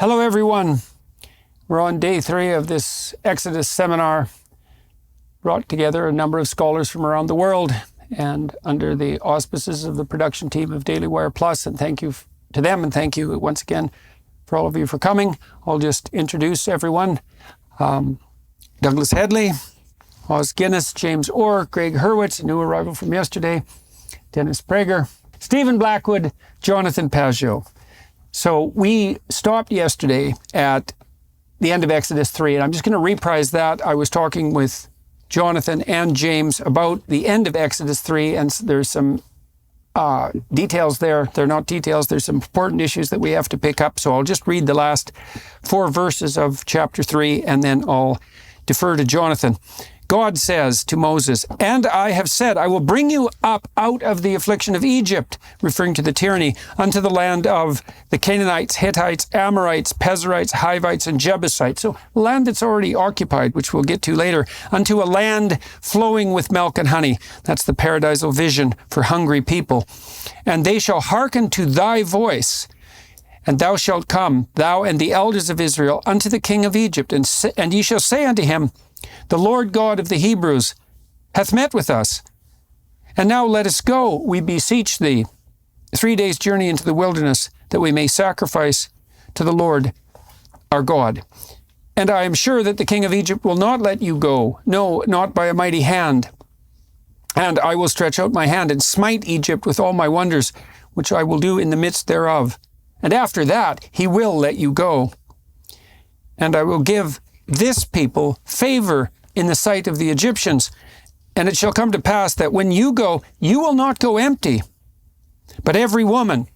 Hello, everyone. We're on day 3 of this Exodus seminar. Brought together a number of scholars from around the world and under the auspices of the production team of Daily Wire Plus. And thank you to them, and thank you once again for all of you for coming. I'll just introduce everyone. Douglas Headley, Oz Guinness, James Orr, Greg Hurwitz, a new arrival from yesterday, Dennis Prager, Stephen Blackwood, Jonathan Pageau. So we stopped yesterday at the end of Exodus 3, and I'm just going to reprise that. I was talking with Jonathan and James about the end of Exodus 3, and there's some details there. They're not details. There's some important issues that we have to pick up. So I'll just read the last 4 verses of chapter 3, and then I'll defer to Jonathan. God says to Moses, "And I have said, I will bring you up out of the affliction of Egypt," referring to the tyranny, "unto the land of the Canaanites, Hittites, Amorites, Pezerites, Hivites, and Jebusites." So land that's already occupied, which we'll get to later, "unto a land flowing with milk and honey." That's the paradisal vision for hungry people. "And they shall hearken to thy voice. And thou shalt come, thou and the elders of Israel, unto the king of Egypt, and ye shall say unto him, The Lord God of the Hebrews hath met with us. And now let us go, we beseech thee, 3 days' journey into the wilderness, that we may sacrifice to the Lord our God. And I am sure that the king of Egypt will not let you go, no, not by a mighty hand. And I will stretch out my hand and smite Egypt with all my wonders, which I will do in the midst thereof. And after that he will let you go. And I will give this people favor in the sight of the Egyptians. And it shall come to pass that when you go, you will not go empty. But every woman,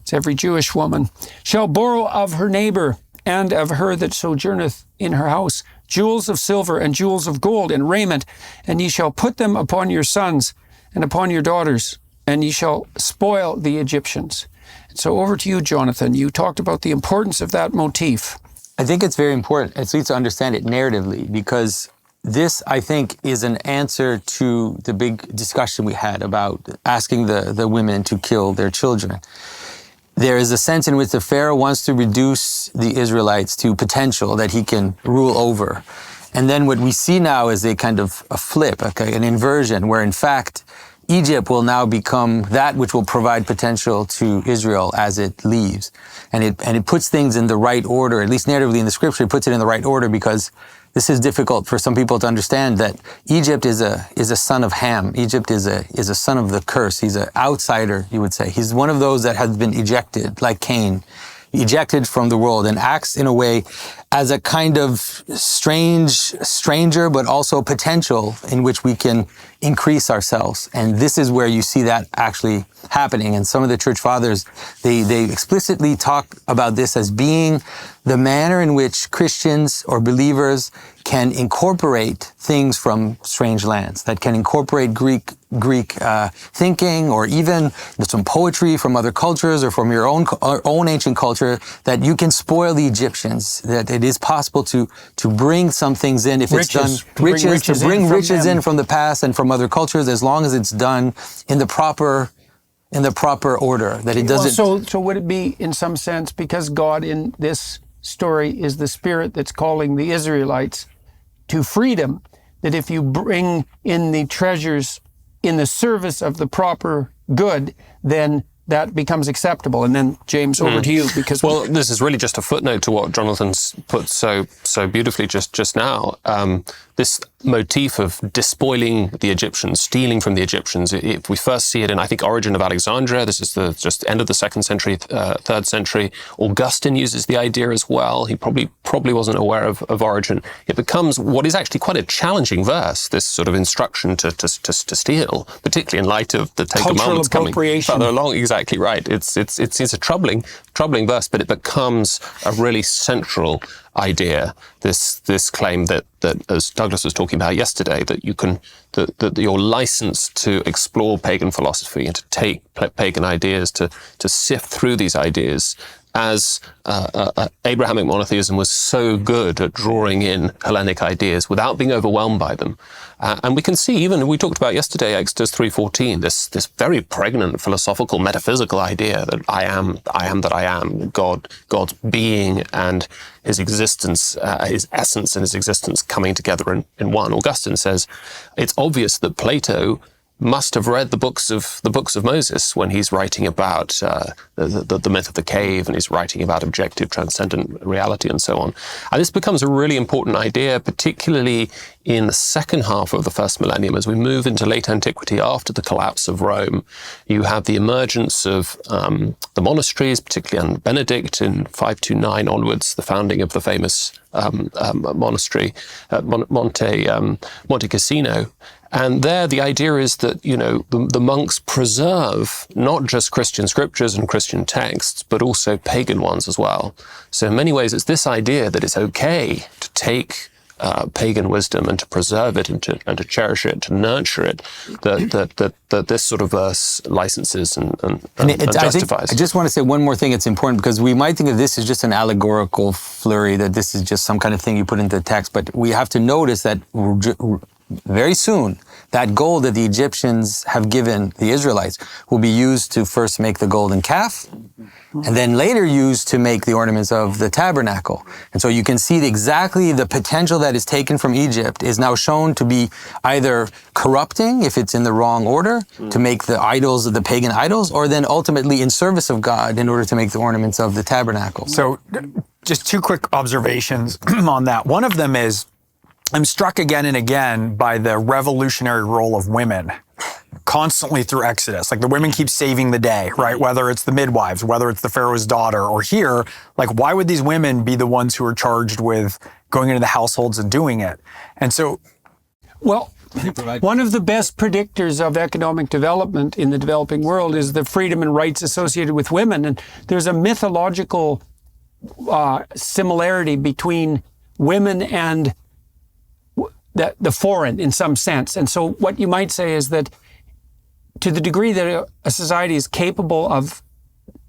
it's every Jewish woman, shall borrow of her neighbor and of her that sojourneth in her house jewels of silver and jewels of gold and raiment, and ye shall put them upon your sons and upon your daughters, and ye shall spoil the Egyptians." So over to you, Jonathan. You talked about the importance of that motif. I think it's very important, at least to understand it narratively, because this, I think, is an answer to the big discussion we had about asking the women to kill their children. There is a sense in which the Pharaoh wants to reduce the Israelites to potential that he can rule over. And then what we see now is a kind of a flip, okay, an inversion, where in fact, Egypt will now become that which will provide potential to Israel as it leaves. And it puts things in the right order, at least narratively in the scripture, it puts it in the right order, because this is difficult for some people to understand, that Egypt is a son of Ham. Egypt is a son of the curse. He's an outsider, you would say. He's one of those that has been ejected, like Cain, ejected from the world, and acts in a way as a kind of stranger, but also potential in which we can increase ourselves. And this is where you see that actually happening. And some of the church fathers, they explicitly talk about this as being the manner in which Christians or believers can incorporate things from strange lands, that can incorporate Greek thinking, or even some poetry from other cultures or from your own ancient culture, that you can spoil the Egyptians, that it is possible to bring some things in if it's done, to bring riches in from the past and from other cultures, as long as it's done in the proper order, that it doesn't. Well, so would it be, in some sense, because God in this story is the Spirit that's calling the Israelites to freedom, that if you bring in the treasures in the service of the proper good, then that becomes acceptable? And then, James, over to you, because... Well, this is really just a footnote to what Jonathan's put so beautifully just now. This motif of despoiling the Egyptians, stealing from the Egyptians, if we first see it in, I think, Origin of Alexandria, this is the just end of the 2nd century, 3rd century. Augustine uses the idea as well. He probably wasn't aware of Origin. It becomes what is actually quite a challenging verse, this sort of instruction to steal, particularly in light of the Ten Commandments coming further along. Exactly right. It's a troubling verse, but it becomes a really central idea, this claim that as Douglas was talking about yesterday, that you can, that your license to explore pagan philosophy and to take pagan ideas, to sift through these ideas, as Abrahamic monotheism was so good at drawing in Hellenic ideas without being overwhelmed by them. And we can see, even we talked about yesterday, Exodus 3:14, this very pregnant philosophical, metaphysical idea that I am that I am, God's being and his existence, his essence and his existence coming together in one. Augustine says it's obvious that Plato must have read the books of Moses when he's writing about the myth of the cave, and he's writing about objective transcendent reality and so on. And this becomes a really important idea, particularly in the second half of the first millennium, as we move into late antiquity after the collapse of Rome. You have the emergence of the monasteries, particularly under Benedict in 529 onwards, the founding of the famous monastery at Monte Cassino. And there, the idea is that, the monks preserve not just Christian scriptures and Christian texts, but also pagan ones as well. So in many ways, it's this idea that it's okay to take pagan wisdom and to preserve it and to cherish it, to nurture it, that this sort of verse licenses and justifies. I just want to say one more thing. It's important because we might think of this as just an allegorical flurry, that this is just some kind of thing you put into the text, but we have to notice that very soon, that gold that the Egyptians have given the Israelites will be used to first make the golden calf, and then later used to make the ornaments of the tabernacle. And so you can see exactly the potential that is taken from Egypt is now shown to be either corrupting, if it's in the wrong order, to make the idols of the pagan idols, or then ultimately in service of God in order to make the ornaments of the tabernacle. So just two quick observations on that. One of them is, I'm struck again and again by the revolutionary role of women constantly through Exodus. Like the women keep saving the day, right? Whether it's the midwives, whether it's the Pharaoh's daughter, or here, like why would these women be the ones who are charged with going into the households and doing it? And so, well, one of the best predictors of economic development in the developing world is the freedom and rights associated with women. And there's a mythological similarity between women and the foreign in some sense. And so what you might say is that to the degree that a society is capable of,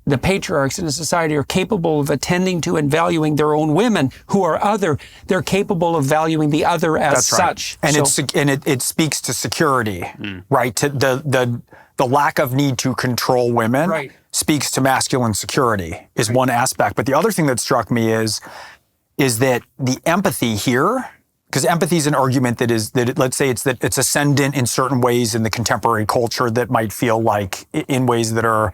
the patriarchs in a society are capable of attending to and valuing their own women who are other, they're capable of valuing the other as such. And it speaks to security, right? To the lack of need to control women speaks to masculine security is one aspect. But the other thing that struck me is that the empathy here, because empathy is an argument let's say it's ascendant in certain ways in the contemporary culture that might feel like in ways that are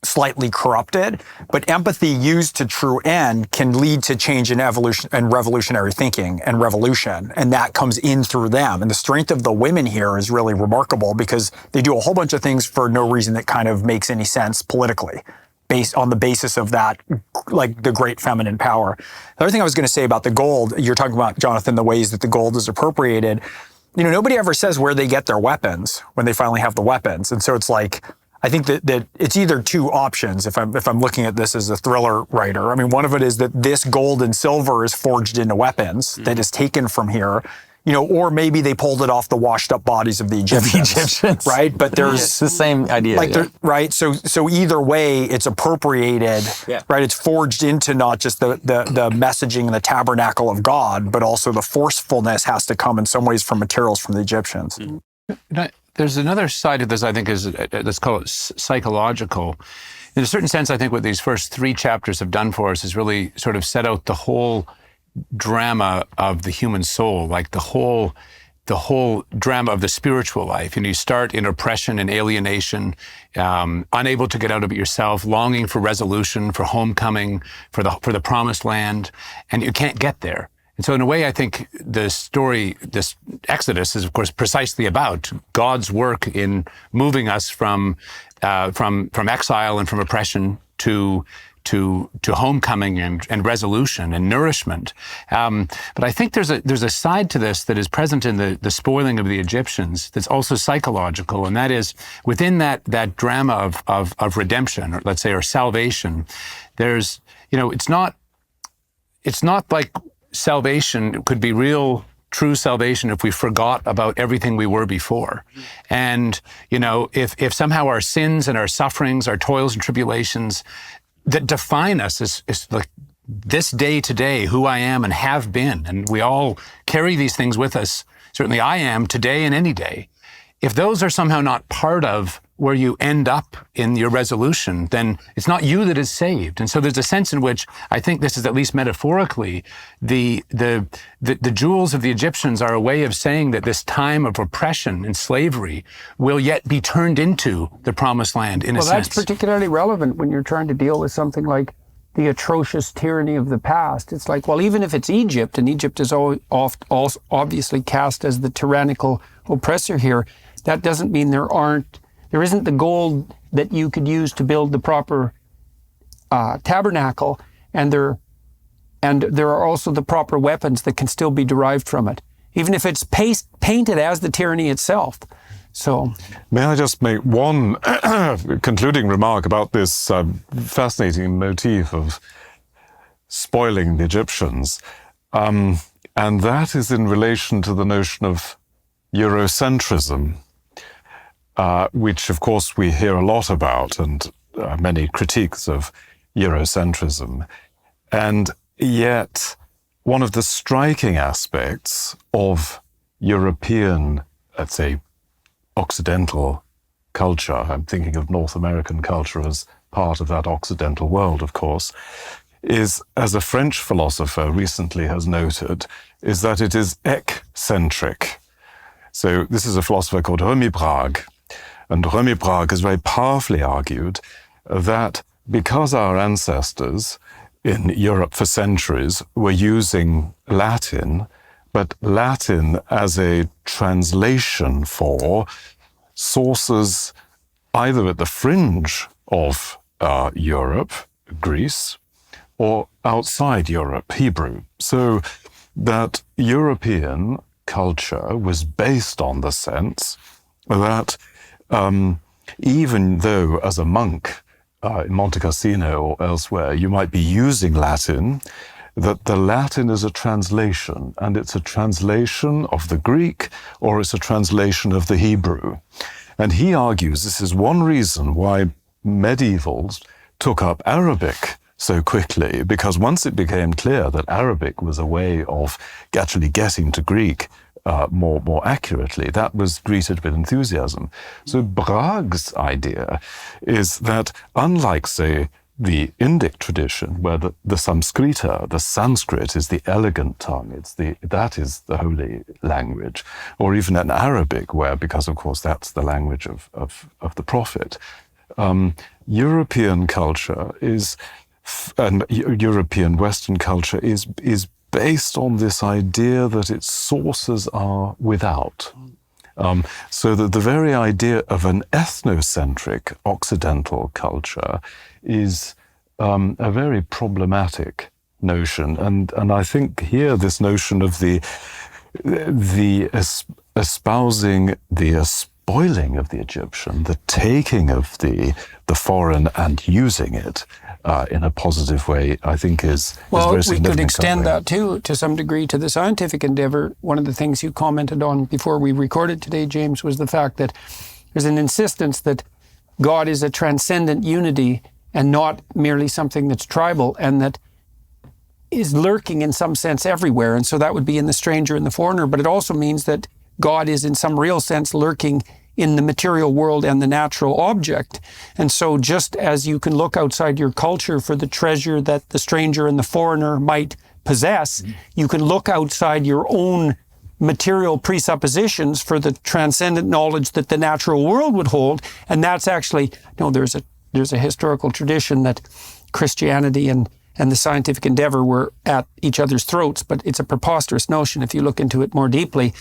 slightly corrupted, but empathy used to true end can lead to change in evolution and revolutionary thinking and revolution, and that comes in through them. And the strength of the women here is really remarkable because they do a whole bunch of things for no reason that kind of makes any sense politically, based on the basis of that, like the great feminine power. The other thing I was going to say about the gold, you're talking about, Jonathan, the ways that the gold is appropriated. Nobody ever says where they get their weapons when they finally have the weapons. And so it's like, I think that it's either two options if I'm looking at this as a thriller writer. I mean, one of it is that this gold and silver is forged into weapons that is taken from here. Or maybe they pulled it off the washed up bodies of the Egyptians, right? But there's it's the same idea, right? So either way, it's appropriated, right? It's forged into not just the messaging and the tabernacle of God, but also the forcefulness has to come in some ways from materials from the Egyptians. There's another side of this, I think, is let's call it psychological. In a certain sense, I think what these first 3 chapters have done for us is really sort of set out the whole drama of the human soul, like the whole drama of the spiritual life. You start in oppression and alienation, unable to get out of it yourself, longing for resolution, for homecoming, for the promised land, and you can't get there. And so in a way, I think the story, this Exodus, is of course precisely about God's work in moving us from exile and from oppression to homecoming and resolution and nourishment. But I think there's a side to this that is present in the spoiling of the Egyptians that's also psychological, and that is within that drama of redemption, or let's say, or salvation. There's it's not like salvation could be real, true salvation if we forgot about everything we were before. And if somehow our sins and our sufferings, our toils and tribulations that define us as like this day to day, who I am and have been. And we all carry these things with us. Certainly I am today and any day. If those are somehow not part of where you end up in your resolution, then it's not you that is saved. And so there's a sense in which I think this is, at least metaphorically, the jewels of the Egyptians are a way of saying that this time of oppression and slavery will yet be turned into the promised land in a sense. Well, that's particularly relevant when you're trying to deal with something like the atrocious tyranny of the past. It's like, well, even if it's Egypt, and Egypt is obviously cast as the tyrannical oppressor here, that doesn't mean there isn't the gold that you could use to build the proper tabernacle, and there are also the proper weapons that can still be derived from it, even if it's painted as the tyranny itself. So, may I just make one concluding remark about this fascinating motif of spoiling the Egyptians, and that is in relation to the notion of Eurocentrism, which of course we hear a lot about, and many critiques of Eurocentrism. And yet one of the striking aspects of European, let's say, Occidental culture, I'm thinking of North American culture as part of that Occidental world, of course, is, as a French philosopher recently has noted, is that it is eccentric. So this is a philosopher called Remy Brague. And Remy Brague has very powerfully argued that because our ancestors in Europe for centuries were using Latin, but Latin as a translation for sources either at the fringe of Europe, Greece, or outside Europe, Hebrew. So that European culture was based on the sense that even though as a monk in Monte Cassino or elsewhere, you might be using Latin, that the Latin is a translation, and it's a translation of the Greek, or it's a translation of the Hebrew. And he argues this is one reason why medievals took up Arabic so quickly, because once it became clear that Arabic was a way of actually getting to Greek more accurately, that was greeted with enthusiasm. So Brague's idea is that unlike, say, the Indic tradition, where the Samskrita, the Sanskrit, is the elegant tongue, that is the holy language, or even in Arabic, where, because of course that's the language of the Prophet, European culture and European Western culture is based on this idea that its sources are without. So that the very idea of an ethnocentric Occidental culture is a very problematic notion. And I think here this notion of the espousing the spoiling of the Egyptian, the taking of the foreign and using it in a positive way, I think is very significant. We could extend that too, to some degree, to the scientific endeavor. One of the things you commented on before we recorded today, James, was the fact that there's an insistence that God is a transcendent unity and not merely something that's tribal, and that is lurking in some sense everywhere. And so that would be in the stranger and the foreigner, but it also means that God is in some real sense lurking in the material world and the natural object. And so just as you can look outside your culture for the treasure that the stranger and the foreigner might possess, you can look outside your own material presuppositions for the transcendent knowledge that the natural world would hold. And that's actually, there's a historical tradition that Christianity and the scientific endeavor were at each other's throats, but it's a preposterous notion if you look into it more deeply.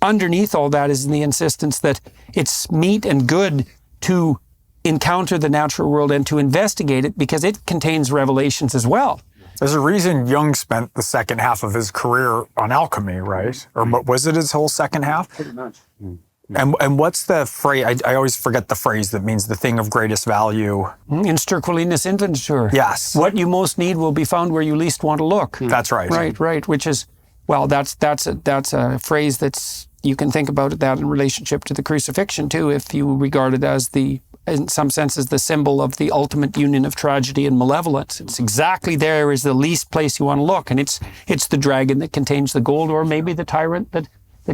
Underneath all that is the insistence that it's meet and good to encounter the natural world and to investigate it because it contains revelations as well. There's a reason Jung spent the second half of his career on alchemy, right? Or was it his whole second half? Pretty much. And what's the phrase? I always forget the phrase that means the thing of greatest value. Insterquilinis inventur. Yes. What you most need will be found where you least want to look. That's right. Right. Which is, well, that's a phrase that's, you can think about that in relationship to the crucifixion too, if you regard it as the in some senses, the symbol of the ultimate union of tragedy and malevolence. It's exactly there is the least place you want to look. And it's the dragon that contains the gold, or maybe the tyrant that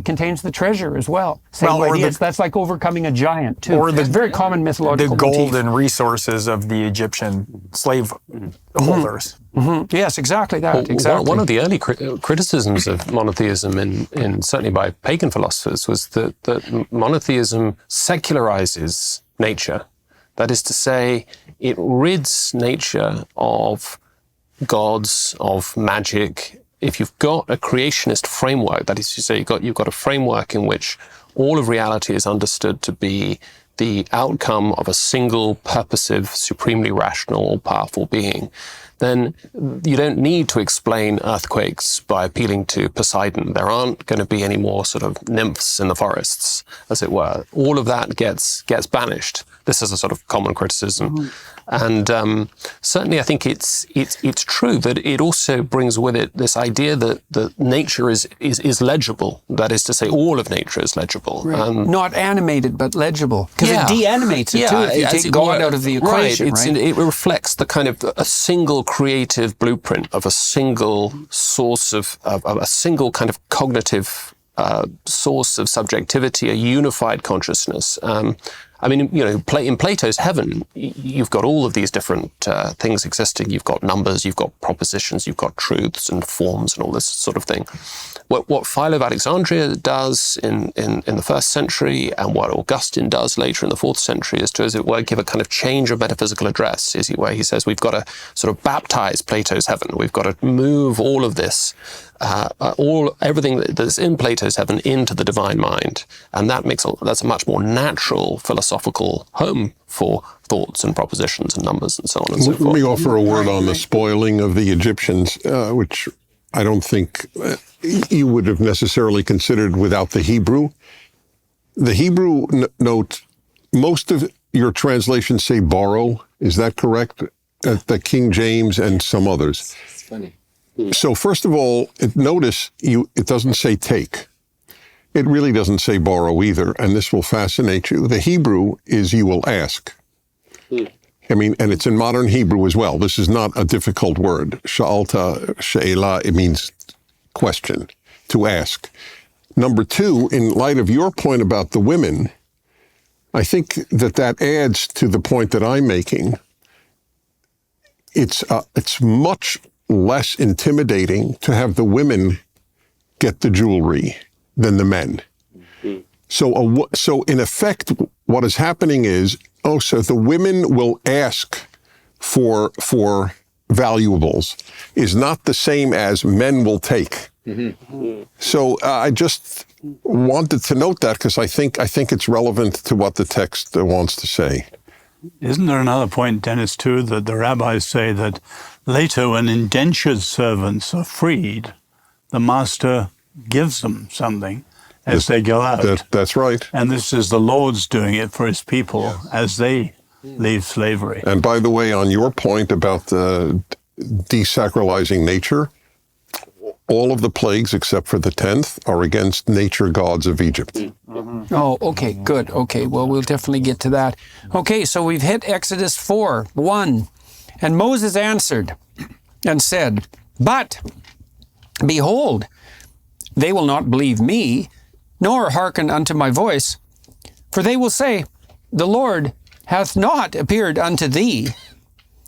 contains the treasure as well. Same idea. That's like overcoming a giant, too. Or it's very common mythological the gold motif. and resources of the Egyptian slave holders. Mm-hmm. Yes, exactly that. Exactly. One of the early criticisms of monotheism, in certainly by pagan philosophers, was that monotheism secularizes nature. That is to say, it rids nature of gods, of magic. If you've got a creationist framework, that is to say, you've got a framework in which all of reality is understood to be the outcome of a single, purposive, supremely rational, all-powerful being, then you don't need to explain earthquakes by appealing to Poseidon. There aren't going to be any more sort of nymphs in the forests, as it were. All of that gets banished. This is a sort of common criticism. And certainly I think it's true that it also brings with it this idea that nature is legible. That is to say, all of nature is legible. Right. Not animated, but legible. Because it de-animates it, too, if you take God out of the equation, right? It reflects the kind of a single creative blueprint of a single source of a single kind of cognitive source of subjectivity, a unified consciousness. I mean, in Plato's heaven, you've got all of these different things existing. You've got numbers, you've got propositions, you've got truths and forms and all this sort of thing. What Philo of Alexandria does in the 1st century, and what Augustine does later in the 4th century, is to, as it were, give a kind of change of metaphysical address, where he says we've got to sort of baptize Plato's heaven. We've got to move all of this, everything that's in Plato's heaven into the divine mind, and that's a much more natural philosophical home for thoughts and propositions and numbers and so on and so forth. Let me offer a word on the spoiling of the Egyptians, which I don't think you would have necessarily considered without the Hebrew. The Hebrew note, most of your translations say borrow. Is that correct? The King James and some others. It's funny. So first of all, notice it doesn't say take. It really doesn't say borrow either, and this will fascinate you. The Hebrew is you will ask. I mean, and it's in modern Hebrew as well. This is not a difficult word. Sha'alta, she'ela, it means question, to ask. Number two, in light of your point about the women, I think that adds to the point that I'm making. It's much less intimidating to have the women get the jewelry than the men. So in effect, what is happening is, so the women will ask for valuables is not the same as men will take. So I just wanted to note that because I think it's relevant to what the text wants to say. Isn't there another point, Dennis, too, that the rabbis say that later when indentured servants are freed, the master gives them something as they go out. That's right. And this is the Lord's doing it for his people as they leave slavery. And by the way, on your point about the desacralizing nature, all of the plagues except for the 10th are against nature gods of Egypt. Oh, okay, good. Okay, well, we'll definitely get to that. Okay, so we've hit Exodus 4:1. And Moses answered and said, "But, behold, they will not believe me, nor hearken unto my voice. For they will say, The Lord hath not appeared unto thee.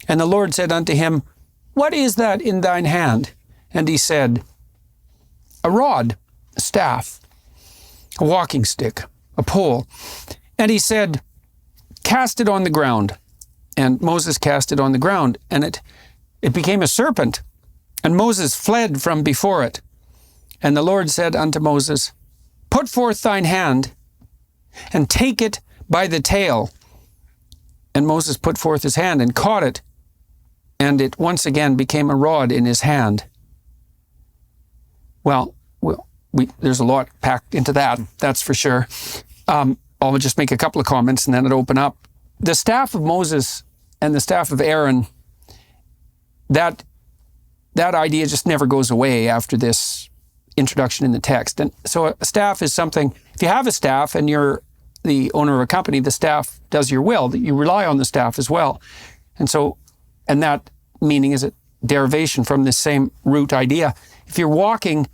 And the Lord said unto him, What is that in thine hand? And he said, A rod, a staff, a walking stick, a pole. And he said, Cast it on the ground. And Moses cast it on the ground, and it became a serpent. And Moses fled from before it. And the Lord said unto Moses, Put forth thine hand, and take it by the tail. And Moses put forth his hand and caught it, and it once again became a rod in his hand. Well, there's a lot packed into that, that's for sure. I'll just make a couple of comments and then it'll open up. The staff of Moses and the staff of Aaron, that idea just never goes away after this introduction in the text. And so a staff is something, if you have a staff and you're the owner of a company, the staff does your will, that you rely on the staff as well. And that meaning is a derivation from this same root idea. If you're walking,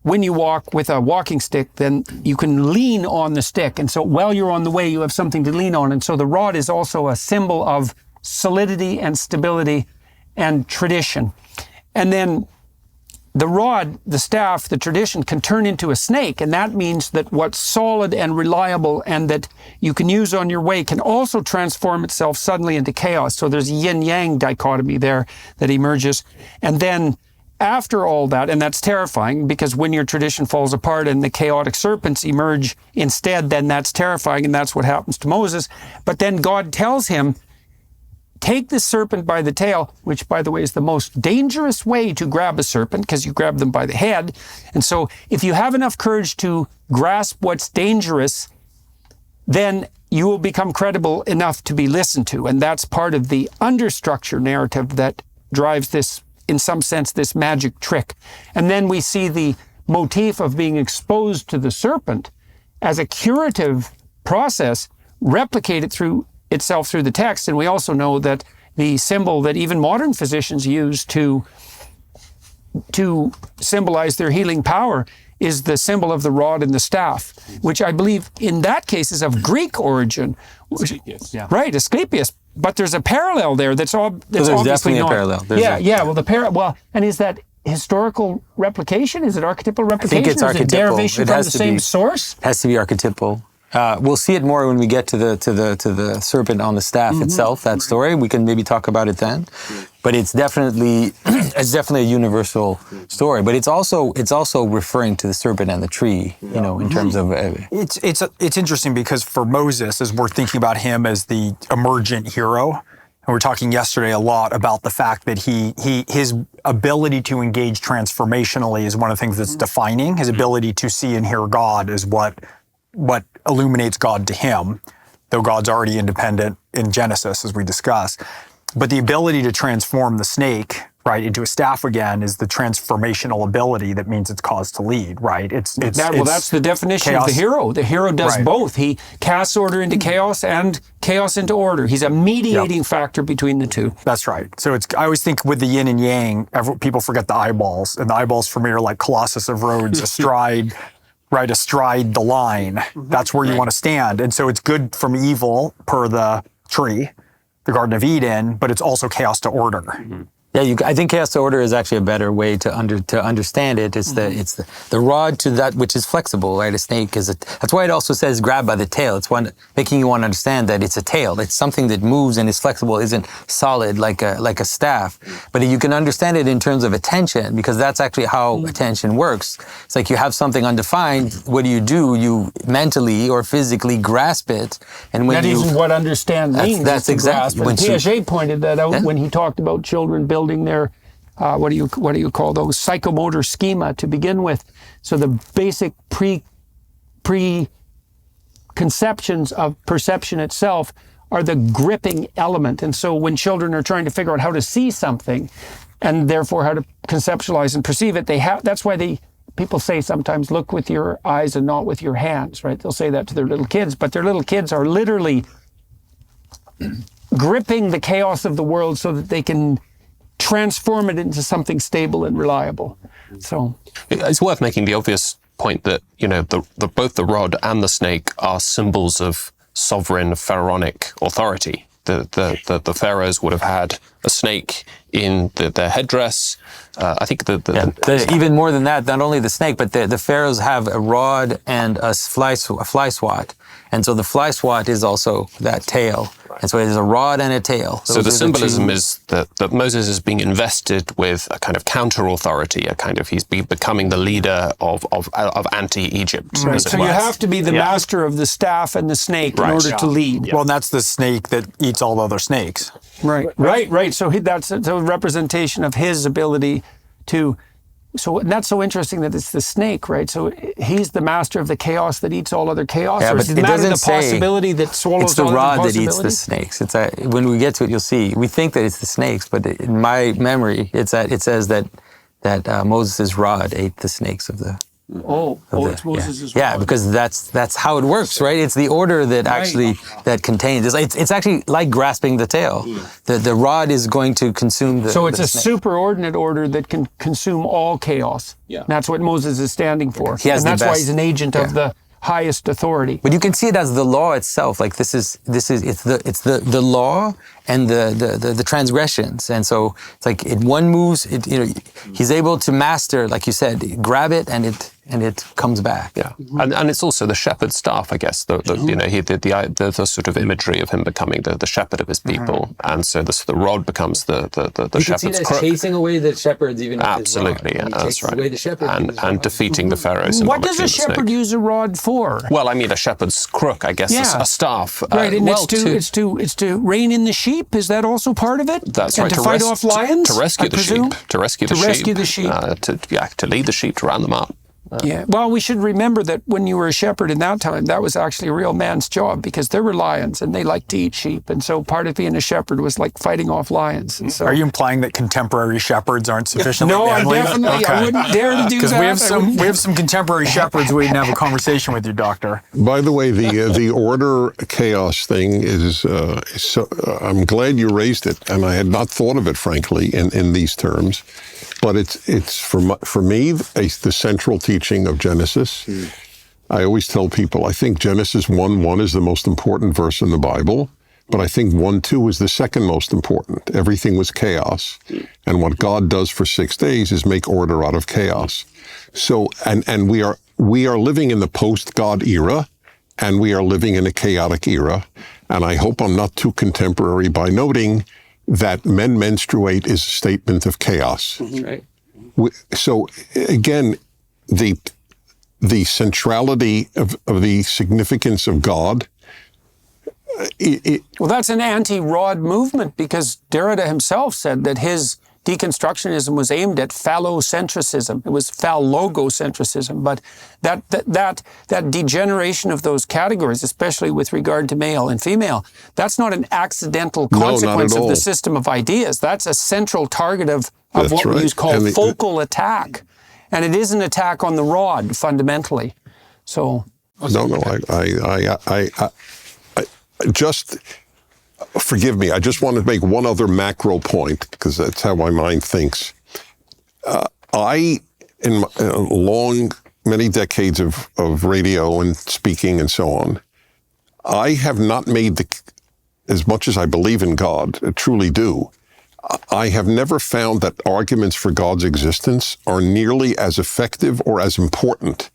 when you walk with a walking stick, then you can lean on the stick. And so while you're on the way, you have something to lean on. And so the rod is also a symbol of solidity and stability and tradition. And then the rod, the staff, the tradition can turn into a snake. And that means that what's solid and reliable and that you can use on your way can also transform itself suddenly into chaos. So there's a yin-yang dichotomy there that emerges. And then after all that, and that's terrifying because when your tradition falls apart and the chaotic serpents emerge instead, then that's terrifying, and that's what happens to Moses. But then God tells him, take the serpent by the tail, which, by the way, is the most dangerous way to grab a serpent because you grab them by the head. And so if you have enough courage to grasp what's dangerous, then you will become credible enough to be listened to. And that's part of the understructure narrative that drives this, in some sense, this magic trick. And then we see the motif of being exposed to the serpent as a curative process replicated through itself through the text. And we also know that the symbol that even modern physicians use to symbolize their healing power is the symbol of the rod and the staff, which I believe in that case is of Greek origin. Asclepius, yeah. Right, Asclepius. But there's a parallel there that's there's obviously definitely not. a parallel. Well, and is that historical replication? Is it archetypal replication? I think it's archetypal. Is it derivation from the same source? It has to be archetypal. We'll see it more when we get to the serpent on the staff itself. That story we can maybe talk about it then, but it's definitely a universal story. But it's also referring to the serpent and the tree. You know, in terms of It's interesting because for Moses, as we're thinking about him as the emergent hero, and we were talking yesterday a lot about the fact that his ability to engage transformationally is one of the things that's defining. His ability to see and hear God is what illuminates God to him, though God's already independent in Genesis, as we discussed. But the ability to transform the snake, right, into a staff again is the transformational ability that means it's caused to lead, right? That's the definition of the hero. The hero does both. He casts order into chaos and chaos into order. He's a mediating factor between the two. That's right. So I always think with the yin and yang, people forget the eyeballs. And the eyeballs for me are like Colossus of Rhodes astride the line. That's where you want to stand. And so it's good from evil per the tree, the Garden of Eden, but it's also chaos to order. Yeah, I think chaos to order is actually a better way to understand it. It's the rod to that which is flexible, right? A snake is that's why it also says grab by the tail. It's making you want to understand that it's a tail. It's something that moves and is flexible, isn't solid like a staff. But you can understand it in terms of attention, because that's actually how attention works. It's like you have something undefined. What do? You mentally or physically grasp it, and when that isn't what understand means. That's exactly. And Piaget pointed that out when he talked about children building their what do you call those psychomotor schema to begin with. So the basic preconceptions of perception itself are the gripping element. And so when children are trying to figure out how to see something and therefore how to conceptualize and perceive it, that's why people say sometimes look with your eyes and not with your hands, right? They'll say that to their little kids, but their little kids are literally gripping the chaos of the world so that they can transform it into something stable and reliable. So it's worth making the obvious point that, you know, both the rod and the snake are symbols of sovereign pharaonic authority. The pharaohs would have had a snake in their headdress. I think even more than that, not only the snake, but the pharaohs have a rod and a fly swat. And so the fly swat is also that tail. And so it is a rod and a tail. So the symbolism is that Moses is being invested with a kind of counter-authority, he's becoming the leader of anti-Egypt. Right. So you have to be the master of the staff and the snake in order to lead. Yeah. Well, and that's the snake that eats all the other snakes. Right. So that's a representation of his ability to... and that's so interesting that it's the snake, right? So he's the master of the chaos that eats all other chaos. Yeah, or but is it the possibility that swallows all other possibilities? It's the rod that eats the snakes. When we get to it, you'll see. We think that it's the snakes, but in my memory, it says that Moses' rod ate the snakes of the It's Moses' Yeah, rod. because that's how it works, right? It's the order that actually that contains. It's actually like grasping the tail. The rod is going to consume the. So it's the a snake. superordinate order that can consume all chaos. Yeah. That's what Moses is standing for. He has and the that's why best- he's an agent of the highest authority. But you can see it as the law itself. Like it's the law and the transgressions. And so it's like one moves. He's able to master, like you said, grab it and it comes back. Yeah, and it's also the shepherd's staff, I guess. The sort of imagery of him becoming the shepherd of his people, and so the rod becomes the shepherd's crook. Chasing away the shepherds, even Absolutely, yeah, that's right. away the shepherds And defeating the pharaohs. What does a shepherd use a rod for? Well, I mean, a shepherd's crook, I guess, Yeah. a staff. Right, and it's to rein in the sheep. Is that also part of it? That's and right. to fight off lions. To rescue I the presume? sheep. To rescue the sheep. To lead the sheep, to round them up. Yeah. Well, we should remember that when you were a shepherd in that time, that was actually a real man's job, because there were lions and they liked to eat sheep. And so part of being a shepherd was like fighting off lions. And so, Are you implying that contemporary shepherds aren't sufficiently No, manly? definitely. I wouldn't dare to do Because that. we have some contemporary shepherds waiting to have a conversation with you, Doctor. By the way, the order chaos thing is so. I'm glad you raised it, and I had not thought of it, frankly, in these terms. But it's for me the central teaching of Genesis. I always tell people I think Genesis 1:1 is the most important verse in the Bible, but I think 1:2 is the second most important. Everything was chaos, and what God does for 6 days is make order out of chaos. So and we are living in the post-God era, and we are living in a chaotic era. And I hope I'm not too contemporary by noting that men menstruate is a statement of chaos. Right. So again, the centrality of the significance of God. Well, that's an anti-rod movement, because Derrida himself said that his deconstructionism was aimed at phallocentrism. It was phallogocentrism, but that degeneration of those categories, especially with regard to male and female, that's not an accidental consequence of the system of ideas. That's a central target of what we call focal attack. And it is an attack on the rod, fundamentally. So... No, I just... Forgive me, I just want to make one other macro point, because that's how my mind thinks. In my many decades of radio and speaking and so on, I have not made as much as I believe in God, I truly do, I have never found that arguments for God's existence are nearly as effective or as important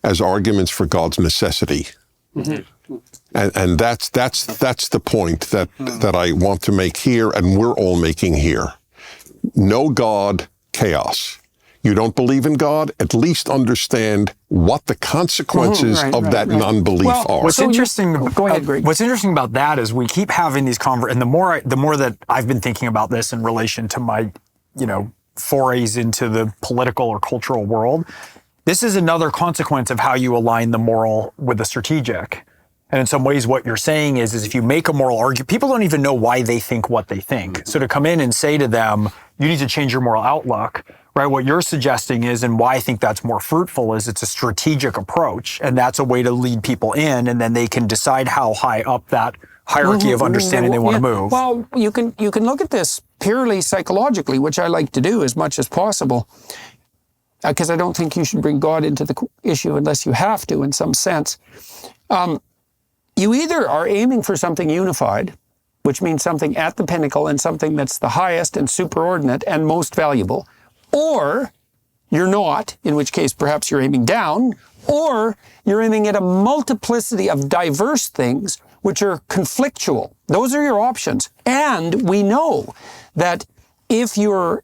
as arguments for God's necessity. Mm-hmm. And that's the point that I want to make here, and we're all making here. No God, chaos. You don't believe in God, at least understand what the consequences of that non-belief are. What's interesting? Go ahead, Greg. What's interesting about that is we keep having these and the more that I've been thinking about this in relation to my, forays into the political or cultural world, this is another consequence of how you align the moral with the strategic. And in some ways, what you're saying is if you make a moral argument, people don't even know why they think what they think. So to come in and say to them, you need to change your moral outlook, right? What you're suggesting is, and why I think that's more fruitful, is it's a strategic approach. And that's a way to lead people in, and then they can decide how high up that hierarchy of understanding they want to move. Well, you can look at this purely psychologically, which I like to do as much as possible, because I don't think you should bring God into the issue unless you have to, in some sense. You either are aiming for something unified, which means something at the pinnacle and something that's the highest and superordinate and most valuable, or you're not, in which case perhaps you're aiming down, or you're aiming at a multiplicity of diverse things which are conflictual. Those are your options. And we know that if your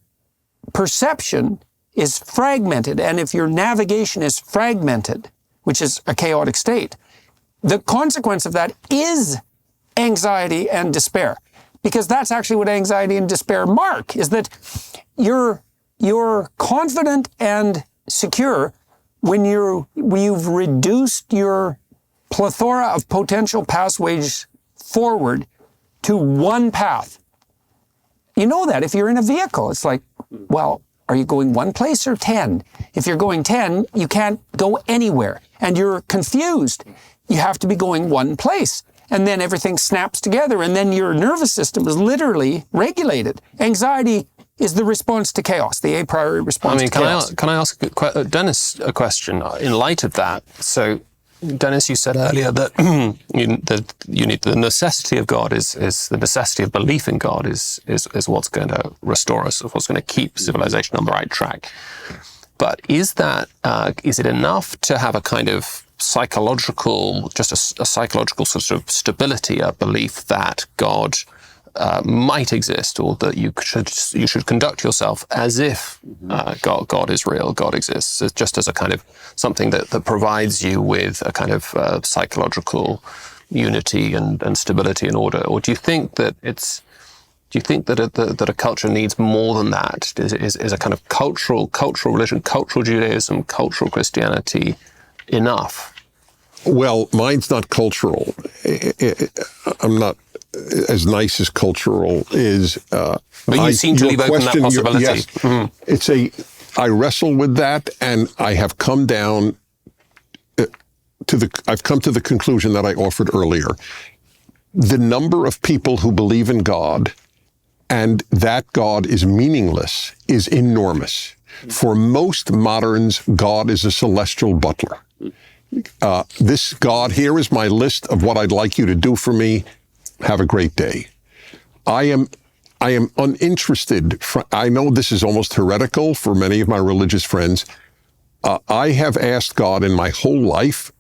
perception is fragmented and if your navigation is fragmented, which is a chaotic state, the consequence of that is anxiety and despair. Because that's actually what anxiety and despair mark, is that you're confident and secure when you've reduced your plethora of potential pathways forward to one path. You know that if you're in a vehicle, it's like, well, Are you going one place or 10? If you're going 10, you can't go anywhere and you're confused. You have to be going one place. And then everything snaps together and then your nervous system is literally regulated. Anxiety is the response to chaos, the a priori response to chaos. Can I ask Dennis a question in light of that? So, Dennis, you said earlier that you need the necessity of God is the necessity of belief in God is what's going to restore us, what's going to keep civilization on the right track. But is it enough to have a kind of psychological, just a psychological sort of stability, a belief that God might exist, or that you should conduct yourself as if God is real, God exists, just as a kind of something that provides you with a kind of psychological unity and stability and order? Or do you think that that a culture needs more than that? Is a kind of cultural religion, cultural Judaism, cultural Christianity enough? Well, mine's not cultural. I'm not as nice as cultural is. But you seem to leave open that possibility. Yes, I wrestle with that, and I have come down I've come to the conclusion that I offered earlier. The number of people who believe in God and that God is meaningless is enormous. For most moderns, God is a celestial butler. This God, here is my list of what I'd like you to do for me. Have a great day. I am uninterested. I know this is almost heretical for many of my religious friends. I have asked God in my whole life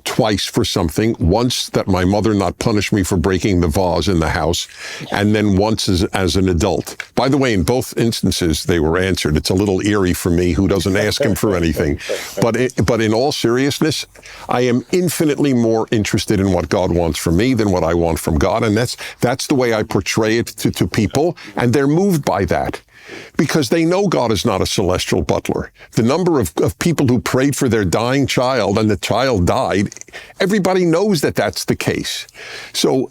twice for something. Once that my mother not punish me for breaking the vase in the house, and then once as an adult. By the way, in both instances, they were answered. It's a little eerie for me who doesn't ask him for anything. But in all seriousness, I am infinitely more interested in what God wants from me than what I want from God. And that's the way I portray it to people. And they're moved by that, because they know God is not a celestial butler. The number of people who prayed for their dying child and the child died, everybody knows that that's the case. So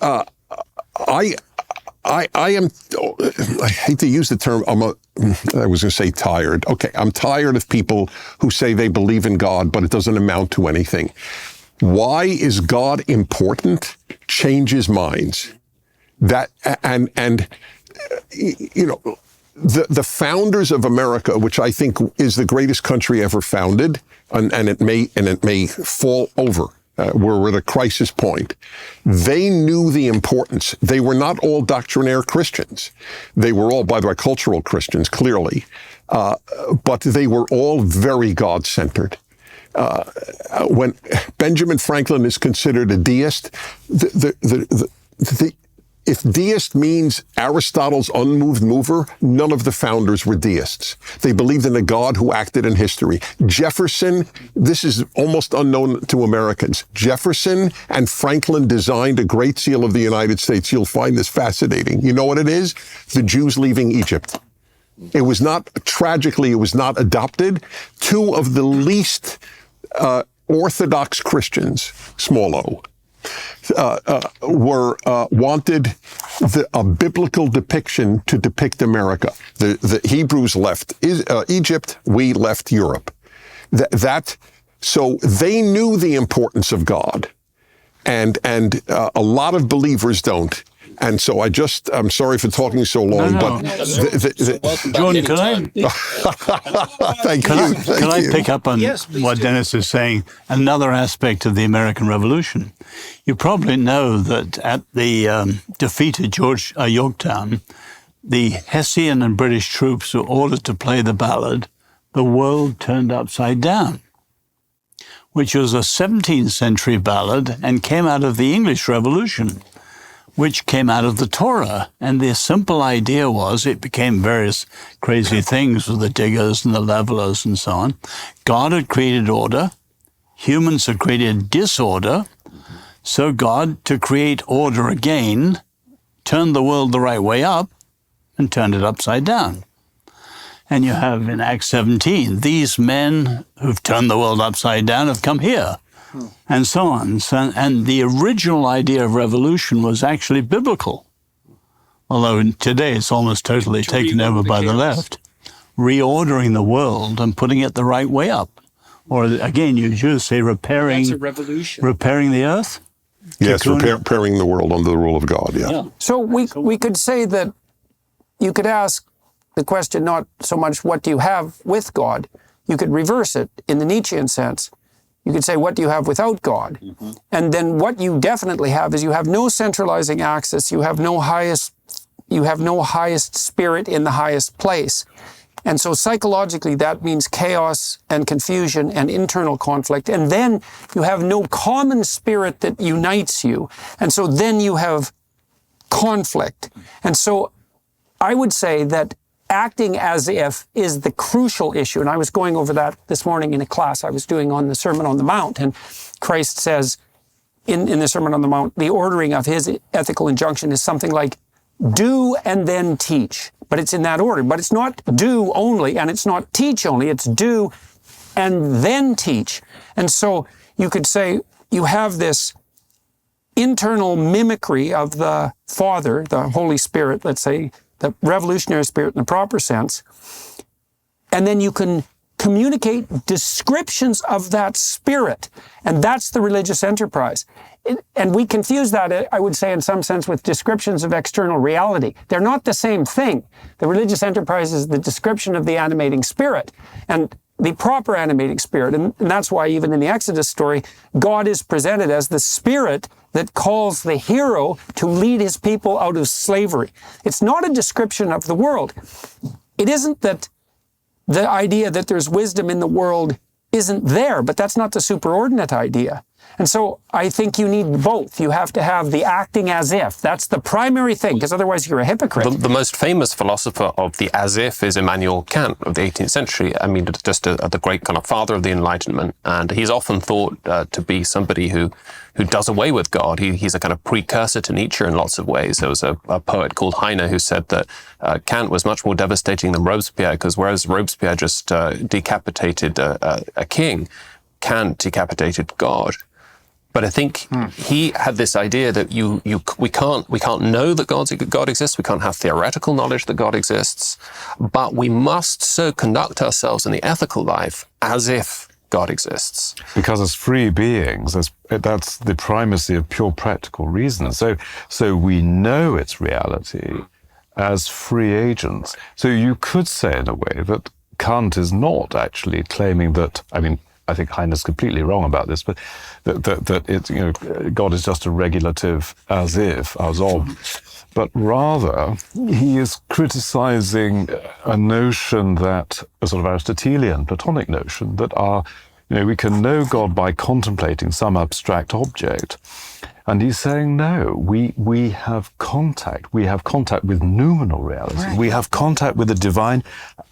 I hate to use the term, I was going to say tired. Okay, I'm tired of people who say they believe in God, but it doesn't amount to anything. Why is God important? Changes minds. The founders of America, which I think is the greatest country ever founded, and it may fall over. We're at a crisis point. They knew the importance. They were not all doctrinaire Christians. They were all, by the way, cultural Christians, clearly. But they were all very God-centered. When Benjamin Franklin is considered a deist, if deist means Aristotle's unmoved mover, none of the founders were deists. They believed in a God who acted in history. Jefferson, this is almost unknown to Americans. Jefferson and Franklin designed a Great Seal of the United States. You'll find this fascinating. You know what it is? The Jews leaving Egypt. It was not, tragically, it was not adopted. Two of the least Orthodox Christians, small o, wanted a biblical depiction to depict America. The Hebrews left Egypt, we left Europe. So they knew the importance of God, and a lot of believers don't. And so I'm sorry for talking so long, but John, can I pick up on what Dennis is saying? Another aspect of the American Revolution. You probably know that at the defeat at Yorktown, the Hessian and British troops were ordered to play the ballad, "The World Turned Upside Down," which was a 17th century ballad and came out of the English Revolution, which came out of the Torah. And the simple idea was, it became various crazy things with the diggers and the levelers and so on. God had created order. Humans had created disorder. So God, to create order again, turned the world the right way up and turned it upside down. And you have in Acts 17, these men who've turned the world upside down have come here. And so on. And the original idea of revolution was actually biblical, although today it's almost totally taken over by the left. reordering the world and putting it the right way up. Or again, you just say repairing. That's a revolution. Repairing the earth. Yes, repairing the world under the rule of God, yeah. So we could say that you could ask the question not so much what do you have with God, you could reverse it in the Nietzschean sense. You could say what do you have without God? Mm-hmm. And then what you definitely have is you have no centralizing axis, you have no highest spirit in the highest place. And so psychologically, that means chaos and confusion and internal conflict. And then you have no common spirit that unites you. And so then you have conflict. And so I would say that acting as if is the crucial issue. And I was going over that this morning in a class I was doing on the Sermon on the Mount. And Christ says in the Sermon on the Mount, the ordering of his ethical injunction is something like, do and then teach. But it's in that order. But it's not do only, and it's not teach only. It's do and then teach. And so you could say you have this internal mimicry of the Father, the Holy Spirit, let's say, the revolutionary spirit in the proper sense. And then you can communicate descriptions of that spirit. And that's the religious enterprise. And we confuse that, I would say, in some sense, with descriptions of external reality. They're not the same thing. The religious enterprise is the description of the animating spirit and the proper animating spirit. And that's why even in the Exodus story, God is presented as the spirit that calls the hero to lead his people out of slavery. It's not a description of the world. It isn't that the idea that there's wisdom in the world isn't there, but that's not the superordinate idea. And so I think you need both. You have to have the acting as if. That's the primary thing, because otherwise you're a hypocrite. The most famous philosopher of the as if is Immanuel Kant of the 18th century. I mean, just the great kind of father of the Enlightenment. And he's often thought to be somebody who does away with God. He's a kind of precursor to Nietzsche in lots of ways. There was a poet called Heine who said that Kant was much more devastating than Robespierre, because whereas Robespierre just decapitated a king, Kant decapitated God. But I think he had this idea that we can't know that God exists. We can't have theoretical knowledge that God exists, but we must so conduct ourselves in the ethical life as if God exists. Because as free beings, that's the primacy of pure practical reason. So we know its reality as free agents. So you could say in a way that Kant is not actually claiming that, I mean, I think Heine's completely wrong about this, but that it's, God is just a regulative as if, as of. But rather, he is criticizing a notion that, a sort of Aristotelian, Platonic notion, that we can know God by contemplating some abstract object. And he's saying, no, we have contact. We have contact with noumenal reality. Right. We have contact with the divine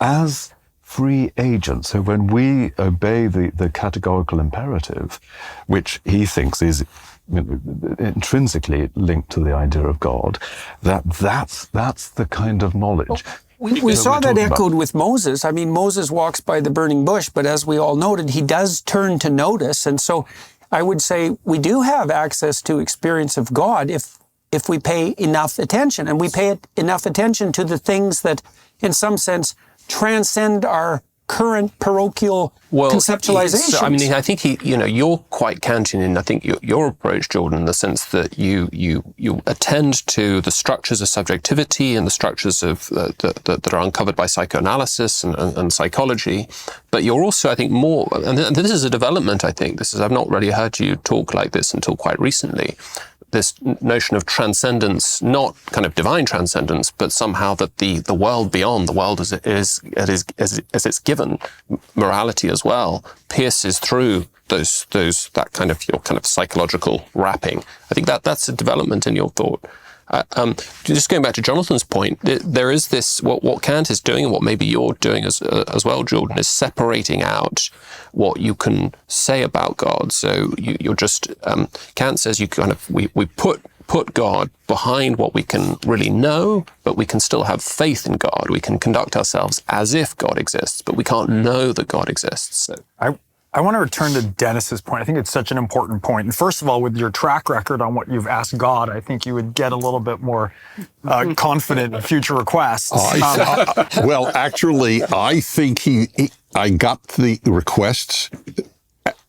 as free agents. So when we obey the categorical imperative, which he thinks is intrinsically linked to the idea of God, that's the kind of knowledge. We saw that echoed with Moses. I mean, Moses walks by the burning bush, but as we all noted, he does turn to notice. And so I would say we do have access to experience of God if we pay enough attention. And we pay enough attention to the things that, in some sense, transcend our current parochial conceptualizations. So, I mean, I think you're quite Kantian in, I think, your approach, Jordan, in the sense that you attend to the structures of subjectivity and the structures of that are uncovered by psychoanalysis and psychology. But you're also, I think, more, and this is a development, I think. I've not really heard you talk like this until quite recently. This notion of transcendence, not kind of divine transcendence, but somehow that the world beyond, the world as it's given, morality as well, pierces through that kind of your kind of psychological wrapping. I think that's a development in your thought. Just going back to Jonathan's point, there is this, what Kant is doing and what maybe you're doing as well, Jordan, is separating out what you can say about God. So you're just, Kant says we put God behind what we can really know, but we can still have faith in God. We can conduct ourselves as if God exists, but we can't know that God exists. So. I want to return to Dennis's point. I think it's such an important point. And first of all, with your track record on what you've asked God, I think you would get a little bit more confident in future requests. Well, actually, I think I got the requests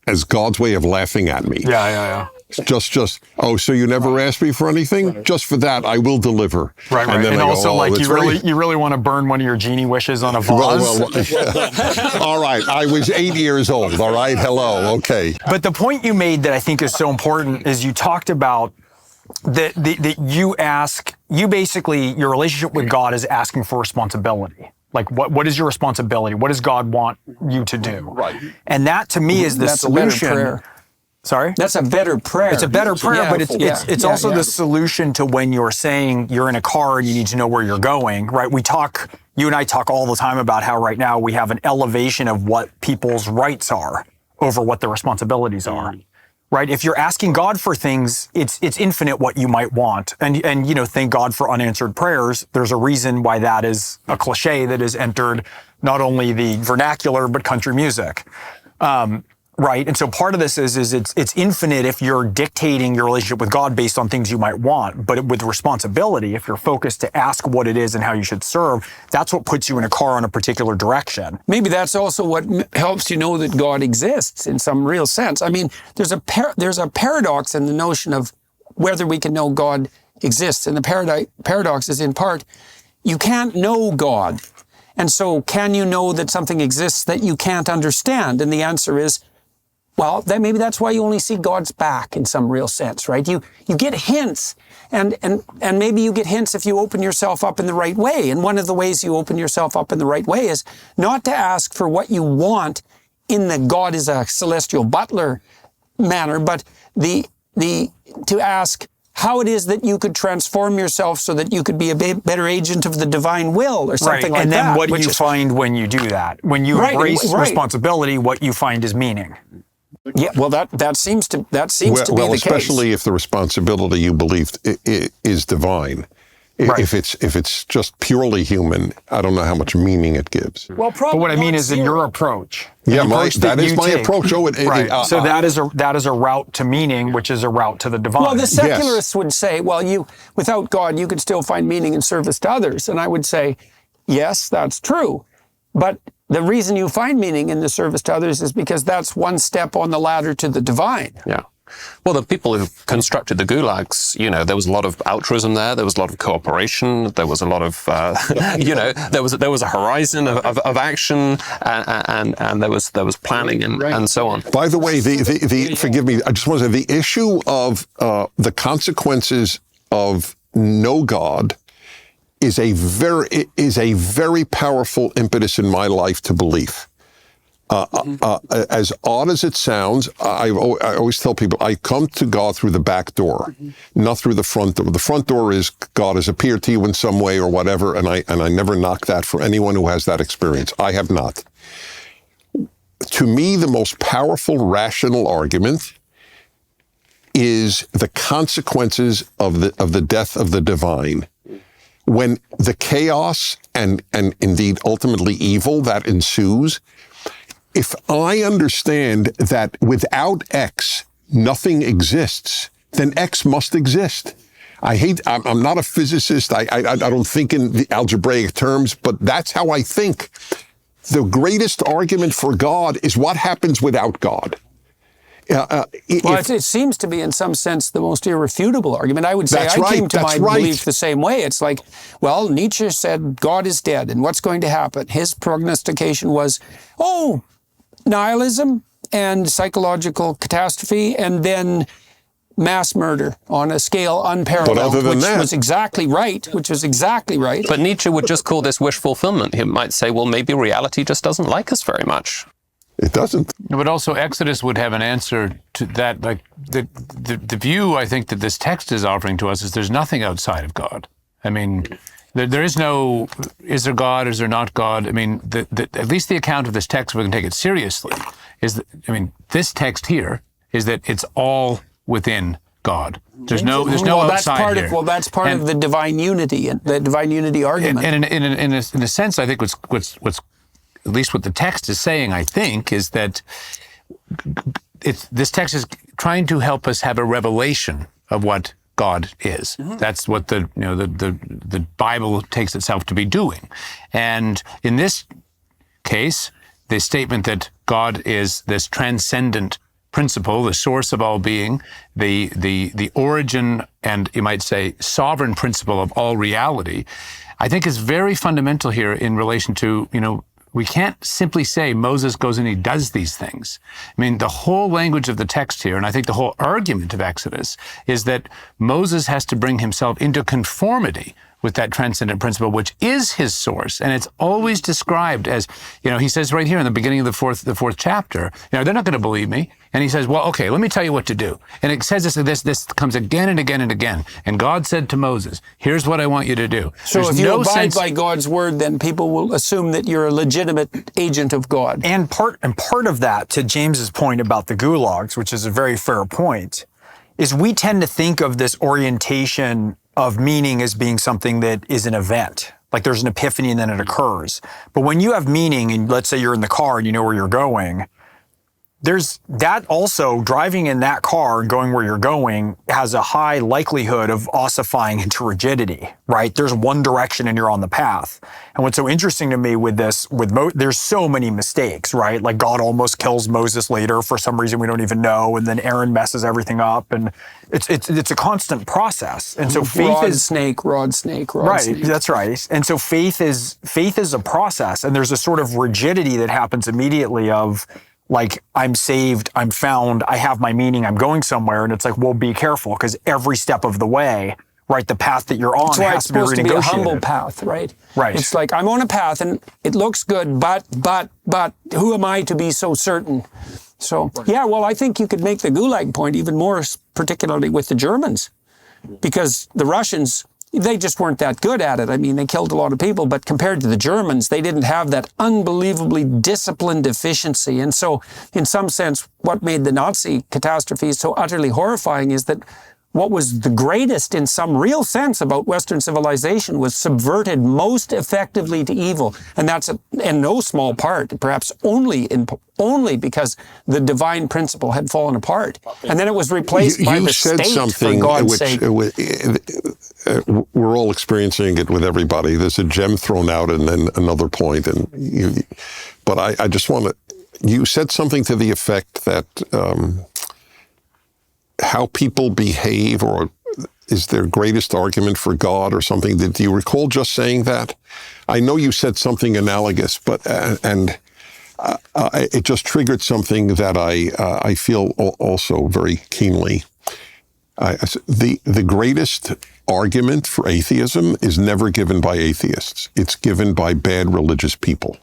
as God's way of laughing at me. Yeah. Just, oh, so you never asked me for anything? Just for that, I will deliver. Right. And also, you really want to burn one of your genie wishes on a vase? All right, I was 8 years old, all right? Hello, okay. But the point you made that I think is so important is you talked about that you basically, your relationship with God is asking for responsibility. Like, what is your responsibility? What does God want you to do? Right. And that, to me, is the solution. A better prayer. Sorry? That's a better prayer. It's a better prayer, but it's also the solution to when you're saying you're in a car and you need to know where you're going, right? You and I talk all the time about how right now we have an elevation of what people's rights are over what their responsibilities are, right? If you're asking God for things, it's infinite what you might want. And thank God for unanswered prayers. There's a reason why that is a cliche that has entered not only the vernacular, but country music. Right. And so part of this is it's infinite if you're dictating your relationship with God based on things you might want. But with responsibility, if you're focused to ask what it is and how you should serve, that's what puts you in a car in a particular direction. Maybe that's also what helps you know that God exists in some real sense. I mean, there's a paradox in the notion of whether we can know God exists. And the paradox is in part, you can't know God. And so can you know that something exists that you can't understand? And the answer is, well, maybe that's why you only see God's back in some real sense, right? You get hints, and maybe you get hints if you open yourself up in the right way. And one of the ways you open yourself up in the right way is not to ask for what you want in the God is a celestial butler manner, but to ask how it is that you could transform yourself so that you could be a better agent of the divine will or something like that. And then what do you find when you do that? When you embrace responsibility, what you find is meaning. Yeah, well, that seems to be the case. Well, especially if the responsibility you believe is divine. Right. If it's just purely human, I don't know how much meaning it gives. Well, but what I mean is in your approach. Yeah, that is my approach. So that is a route to meaning, which is a route to the divine. Well, the secularists would say, well, without God, you could still find meaning in service to others. And I would say, yes, that's true. But the reason you find meaning in the service to others is because that's one step on the ladder to the divine. Yeah. Well, the people who constructed the gulags, there was a lot of altruism there. There was a lot of cooperation. There was a lot of, there was a horizon of action, and there was planning and so on. By the way, forgive me, I just want to say the issue of the consequences of no God is a very powerful impetus in my life to belief. As odd as it sounds, I always tell people I come to God through the back door, not through the front door. The front door is God has appeared to you in some way or whatever, and I never knock that for anyone who has that experience. I have not. To me, the most powerful rational argument is the consequences of the death of the divine. When the chaos and indeed ultimately evil that ensues, if I understand that without X, nothing exists, then X must exist. I'm not a physicist. I don't think in the algebraic terms, but that's how I think. The greatest argument for God is what happens without God. It seems to be, in some sense, the most irrefutable argument. I would say came to my belief the same way. It's like, well, Nietzsche said God is dead, and what's going to happen? His prognostication was, nihilism and psychological catastrophe, and then mass murder on a scale unparalleled, which was exactly right. But Nietzsche would just call this wish fulfillment. He might say, well, maybe reality just doesn't like us very much. It doesn't. But also Exodus would have an answer to that. Like the view I think that this text is offering to us is there's nothing outside of God. I mean, there is no, is there God, is there not God? I mean, at least the account of this text, if we can take it seriously, this text here is that it's all within God. There's no outside here. That's part of the divine unity and the divine unity argument. And in a sense, I think what's at least what the text is saying, I think, is that this text is trying to help us have a revelation of what God is. That's what the Bible takes itself to be doing. And in this case, the statement that God is this transcendent principle, the source of all being, the origin and, you might say, sovereign principle of all reality, I think is very fundamental here in relation to, we can't simply say Moses goes and he does these things. I mean, the whole language of the text here, and I think the whole argument of Exodus, is that Moses has to bring himself into conformity with that transcendent principle, which is his source. And it's always described as, he says right here in the beginning of the fourth chapter, they're not going to believe me. And he says, well, okay, let me tell you what to do. And it says this comes again and again and again. And God said to Moses, here's what I want you to do. So if you abide by God's word, then people will assume that you're a legitimate agent of God. And part of that, to James's point about the gulags, which is a very fair point, is we tend to think of this orientation of meaning as being something that is an event. Like there's an epiphany and then it occurs. But when you have meaning, and let's say you're in the car and you know where you're going, there's that also, driving in that car and going where you're going has a high likelihood of ossifying into rigidity, right? There's one direction and you're on the path. And what's so interesting to me with this, there's so many mistakes, right? Like God almost kills Moses later for some reason we don't even know, and then Aaron messes everything up, and it's a constant process. And so faith rod, is snake, rod, snake. That's right. And so faith is a process, and there's a sort of rigidity that happens immediately of, like, I'm saved, I'm found, I have my meaning, I'm going somewhere. And it's like, well, be careful, because every step of the way, right, the path that you're on has to be renegotiated. It's supposed to be a humble path, right? Right. It's like, I'm on a path and it looks good, but who am I to be so certain? So, yeah, well, I think you could make the Gulag point even more, particularly with the Germans, because the Russians, they just weren't that good at it. I mean, they killed a lot of people, but compared to the Germans, they didn't have that unbelievably disciplined efficiency. And so, in some sense, what made the Nazi catastrophe so utterly horrifying is that what was the greatest in some real sense about Western civilization was subverted most effectively to evil. And that's in no small part, perhaps only because the divine principle had fallen apart. And then it was replaced by the state, for God's sake. We're all experiencing it with everybody. There's a gem thrown out and then another point. But I just want to, you said something to the effect that how people behave, or is their greatest argument for God or something. Do you recall just saying that? I know you said something analogous, but it just triggered something that I feel also very keenly. The greatest argument for atheism is never given by atheists. It's given by bad religious people.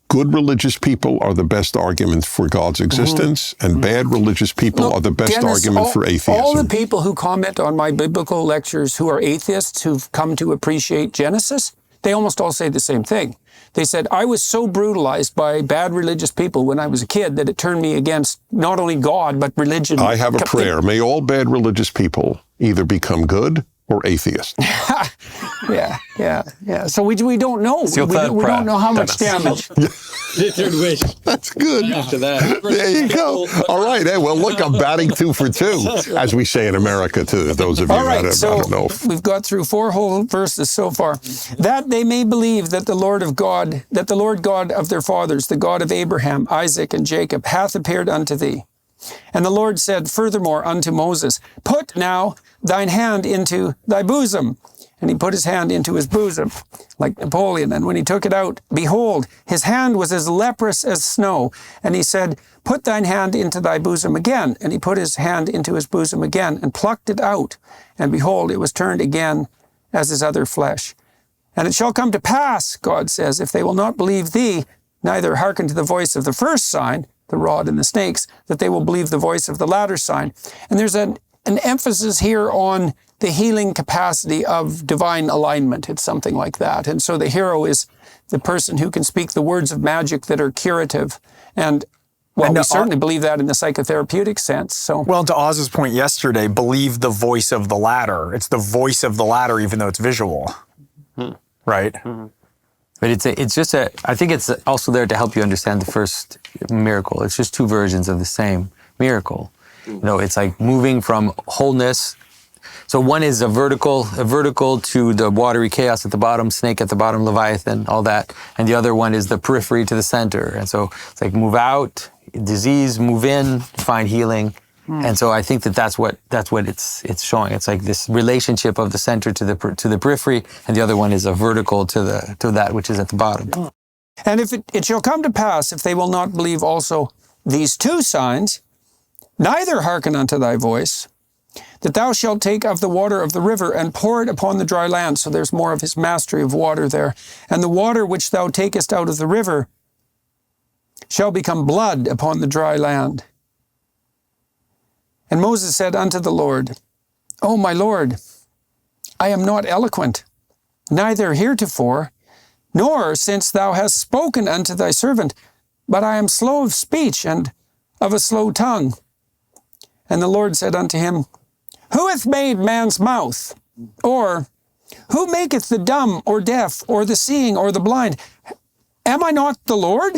Good religious people are the best argument for God's existence, and bad religious people are the best argument for atheism. All the people who comment on my biblical lectures who are atheists, who've come to appreciate Genesis, they almost all say the same thing. They said, I was so brutalized by bad religious people when I was a kid that it turned me against not only God, but religion. I have a prayer. May all bad religious people either become good or atheist. Yeah. So we don't know. We don't know how much damage. Third wish. That's good. After that. There you go. All right. Hey, well, look, I'm batting 2 for 2, as we say in America, to those of you All right, that so I don't know. We've got through 4 whole verses so far. That they may believe that the Lord God of their fathers, the God of Abraham, Isaac, and Jacob, hath appeared unto thee. And the Lord said furthermore unto Moses, Put now thine hand into thy bosom. And he put his hand into his bosom, like Napoleon. And when he took it out, behold, his hand was as leprous as snow. And he said, Put thine hand into thy bosom again. And he put his hand into his bosom again, and plucked it out. And behold, it was turned again as his other flesh. And it shall come to pass, God says, if they will not believe thee, neither hearken to the voice of the first sign, the rod and the snakes, that they will believe the voice of the latter sign. And there's an emphasis here on the healing capacity of divine alignment. It's something like that. And so the hero is the person who can speak the words of magic that are curative. And well, we certainly believe that in the psychotherapeutic sense. So, well, to Oz's point yesterday, believe the voice of the latter. It's the voice of the latter, even though it's visual, right? But I think it's also there to help you understand the first miracle. It's just two versions of the same miracle. It's like moving from wholeness. So one is a vertical to the watery chaos at the bottom, snake at the bottom, Leviathan, all that. And the other one is the periphery to the center. And so it's like move out, disease, move in, find healing. And so I think that's what it's showing. It's like this relationship of the center to the periphery, and the other one is a vertical to that which is at the bottom. And if it shall come to pass, if they will not believe also these two signs, neither hearken unto thy voice, that thou shalt take of the water of the river and pour it upon the dry land. So there's more of his mastery of water there. And the water which thou takest out of the river shall become blood upon the dry land. And Moses said unto the Lord, O my Lord, I am not eloquent, neither heretofore, nor since thou hast spoken unto thy servant, but I am slow of speech and of a slow tongue. And the Lord said unto him, Who hath made man's mouth? Or who maketh the dumb or deaf or the seeing or the blind? Am I not the Lord?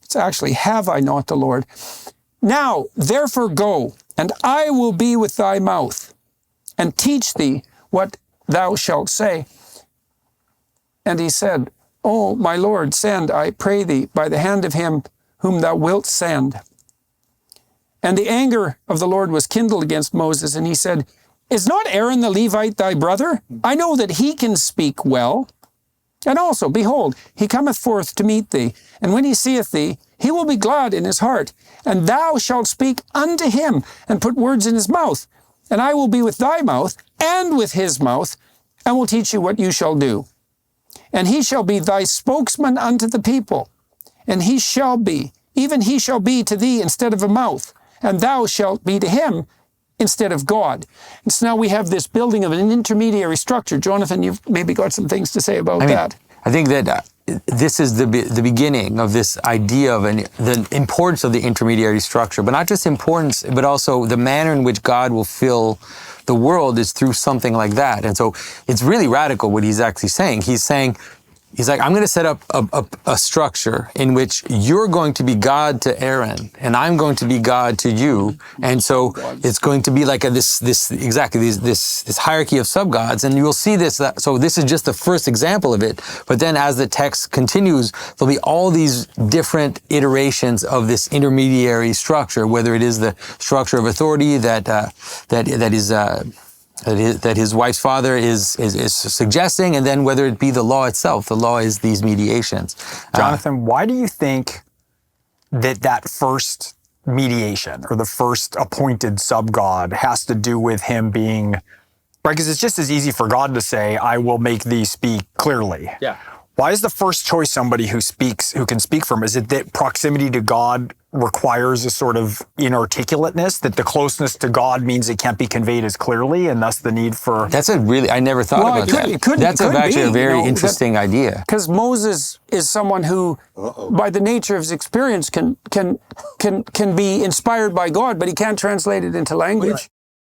It's actually, have I not the Lord? Now, therefore go, and I will be with thy mouth, and teach thee what thou shalt say. And he said, O my Lord, send, I pray thee, by the hand of him whom thou wilt send. And the anger of the Lord was kindled against Moses, and he said, Is not Aaron the Levite thy brother? I know that he can speak well. And also, behold, he cometh forth to meet thee, and when he seeth thee, he will be glad in his heart. And thou shalt speak unto him, and put words in his mouth. And I will be with thy mouth, and with his mouth, and will teach you what you shall do. And he shall be thy spokesman unto the people. And he shall be, even he shall be to thee instead of a mouth, and thou shalt be to him instead of God. And so now we have this building of an intermediary structure. Jonathan, you've maybe got some things to say about that. I think that this is the beginning of this idea of the importance of the intermediary structure, but not just importance, but also the manner in which God will fill the world is through something like that. And so it's really radical what he's actually saying. He's like, I'm going to set up a structure in which you're going to be God to Aaron, and I'm going to be God to you. And so it's going to be like this hierarchy of sub-gods. And you'll see this. So this is just the first example of it. But then as the text continues, there'll be all these different iterations of this intermediary structure, whether it is the structure of authority that his wife's father is suggesting, and then whether it be the law itself. The law is these mediations. Jonathan, why do you think that first mediation or the first appointed sub-God has to do with him being, right? Because it's just as easy for God to say, I will make thee speak clearly. Yeah. Why is the first choice somebody who can speak for him? Is it that proximity to God requires a sort of inarticulateness, that the closeness to God means it can't be conveyed as clearly, and thus the need for... I never thought about that. That's actually a very interesting idea. Because Moses is someone who, by the nature of his experience, can be inspired by God, but he can't translate it into language.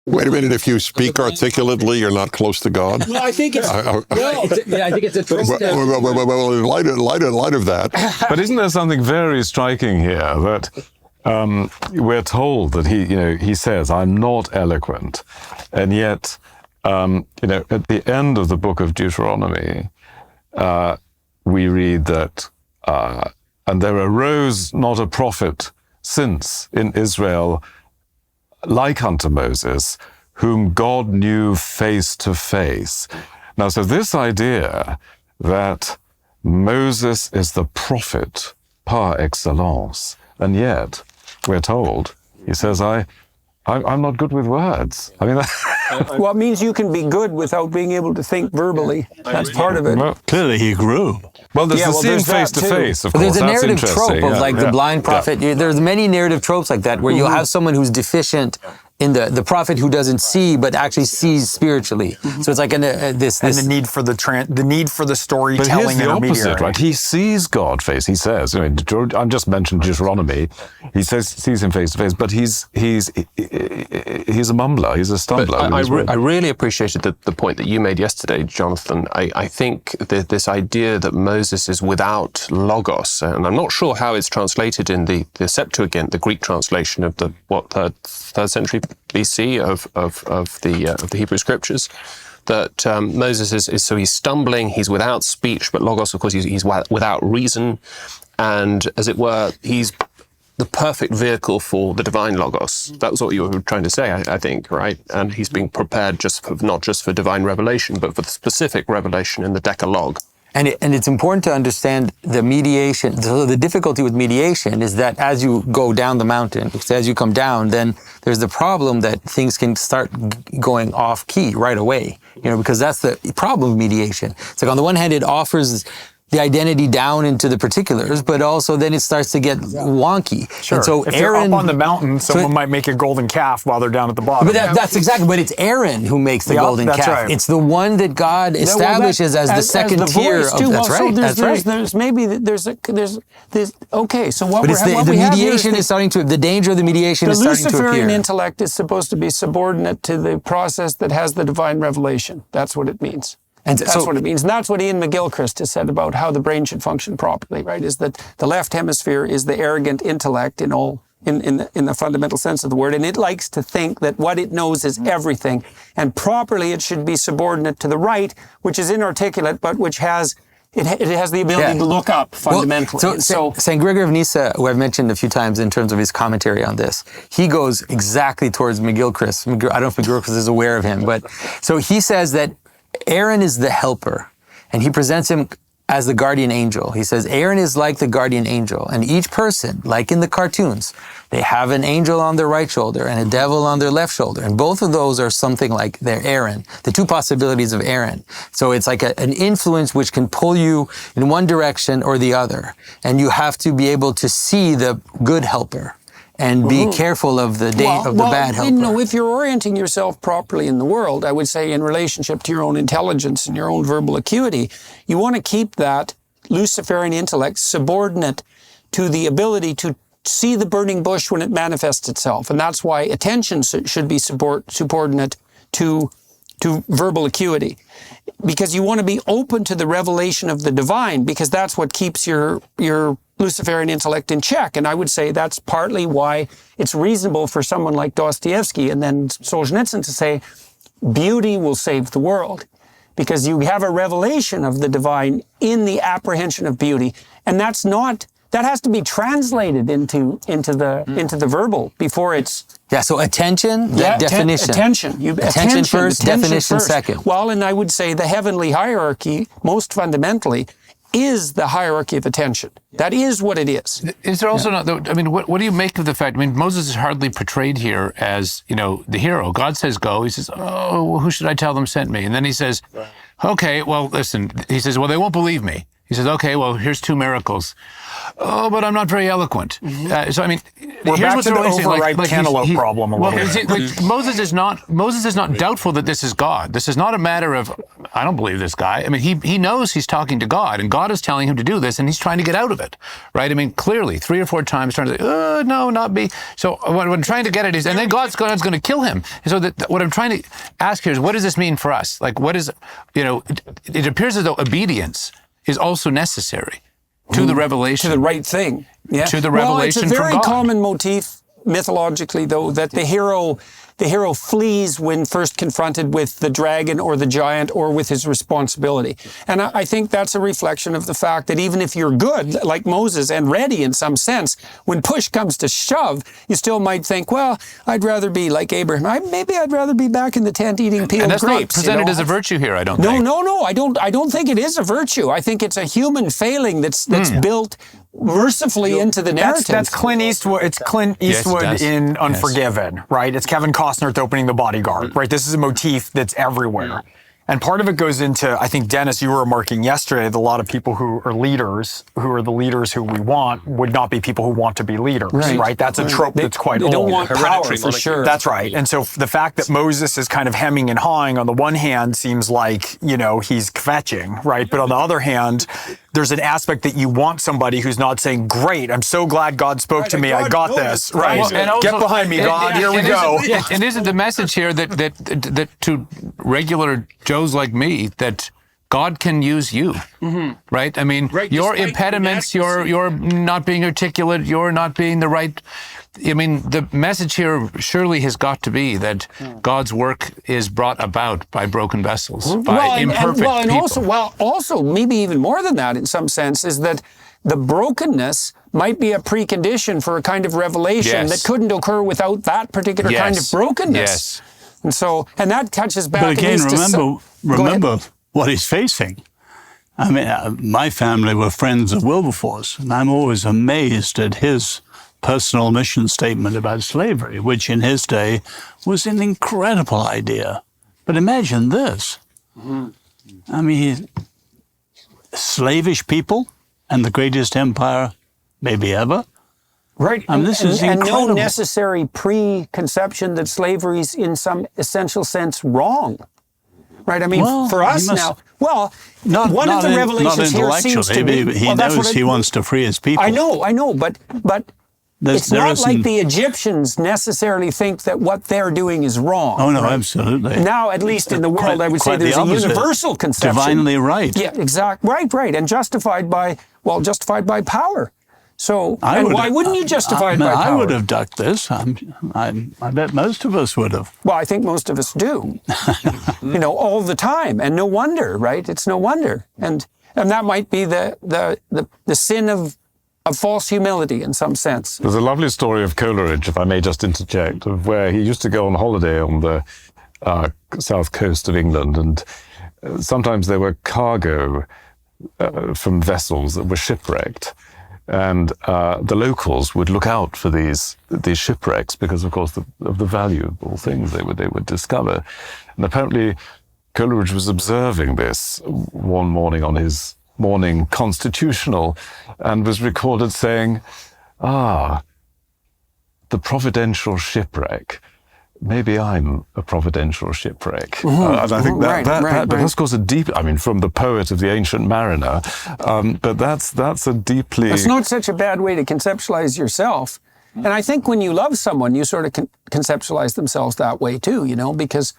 Wait a minute, if you speak articulately, you're not close to God? Well, I think it's... I think it's a twist. Well, in light of that... But isn't there something very striking here that we're told that he says, I'm not eloquent, and yet, at the end of the book of Deuteronomy, we read that, and there arose not a prophet since in Israel like unto Moses, whom God knew face to face. Now, so this idea that Moses is the prophet par excellence, and yet we're told, he says, I'm not good with words. I mean, well, it means you can be good without being able to think verbally. That's part of it. Well, clearly he grew. Well, there's the seeing face to face, of course. There's a That's narrative trope of the blind prophet. There's many narrative tropes like that where you'll have someone who's deficient in the prophet who doesn't see but actually sees spiritually. So it's like this and the need for the But storytelling here's the opposite, intermediary. right? He sees God face. He says, I just mentioned Deuteronomy. He sees him face to face, but he's a mumbler. He's a stumbler. I really appreciated the point that you made yesterday, Jonathan. I think that this idea that Moses is without logos, and I'm not sure how it's translated in the Septuagint, the Greek translation of the third century BC of the Hebrew Scriptures, that Moses is so he's stumbling, he's without speech, but logos, of course, he's without reason, and as it were, he's the perfect vehicle for the divine logos. That was what you were trying to say, I think, right? And he's being prepared not just for divine revelation, but for the specific revelation in the Decalogue. And it's important to understand the mediation. So the difficulty with mediation is that as you go down the mountain, as you come down, then there's the problem that things can start going off key right away, because that's the problem of mediation. It's like on the one hand, it offers the identity down into the particulars, but also then it starts to get wonky. Sure. And so if Aaron, you're up on the mountain, someone might make a golden calf while they're down at the bottom. But that's exactly. But it's Aaron who makes the golden that's calf. right. It's the one that God establishes as the second tier. That's right. That's right. Okay. So what But it's the mediation is starting to. The danger of the mediation is starting to appear. The Luciferian intellect is supposed to be subordinate to the process that has the divine revelation. That's what it means. And that's what it means. And that's what Ian McGilchrist has said about how the brain should function properly, right? Is that the left hemisphere is the arrogant intellect in the fundamental sense of the word. And it likes to think that what it knows is everything. And properly it should be subordinate to the right, which is inarticulate, but which has it has the ability to look up fundamentally. Well, so St. Gregory of Nyssa, who I've mentioned a few times in terms of his commentary on this, he goes exactly towards McGilchrist. I don't know if McGilchrist is aware of him, but so he says that Aaron is the helper, and he presents him as the guardian angel. He says Aaron is like the guardian angel, and each person, like in the cartoons, they have an angel on their right shoulder and a devil on their left shoulder, and both of those are something like their Aaron, the two possibilities of Aaron. So it's like an influence which can pull you in one direction or the other, and you have to be able to see the good helper and be careful of the bad helper. If you're orienting yourself properly in the world, I would say in relationship to your own intelligence and your own verbal acuity, you want to keep that Luciferian intellect subordinate to the ability to see the burning bush when it manifests itself. And that's why attention should be subordinate to verbal acuity. Because you want to be open to the revelation of the divine, because that's what keeps your Luciferian intellect in check. And I would say that's partly why it's reasonable for someone like Dostoevsky and then Solzhenitsyn to say, beauty will save the world. Because you have a revelation of the divine in the apprehension of beauty. And that has to be translated into the verbal before it's... Yeah, so attention, definition. Attention first, definition second. Well, and I would say the heavenly hierarchy, most fundamentally, is the hierarchy of attention. That is what it is. Is there also not, I mean, what do you make of the fact, I mean, Moses is hardly portrayed here as, the hero. God says go. He says, oh, who should I tell them sent me? And then he says, okay, well, listen. He says, well, they won't believe me. He says, okay, well, here's 2 miracles. Oh, but I'm not very eloquent. So, I mean, we're here's back what's to the interesting. overripe cantaloupe problem a little bit. Moses is not doubtful that this is God. This is not a matter of, I don't believe this guy. I mean, he knows he's talking to God, and God is telling him to do this, and he's trying to get out of it, right? I mean, clearly, 3 or 4 times trying to say, no, not me. So what I'm trying to get at is, and then God's going to kill him. And so what I'm trying to ask here is, what does this mean for us? Like, what is, it appears as though obedience is also necessary to the revelation. To the right thing. Yeah. To the revelation from God. It's a very common motif mythologically, though, that the hero flees when first confronted with the dragon or the giant or with his responsibility. And I think that's a reflection of the fact that even if you're good, like Moses, and ready in some sense, when push comes to shove, you still might think, well, I'd rather be like Abraham. Maybe I'd rather be back in the tent eating peeled grapes. And that's not presented as a virtue here, I don't think. No. I don't think it is a virtue. I think it's a human failing that's built mercifully into the narrative. That's Clint Eastwood. It's Clint Eastwood in Unforgiven, right? It's Kevin Costner at the opening The Bodyguard, right? This is a motif that's everywhere. And part of it goes into, I think, Dennis, you were remarking yesterday that a lot of people who are the leaders who we want, would not be people who want to be leaders, right? That's a trope that's quite old. They don't want power, for sure. That's right. And so the fact that Moses is kind of hemming and hawing on the one hand seems like, he's kvetching, right? But on the other hand, there's an aspect that you want somebody who's not saying, great, I'm so glad God spoke to me, I got this, right? Well, and also, get behind me, God, here we go. And isn't the message here that to regular Joes like me, that God can use you, right? I mean, your impediments, you're not being articulate, you're not being the right. I mean, the message here surely has got to be that God's work is brought about by broken vessels, by imperfect people. Also, maybe even more than that, in some sense, is that the brokenness might be a precondition for a kind of revelation that couldn't occur without that particular kind of brokenness. And that touches back. But again, remember what he's facing. I mean, my family were friends of Wilberforce, and I'm always amazed at his personal mission statement about slavery, which in his day was an incredible idea. But imagine this. I mean, slavish people and the greatest empire maybe ever. Right. This is incredible. And no necessary preconception that slavery's in some essential sense wrong. Right? I mean, for us now, one of the revelations here seems to be... He knows he wants to free his people. I know, but it's not like the Egyptians necessarily think that what they're doing is wrong. Oh, no, absolutely. Now, at least in the world, I would say there's a universal conception. Divinely right. Yeah, exactly. Right. And justified by power. So, why wouldn't you justify it by power? I would have ducked this. I bet most of us would have. Well, I think most of us do. All the time. And no wonder, right? It's no wonder. And that might be the sin of false humility in some sense. There's a lovely story of Coleridge, if I may just interject, of where he used to go on holiday on the south coast of England, and sometimes there were cargo from vessels that were shipwrecked. And the locals would look out for these shipwrecks because, of course, of the valuable things they would discover. And apparently, Coleridge was observing this one morning on his morning constitutional, and was recorded saying, the providential shipwreck. Maybe I'm a providential shipwreck. And I think that that's, of course, a deep, from the poet of the Ancient Mariner, but that's a deeply... It's not such a bad way to conceptualize yourself. And I think when you love someone, you sort of conceptualize themselves that way too, because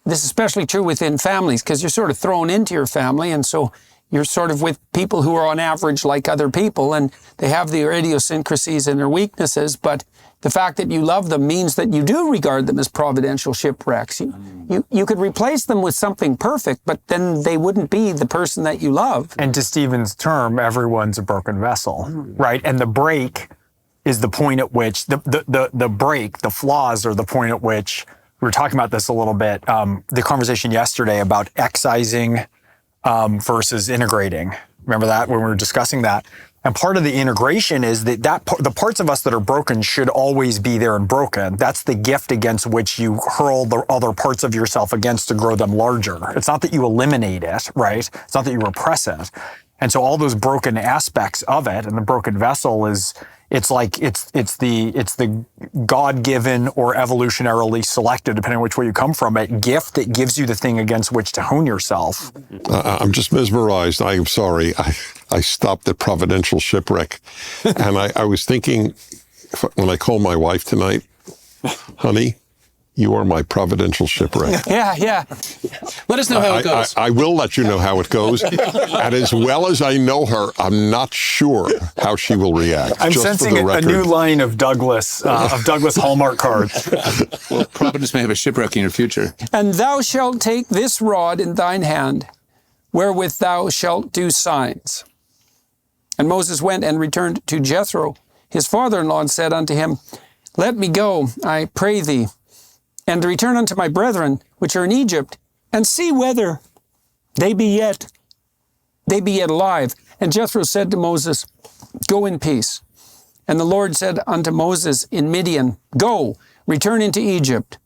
this is especially true within families, because you're sort of thrown into your family, and so you're sort of with people who are on average like other people, and they have their idiosyncrasies and their weaknesses, but the fact that you love them means that you do regard them as providential shipwrecks. You could replace them with something perfect, but then they wouldn't be the person that you love. And to Stephen's term, everyone's a broken vessel, right? And the break is the point at which, the flaws are the point at which, we were talking about this a little bit, the conversation yesterday about excising versus integrating. Remember that when we were discussing that? And part of the integration is that the parts of us that are broken should always be there and broken. That's the gift against which you hurl the other parts of yourself against to grow them larger. It's not that you eliminate it, right? It's not that you repress it. And so all those broken aspects of it, and the broken vessel is, it's the God-given or evolutionarily selected, depending on which way you come from it, gift that gives you the thing against which to hone yourself. I'm just mesmerized. I'm sorry. I stopped at providential shipwreck. And I was thinking, when I called my wife tonight, honey, you are my providential shipwreck. Yeah. Let us know how it goes. I will let you know how it goes. And as well as I know her, I'm not sure how she will react. I'm sensing a new line of Douglas Hallmark cards. Well, Providence may have a shipwreck in your future. And thou shalt take this rod in thine hand, wherewith thou shalt do signs. And Moses went and returned to Jethro, his father-in-law, and said unto him, Let me go, I pray thee, and return unto my brethren, which are in Egypt, and see whether they be yet alive. And Jethro said to Moses, Go in peace. And the Lord said unto Moses in Midian, Go, return into Egypt,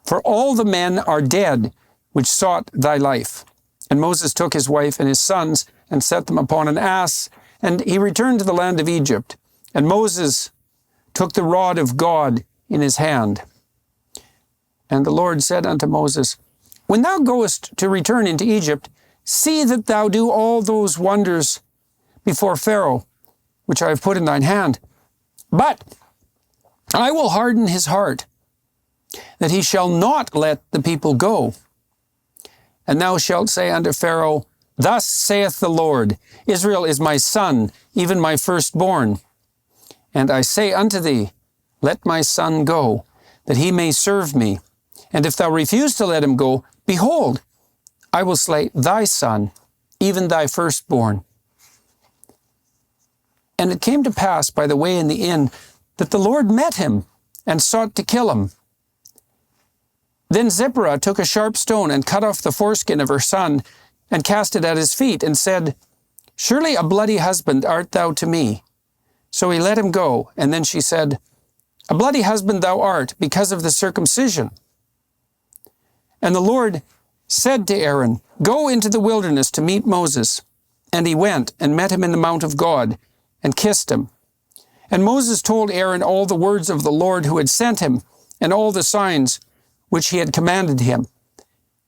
for all the men are dead, which sought thy life. And Moses took his wife and his sons and set them upon an ass, and he returned to the land of Egypt. And Moses took the rod of God in his hand. And the Lord said unto Moses, When thou goest to return into Egypt, see that thou do all those wonders before Pharaoh, which I have put in thine hand. But I will harden his heart, that he shall not let the people go. And thou shalt say unto Pharaoh, Thus saith the Lord, Israel is my son, even my firstborn. And I say unto thee, Let my son go, that he may serve me. And if thou refuse to let him go, behold, I will slay thy son, even thy firstborn. And it came to pass by the way in the inn that the Lord met him and sought to kill him. Then Zipporah took a sharp stone and cut off the foreskin of her son and cast it at his feet and said, Surely a bloody husband art thou to me. So he let him go. And then she said, A bloody husband thou art because of the circumcision. And the Lord said to Aaron, Go into the wilderness to meet Moses. And he went and met him in the mount of God and kissed him. And Moses told Aaron all the words of the Lord who had sent him and all the signs which he had commanded him.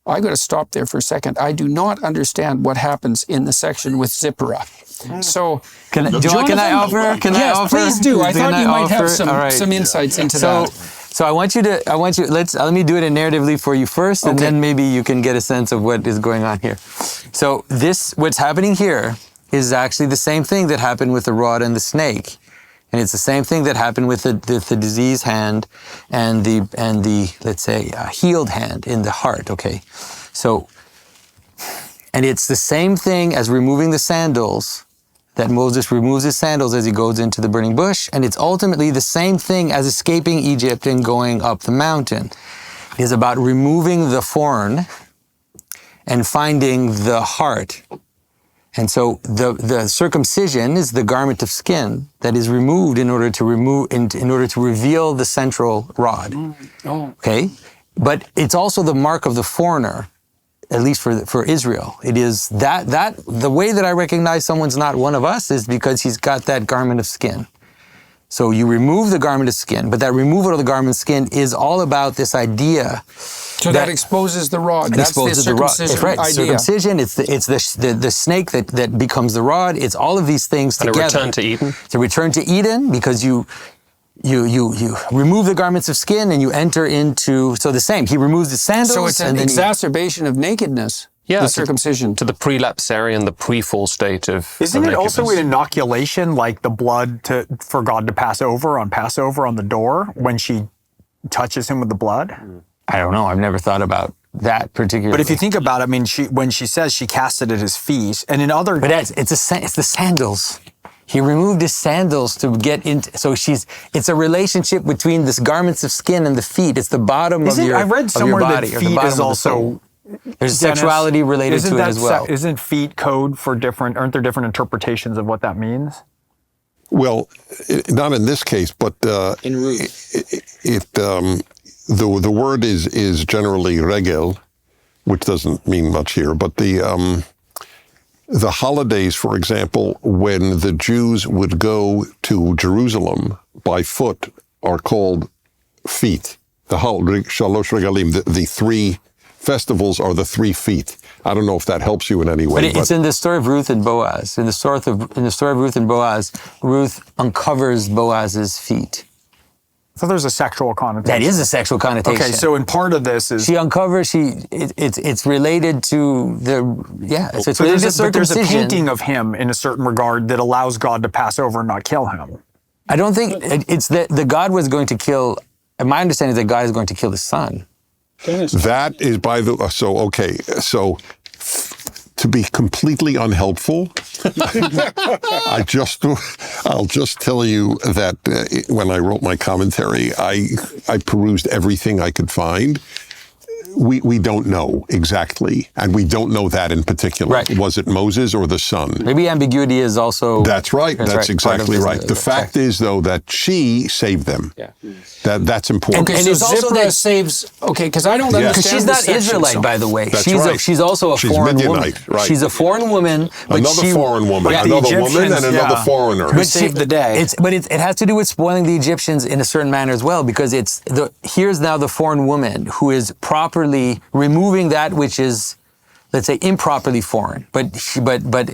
I got to stop there for a second. I do not understand what happens in the section with Zipporah. So, Can I offer? Yes, please do. I thought you might have All some insights into that. So let me do it narratively for you first, and then maybe you can get a sense of what is going on here. So what's happening here is actually the same thing that happened with the rod and the snake. And it's the same thing that happened with the diseased hand and the let's say healed hand in the heart. Okay, so and it's the same thing as removing the sandals, that Moses removes his sandals as he goes into the burning bush, and it's ultimately the same thing as escaping Egypt and going up the mountain. It is about removing the thorn and finding the heart. And so the circumcision is the garment of skin that is removed in order to reveal the central rod. Okay, but it's also the mark of the foreigner, at least for Israel. It is that the way that I recognize someone's not one of us is because he's got that garment of skin. So you remove the garment of skin, but that removal of the garment of skin is all about this idea. So that exposes the rod. That's the circumcision right. idea. Circumcision. It's the snake that becomes the rod. It's all of these things together. And a return to Eden. It's a return to Eden because you remove the garments of skin and you enter into. So the same. He removes the sandals. So it's an exacerbation of nakedness. Yeah, the circumcision. To the pre-lapsarian, the pre-fall state of Isn't it nakedness. also an inoculation, like the blood for God to pass over on Passover on the door when she touches him with the blood? I don't know. I've never thought about that particularly. But if you think about it, I mean, when she says she cast it at his feet, and in other... But it's the sandals. He removed his sandals to get into... So it's a relationship between this garments of skin and the feet. It's the bottom of your body. I read somewhere that feet is also... There's sexuality related to it as well. Isn't feet code for different... Aren't there different interpretations of what that means? Well, not in this case, but in root. The word is generally regel, which doesn't mean much here, but the holidays, for example, when the Jews would go to Jerusalem by foot are called feet. The Shalosh Regalim, the three festivals are the 3 feet. I don't know if that helps you in any way. But it's in the story of Ruth and Boaz. In the story of Ruth and Boaz, Ruth uncovers Boaz's feet. So there's a sexual connotation. That is a sexual connotation. Okay, so in part of this is... She uncovers, it's related to so it's related to circumcision. But there's a painting of him in a certain regard that allows God to pass over and not kill him. I don't think it's that the God was going to kill, my understanding is that God is going to kill his son. That is so to be completely unhelpful, I'll just tell you that when I wrote my commentary, I perused everything I could find. we don't know exactly, and we don't know that in particular. Right. Was it Moses or the son? Maybe ambiguity is also... That's right. That's exactly right. The fact is, though, that she saved them. Yeah. That's important. Okay, And so it's also Zipporah that- saves... Okay, because I don't Yeah. understand Because she's this not section, Israelite, so- by the way. That's She's right. she's also a She's foreign woman. Midianite, right. She's a foreign woman, but Another she... foreign woman, But another the woman, and Egyptians, another yeah. foreigner. Who saved the day. It has to do with spoiling the Egyptians in a certain manner as well, because here's now the foreign woman who is properly removing that which is, let's say, improperly foreign, but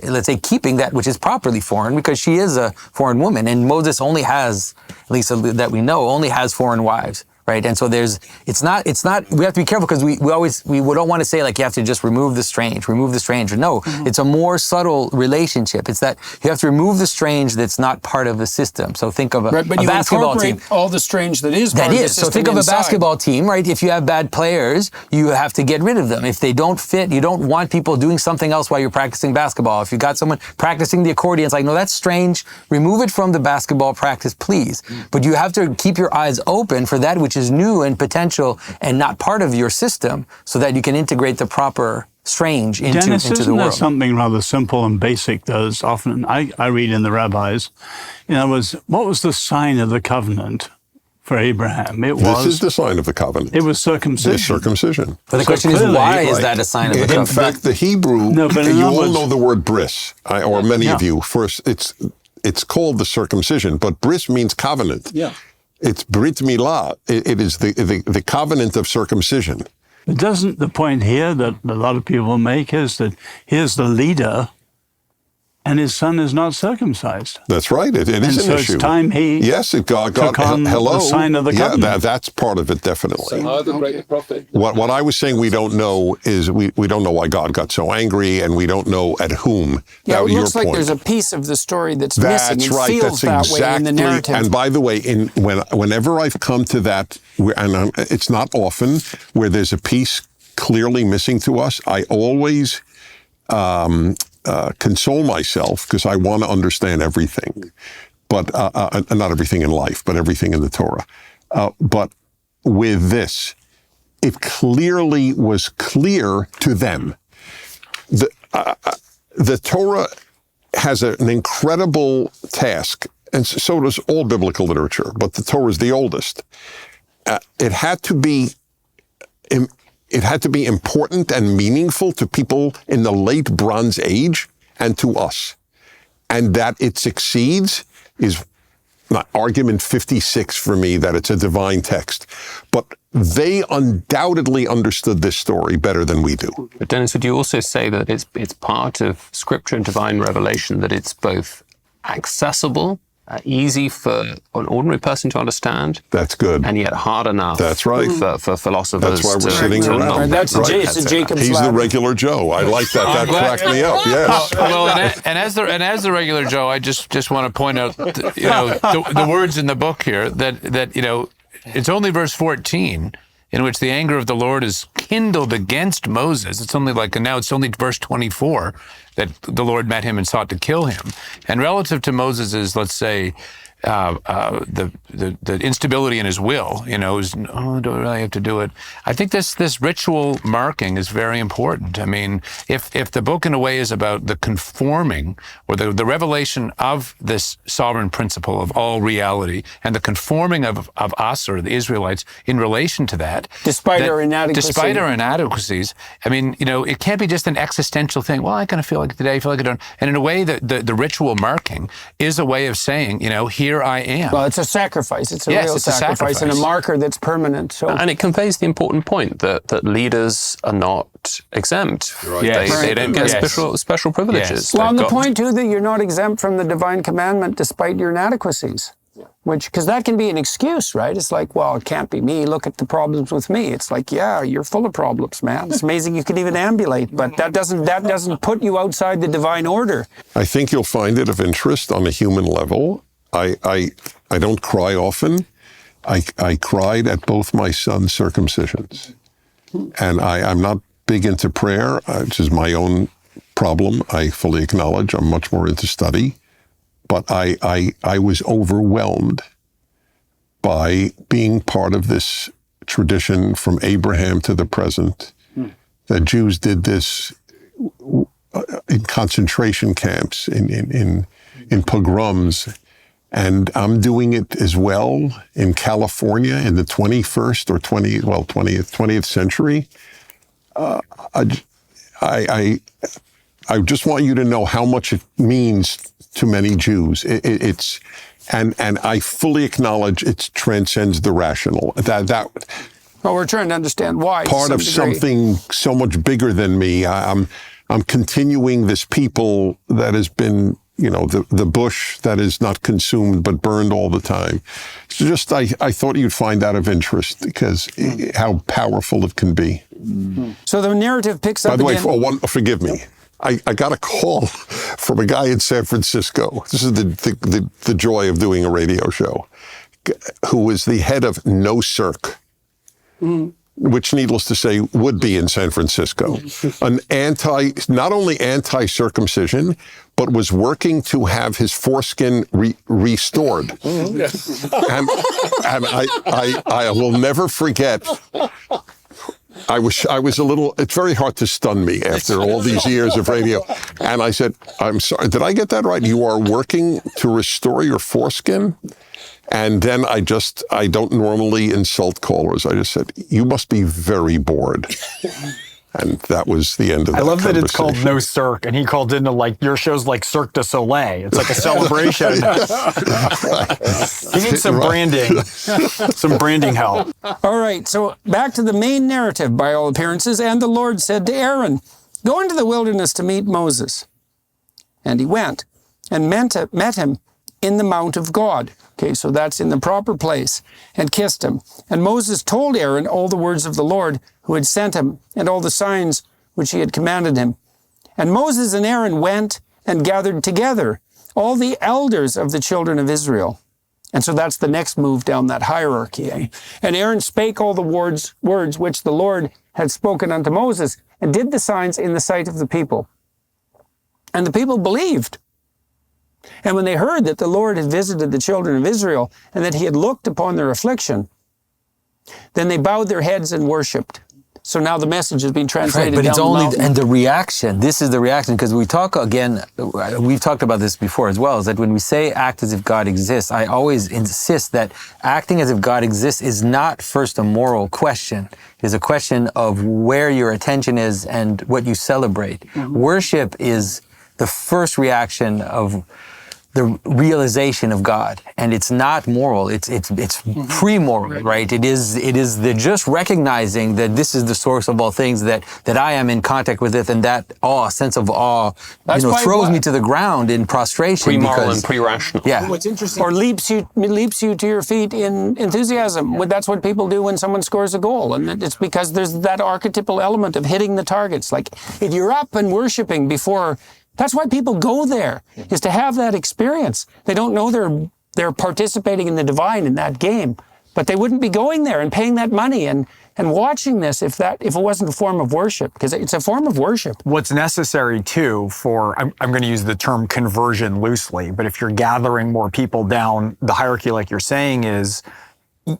let's say keeping that which is properly foreign, because she is a foreign woman, and Moses only has, at least that we know, only has foreign wives. Right, and so it's not. We have to be careful, because we don't want to say, like, you have to just remove the strange. No, it's a more subtle relationship. It's that you have to remove the strange that's not part of the system. So think of a basketball team. All the strange that is part of the system. So think of inside. a basketball team, right? If you have bad players, you have to get rid of them. If they don't fit, you don't want people doing something else while you're practicing basketball. If you got someone practicing the accordion, it's like, no, that's strange. Remove it from the basketball practice, please. But you have to keep your eyes open for that which is new and potential and not part of your system, so that you can integrate the proper strange into Dennis, the isn't there world. something rather simple and basic that is often, I read in the rabbis, what was the sign of the covenant for Abraham? This is the sign of the covenant. It was circumcision. It's circumcision. But the So question is, clearly, why is Right. that a sign of the In covenant? fact, the Hebrew, No, but in you other all words- know the word bris, or many of Yeah. you. First, it's called the circumcision, but bris means covenant. Yeah. It's Brit Milah. It is the covenant of circumcision. But doesn't the point here that a lot of people make is that here's the leader and his son is not circumcised? That's right. It is an so issue. it's time he Yes, God took on hello. the sign of the Yeah, covenant. that's part of it, definitely. the great prophet. What I was saying we don't know is we don't know why God got so angry, and we don't know at whom. Yeah, That it was looks your like point. there's a piece of the story that's That's missing. It right. feels That's that way in the narrative. And by the way, whenever I've come to that, it's not often, where there's a piece clearly missing to us, I always console myself, because I want to understand everything, but not everything in life, but everything in the Torah. But with this, it clearly was clear to them. The Torah has an incredible task, and so does all biblical literature, but the Torah is the oldest. It had to be important and meaningful to people in the late Bronze Age and to us. And that it succeeds is not argument 56 for me, that it's a divine text. But they undoubtedly understood this story better than we do. But Dennis, would you also say that it's part of Scripture and divine revelation that it's both accessible, easy for an ordinary person to understand, That's good. and yet hard enough That's right. for philosophers That's why we're to sitting to around. not And that's Right. it's a Jacob's He's the ladder. regular Joe. I like that. That cracked me up. Yes. Well, and as the regular Joe, I just want to point out, the words in the book here that it's only verse 14 in which the anger of the Lord is kindled against Moses. It's only verse 24 that the Lord met him and sought to kill him. And relative to Moses's, let's say, the instability in his will, do I really have to do it? I think this ritual marking is very important. I mean, if the book in a way is about the conforming or the revelation of this sovereign principle of all reality and the conforming of us or the Israelites in relation to that, Despite our inadequacy. Despite our inadequacies, I mean, it can't be just an existential thing. Well, I kind of feel like today, I feel like I don't. And in a way, the ritual marking is a way of saying, here I am. Well, it's a sacrifice. It's a Yes, real it's a sacrifice and a sacrifice. marker that's permanent. So And it conveys the important point that leaders are not exempt. Yes. They don't get Yes. special privileges. Yes. well, and the They've got- point too that you're not exempt from the divine commandment despite your inadequacies. Because that can be an excuse, right? It's like, well, it can't be me. Look at the problems with me. It's like, yeah, you're full of problems, man. It's amazing you can even ambulate, but that doesn't put you outside the divine order. I think you'll find it of interest on a human level. I don't cry often. I cried at both my son's circumcisions. And I'm not big into prayer, which is my own problem. I fully acknowledge I'm much more into study. But I was overwhelmed by being part of this tradition from Abraham to the present, that Jews did this in concentration camps, in pogroms, and I'm doing it as well in California in the 21st or 20th century. I just want you to know how much it means to many Jews. And I fully acknowledge it transcends the rational. Well, we're trying to understand why. Part of something so much bigger than me. I'm continuing this people that has been, the bush that is not consumed but burned all the time. So just I thought you'd find that of interest because how powerful it can be. So the narrative picks up By the way, again. forgive me. I got a call from a guy in San Francisco. This is the joy of doing a radio show, who was the head of No Circ, which, needless to say, would be in San Francisco. Not only anti-circumcision, but was working to have his foreskin restored. And I will never forget. I was a little, it's very hard to stun me after all these years of radio. And I said, I'm sorry, did I get that right? You are working to restore your foreskin? And then I don't normally insult callers. I just said, you must be very bored. And that was the end of that. I love that it's called conversation. No Cirque, and he called into your show's like Cirque du Soleil. It's like a celebration. He needs some branding help. All right, so back to the main narrative by all appearances. And the Lord said to Aaron, go into the wilderness to meet Moses. And he went and met him in the mount of God. Okay, so that's in the proper place, and kissed him. And Moses told Aaron all the words of the Lord who had sent him, and all the signs which he had commanded him. And Moses and Aaron went and gathered together all the elders of the children of Israel. And so that's the next move down that hierarchy. And Aaron spake all the words which the Lord had spoken unto Moses, and did the signs in the sight of the people. And the people believed. And when they heard that the Lord had visited the children of Israel, and that he had looked upon their affliction, then they bowed their heads and worshipped. So now the message has been translated Right, but it's down the only, mountain. and the reaction, this is the reaction, because we've talked about this before as well, is that when we say act as if God exists, I always insist that acting as if God exists is not first a moral question. It is a question of where your attention is and what you celebrate. Worship is the first reaction of the realization of God, and it's not moral. It's pre-moral, right? It is the just recognizing that this is the source of all things, that I am in contact with it, and that sense of awe, throws me to the ground in prostration. Pre-moral and pre-rational. Yeah. What's interesting, or leaps you to your feet in enthusiasm. That's what people do when someone scores a goal, and it's because there's that archetypal element of hitting the targets. Like if you're up and worshiping before. That's why people go there, is to have that experience. They don't know they're participating in the divine in that game, but they wouldn't be going there and paying that money and watching this if it wasn't a form of worship, because it's a form of worship. What's necessary too I'm going to use the term conversion loosely, but if you're gathering more people down the hierarchy, like you're saying, is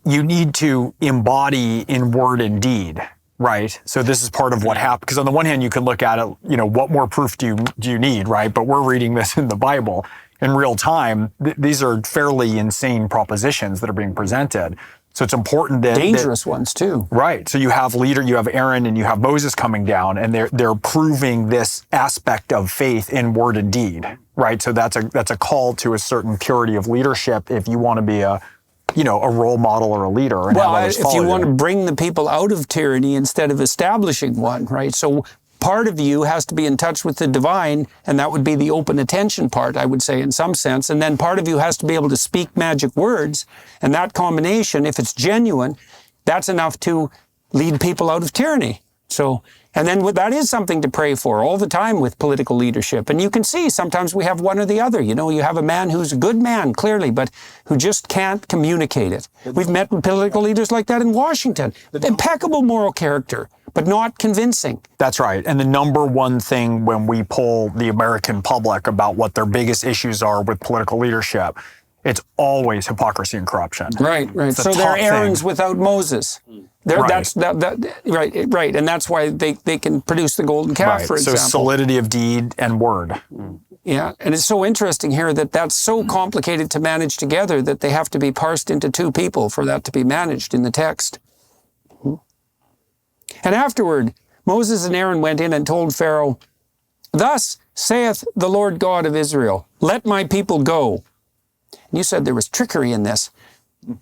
you need to embody in word and deed. Right. So this is part of what happened. Because on the one hand, you can look at it, what more proof do you need, right? But we're reading this in the Bible in real time. These are fairly insane propositions that are being presented. So it's important that dangerous ones too. Right. So you have Aaron and you have Moses coming down, and they're proving this aspect of faith in word and deed. Right. So that's a call to a certain purity of leadership if you want to be a role model or a leader. And well, if you want to bring the people out of tyranny instead of establishing one, right? So part of you has to be in touch with the divine, and that would be the open attention part, I would say, in some sense. And then part of you has to be able to speak magic words, and that combination, if it's genuine, that's enough to lead people out of tyranny. So, and then that is something to pray for all the time with political leadership. And you can see sometimes we have one or the other. You have a man who's a good man, clearly, but who just can't communicate it. We've met political leaders like that in Washington. Impeccable moral character, but not convincing. That's right. And the number one thing when we poll the American public about what their biggest issues are with political leadership it's always hypocrisy and corruption. Right. It's the So they're top thing. Aarons without Moses. Right. Right. And that's why they can produce the golden calf, Right. for So example. solidity of deed and word. Yeah, and it's so interesting here that that's so complicated to manage together that they have to be parsed into two people for that to be managed in the text. And afterward, Moses and Aaron went in and told Pharaoh, "Thus saith the Lord God of Israel, let my people go." And you said there was trickery in this,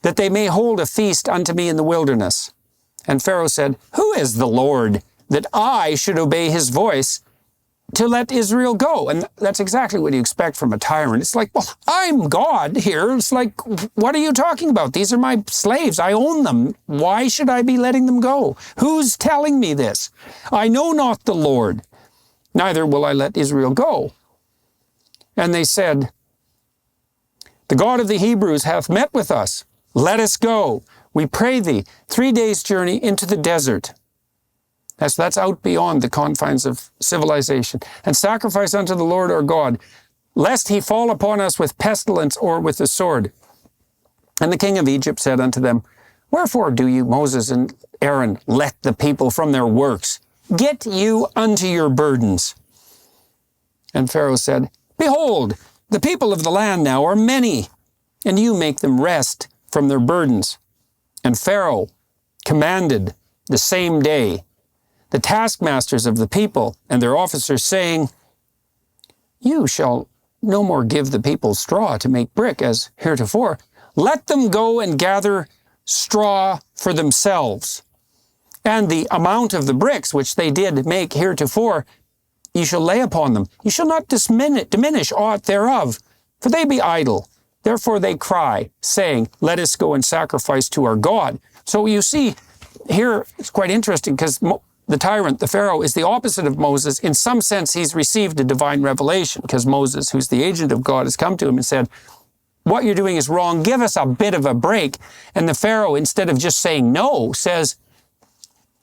"that they may hold a feast unto me in the wilderness." And Pharaoh said, "Who is the Lord that I should obey his voice to let Israel go?" And that's exactly what you expect from a tyrant. It's like, well, I'm God here. It's like, what are you talking about? These are my slaves. I own them. Why should I be letting them go? Who's telling me this? I know not the Lord, neither will I let Israel go. And they said, "The God of the Hebrews hath met with us. Let us go, we pray thee, 3 days' journey into the desert." That's out beyond the confines of civilization. "And sacrifice unto the Lord our God, lest he fall upon us with pestilence or with the sword." And the king of Egypt said unto them, "Wherefore do you, Moses and Aaron, let the people from their works? Get you unto your burdens." And Pharaoh said, "Behold, the people of the land now are many, and you make them rest from their burdens." And Pharaoh commanded the same day the taskmasters of the people and their officers, saying, "You shall no more give the people straw to make brick as heretofore. Let them go and gather straw for themselves. And the amount of the bricks which they did make heretofore, ye shall lay upon them. Ye shall not diminish aught thereof, for they be idle. Therefore they cry, saying, Let us go and sacrifice to our God." So you see, here it's quite interesting because the tyrant, the Pharaoh, is the opposite of Moses. In some sense, he's received a divine revelation because Moses, who's the agent of God, has come to him and said, "What you're doing is wrong. Give us a bit of a break." And the Pharaoh, instead of just saying no, says,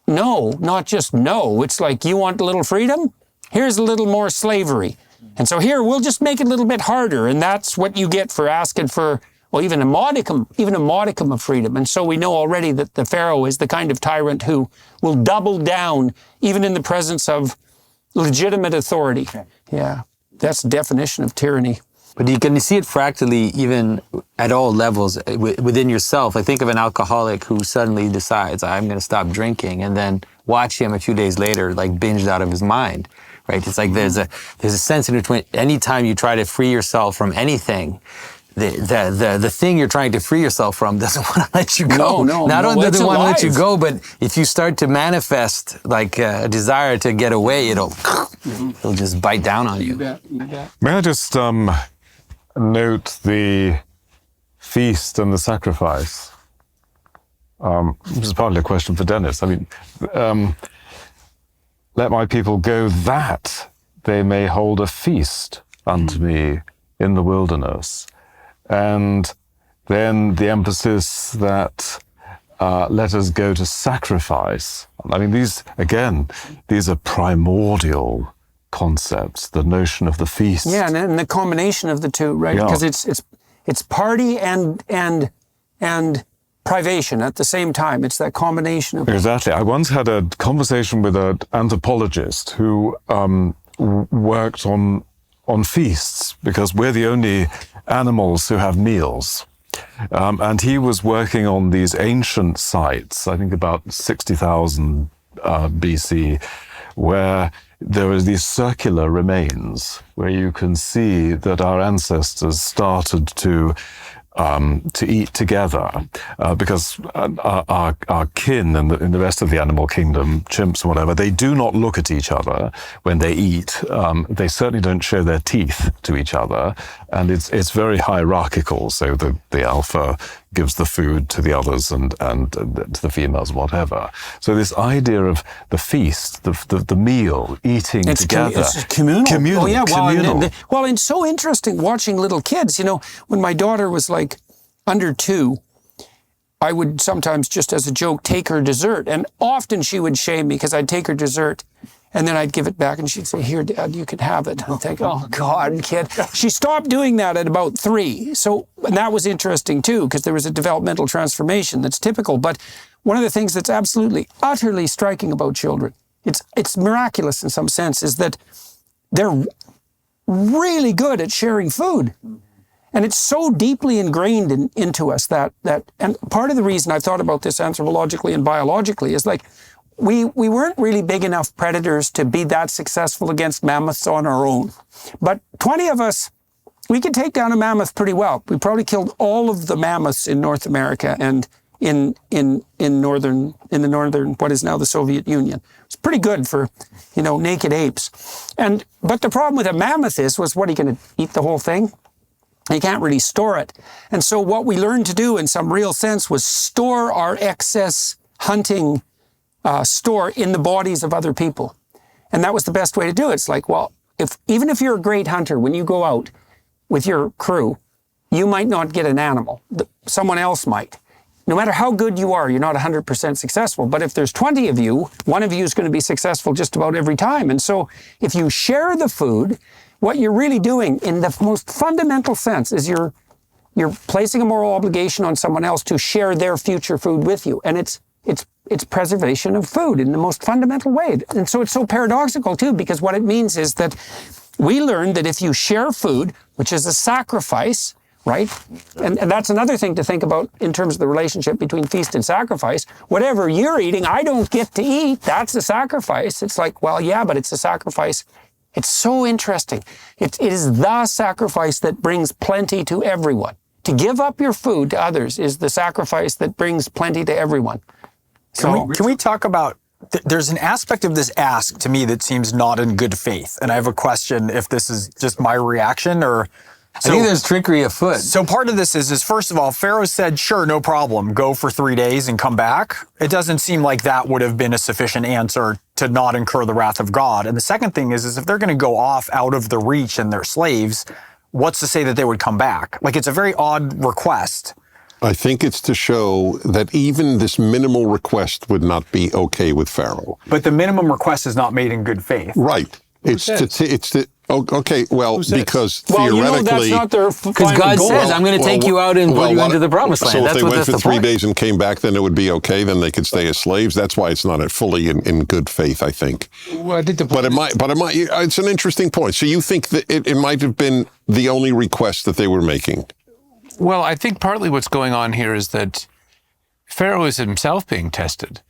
"No, not just no. It's like, you want a little freedom? Here's a little more slavery. And so here, we'll just make it a little bit harder." And that's what you get for asking for, well, even a modicum of freedom. And so we know already that the Pharaoh is the kind of tyrant who will double down even in the presence of legitimate authority. Yeah, that's the definition of tyranny. But you can see it fractally even at all levels within yourself. I think of an alcoholic who suddenly decides, I'm going to stop drinking, and then watch him a few days later, like binged out of his mind, right? It's like there's a sense in which anytime you try to free yourself from anything, the thing you're trying to free yourself from doesn't want to let you go. Not only doesn't want to let you go, but if you start to manifest like a desire to get away, it'll just bite down on you. You bet. May I just note the feast and the sacrifice? This is partly a question for Dennis. I mean, let my people go that they may hold a feast unto me in the wilderness. And then the emphasis that let us go to sacrifice. I mean, these are primordial concepts, the notion of the feast. Yeah, and the combination of the two, right? Yeah. Because it's party and privation at the same time. It's that combination of... Exactly. I once had a conversation with an anthropologist who worked on feasts, because we're the only animals who have meals. And he was working on these ancient sites, I think about 60,000 BC, where there are these circular remains where you can see that our ancestors started to eat together, because our kin in the rest of the animal kingdom, chimps or whatever, they do not look at each other when they eat. They certainly don't show their teeth to each other, and it's very hierarchical. So the alpha gives the food to the others and to the females, whatever. So this idea of the feast, the meal, eating together. It's communal. Oh, yeah. Communal. Well, it's so interesting watching little kids. You know, when my daughter was like under 2, I would sometimes just as a joke take her dessert. And often she would shame me because I'd take her dessert And then I'd give it back and she'd say, here, Dad, you can have it. I'm thinking, oh God, kid. She stopped doing that at about 3. And that was interesting too, because there was a developmental transformation that's typical. But one of the things that's absolutely, utterly striking about children, it's miraculous in some sense, is that they're really good at sharing food. And it's so deeply ingrained into us that, and part of the reason I've thought about this anthropologically and biologically is like, we weren't really big enough predators to be that successful against mammoths on our own. But 20 of us, we could take down a mammoth pretty well. We probably killed all of the mammoths in North America and in the northern, what is now the Soviet Union. It's pretty good for, naked apes. But the problem with a mammoth was what, are you going to eat the whole thing? You can't really store it. And so what we learned to do in some real sense was store our excess hunting store in the bodies of other people. And that was the best way to do it. It's like, well, even if you're a great hunter, when you go out with your crew, you might not get an animal. Someone else might. No matter how good you are, you're not 100% successful. But if there's 20 of you, one of you is going to be successful just about every time. And so if you share the food, what you're really doing in the most fundamental sense is you're placing a moral obligation on someone else to share their future food with you. And it's preservation of food in the most fundamental way. And so it's so paradoxical too, because what it means is that we learned that if you share food, which is a sacrifice, right? And that's another thing to think about in terms of the relationship between feast and sacrifice. Whatever you're eating, I don't get to eat. That's a sacrifice. It's like, well, yeah, but it's a sacrifice. It's so interesting. It is the sacrifice that brings plenty to everyone. To give up your food to others is the sacrifice that brings plenty to everyone. Can we talk about, there's an aspect of this ask to me that seems not in good faith. And I have a question if this is just my reaction or... I think there's trickery afoot. So part of this is first of all, Pharaoh said, sure, no problem, go for 3 days and come back. It doesn't seem like that would have been a sufficient answer to not incur the wrath of God. And the second thing is if they're going to go off out of the reach and they're slaves, what's to say that they would come back? Like, it's a very odd request. I think it's to show that even this minimal request would not be okay with Pharaoh. But the minimum request is not made in good faith. Right. It's to okay, well, because theoretically... that's not their final Because God goal. says, I'm going to take you out and put you into the promised land. So if That's they what went that's for the 3 point. days and came back, then it would be okay. Then they could stay as slaves. That's why it's not fully in good faith, I think. Well, I think the But it might. It's an interesting point. So you think that it might have been the only request that they were making? Well, I think partly what's going on here is that Pharaoh is himself being tested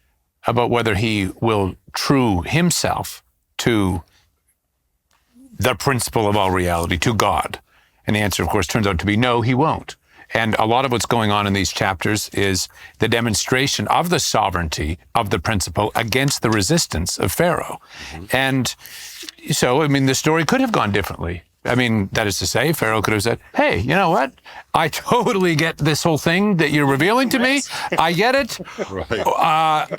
about whether he will true himself to the principle of all reality, to God. And the answer, of course, turns out to be no, he won't. And a lot of what's going on in these chapters is the demonstration of the sovereignty of the principle against the resistance of Pharaoh. And so, the story could have gone differently. That is to say, Pharaoh could have said, hey, you know what? I totally get this whole thing that you're revealing to me. I get it. Right.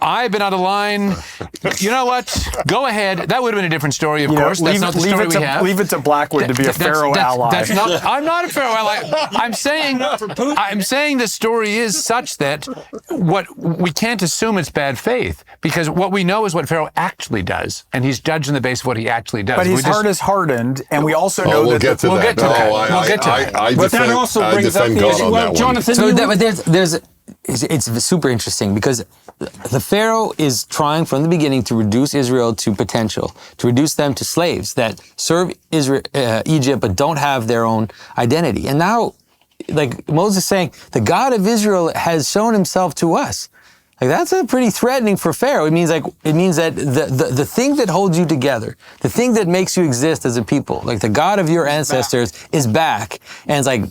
I've been out of line. You know what? Go ahead. That would have been a different story, of course. That's not the story we have. Leave it to Blackwood to be a Pharaoh ally. I'm not a Pharaoh ally. I'm saying the story is such that what we can't assume it's bad faith, because what we know is what Pharaoh actually does, and he's judged on the basis of what he actually does. But his heart is hardened, and we also know we'll that... get to that. We'll get to that. I But that also brings up the issue. Well, Jonathan, It's super interesting because the Pharaoh is trying from the beginning to reduce Israel to potential, to reduce them to slaves that serve Egypt but don't have their own identity. And now, like Moses is saying, the God of Israel has shown himself to us. Like, that's pretty threatening for Pharaoh. It means that the thing that holds you together, the thing that makes you exist as a people, like the God of your ancestors is back. And it's like,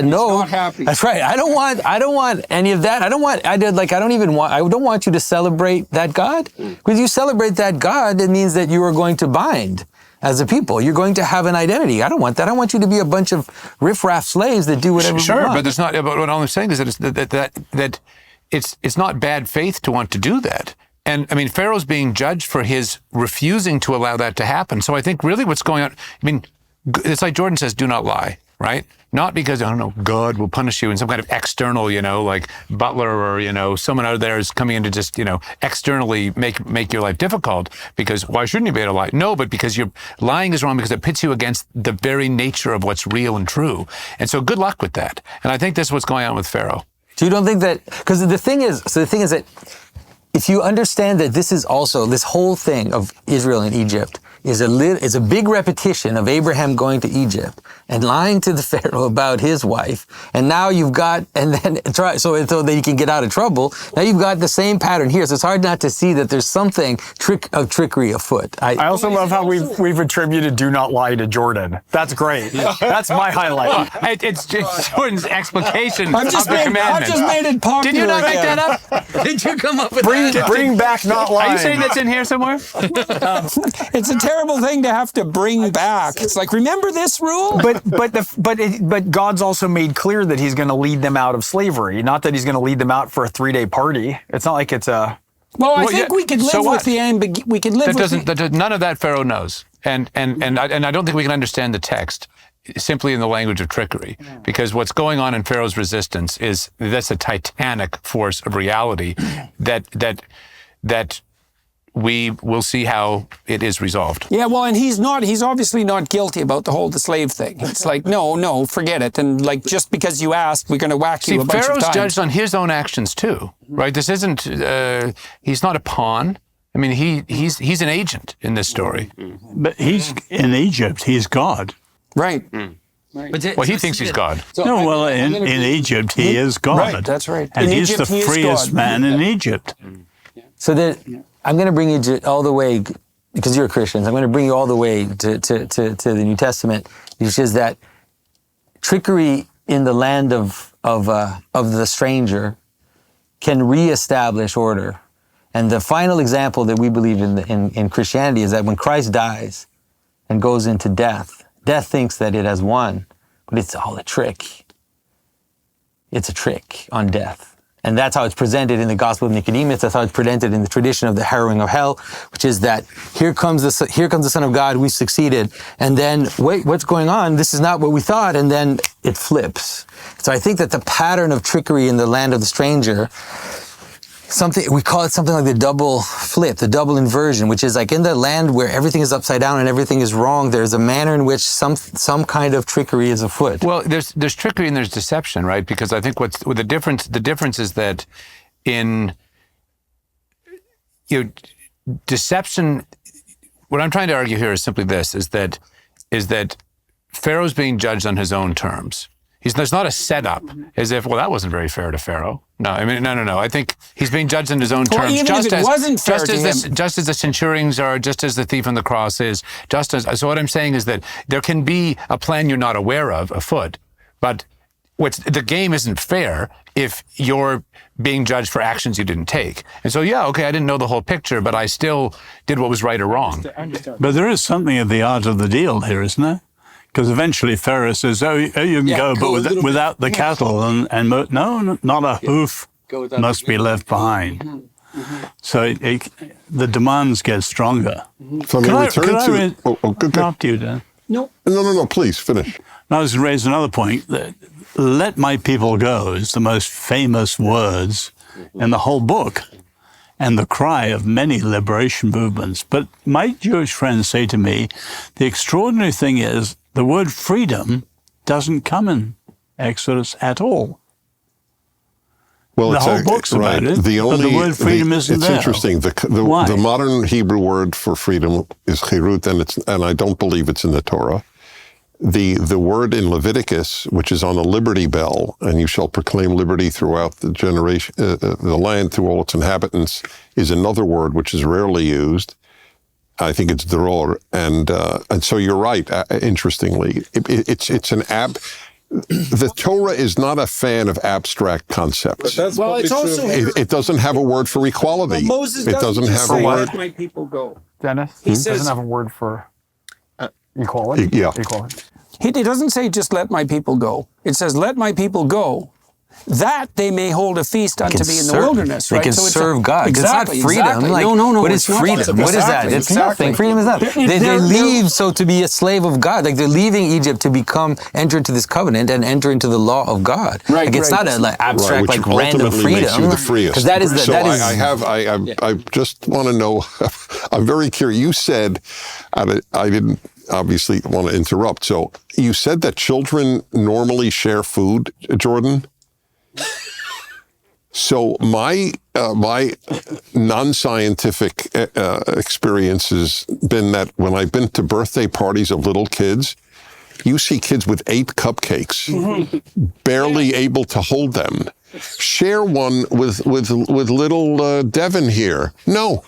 no. not happy. That's right. I don't want any of that. I don't want you to celebrate that God. Because you celebrate that God, it means that you are going to bind as a people. You're going to have an identity. I don't want that. I want you to be a bunch of riffraff slaves that do whatever you want. Sure, but there's not. But what I'm saying is that it's not bad faith to want to do that. And Pharaoh's being judged for his refusing to allow that to happen. So I think really what's going on, it's like Jordan says, do not lie. right? Not because, I don't know, God will punish you in some kind of external, like butler or, someone out there is coming in to just, externally make your life difficult, because why shouldn't you be able to lie? No, but because lying is wrong because it pits you against the very nature of what's real and true. And so good luck with that. And I think this is what's going on with Pharaoh. So you don't think that, because the thing is that if you understand that this is also, this whole thing of Israel and Egypt is a big repetition of Abraham going to Egypt and lying to the Pharaoh about his wife, and now you've got, so that he can get out of trouble, now you've got the same pattern here. So it's hard not to see that there's something of trickery afoot. I also love how we've attributed "do not lie" to Jordan. That's great. That's my highlight. It's just Jordan's explication of the commandment. I've just made it popular. Did you not make again. that up? Did you come up with that? Bring back not lying. Are you saying that's in here somewhere? It's a terrible thing to have to bring back. It's like, remember this rule? But God's also made clear that He's going to lead them out of slavery. Not that He's going to lead them out for a 3-day party. It's not like it's a. Well, I think we could live with the we could live with none of that Pharaoh knows, and I don't think we can understand the text simply in the language of trickery, because what's going on in Pharaoh's resistance is that's a titanic force of reality that we will see how it is resolved. Yeah, well, and he's obviously not guilty about the slave thing. It's like, no, forget it. And like, just because you asked, we're going to whack you a bunch of times. Pharaoh's judged on his own actions too, right? This isn't, he's not a pawn. I mean, he's an agent in this story. But he's in Egypt, he's God. Right. Well, he thinks he's God. In Egypt, he is God. Right, that's right. And In he's Egypt, the he is freest God. man in Egypt. So then I'm going to bring you all the way, because you're a Christian, I'm going to bring you all the way to the New Testament, which is that trickery in the land of the stranger can reestablish order. And the final example that we believe in Christianity is that when Christ dies and goes into death, death thinks that it has won, but it's all a trick. It's a trick on death. And that's how it's presented in the Gospel of Nicodemus. That's how it's presented in the tradition of the harrowing of hell, which is that here comes the Son of God, we succeeded. And then, wait, what's going on? This is not what we thought. And then it flips. So I think that the pattern of trickery in the land of the stranger, we call it something like the double flip, the double inversion, which is like in the land where everything is upside down and everything is wrong, there's a manner in which some kind of trickery is afoot. Well, there's trickery and there's deception, right? Because I think the difference is that in deception, what I'm trying to argue here is simply this, is that Pharaoh's being judged on his own terms. There's not a setup as if, well, that wasn't very fair to Pharaoh. No, I mean, no. I think he's being judged on his own terms. Even if it wasn't fair to him. Just as the centurions are, just as the thief on the cross is, so what I'm saying is that there can be a plan you're not aware of afoot, but the game isn't fair if you're being judged for actions you didn't take. And so, I didn't know the whole picture, but I still did what was right or wrong. But there is something of the art of the deal here, isn't there? Because eventually Pharaoh says, you can go, but without the cattle. And no, not a hoof must be left behind. So the demands get stronger. So Can I interrupt you, Dan? No. No, please, finish. I was going to raise another point. That "Let my people go" is the most famous words in the whole book, and the cry of many liberation movements. But my Jewish friends say to me, the extraordinary thing is the word freedom doesn't come in Exodus at all. Well, The whole book's about it, but the word freedom isn't it's there. interesting. Why? The modern Hebrew word for freedom is chirut, and I don't believe it's in the Torah. The word in Leviticus, which is on the liberty bell, and you shall proclaim liberty throughout the generation, the land through all its inhabitants, is another word which is rarely used. I think it's dror, and so you're right. Interestingly, it's an The Torah is not a fan of abstract concepts. Well, it's also It doesn't have a word for equality. Well, Moses it doesn't doesn't just have a say, word. "Let my people go." Dennis, He he says- doesn't have a word for equality. Yeah. Equality. It doesn't say just "let my people go." It says "let my people go," that they may hold a feast unto me in the wilderness. They right? can So it's serve God. Exactly. It's not freedom. Exactly. Like, no. What is freedom? What is that? It's nothing. Freedom is nothing. They leave so to be a slave of God. Like they're leaving Egypt to enter into this covenant and enter into the law of God. Right. Like it's not a abstract, which like random ultimately makes freedom. you the freest. Because that is the, so that is. I just want to know. I'm very curious. You said, I didn't obviously want to interrupt. So you said that children normally share food, Jordan. So my non-scientific experience has been that when I've been to birthday parties of little kids, you see kids with 8 cupcakes, barely able to hold them. Share one with little Devin here. No.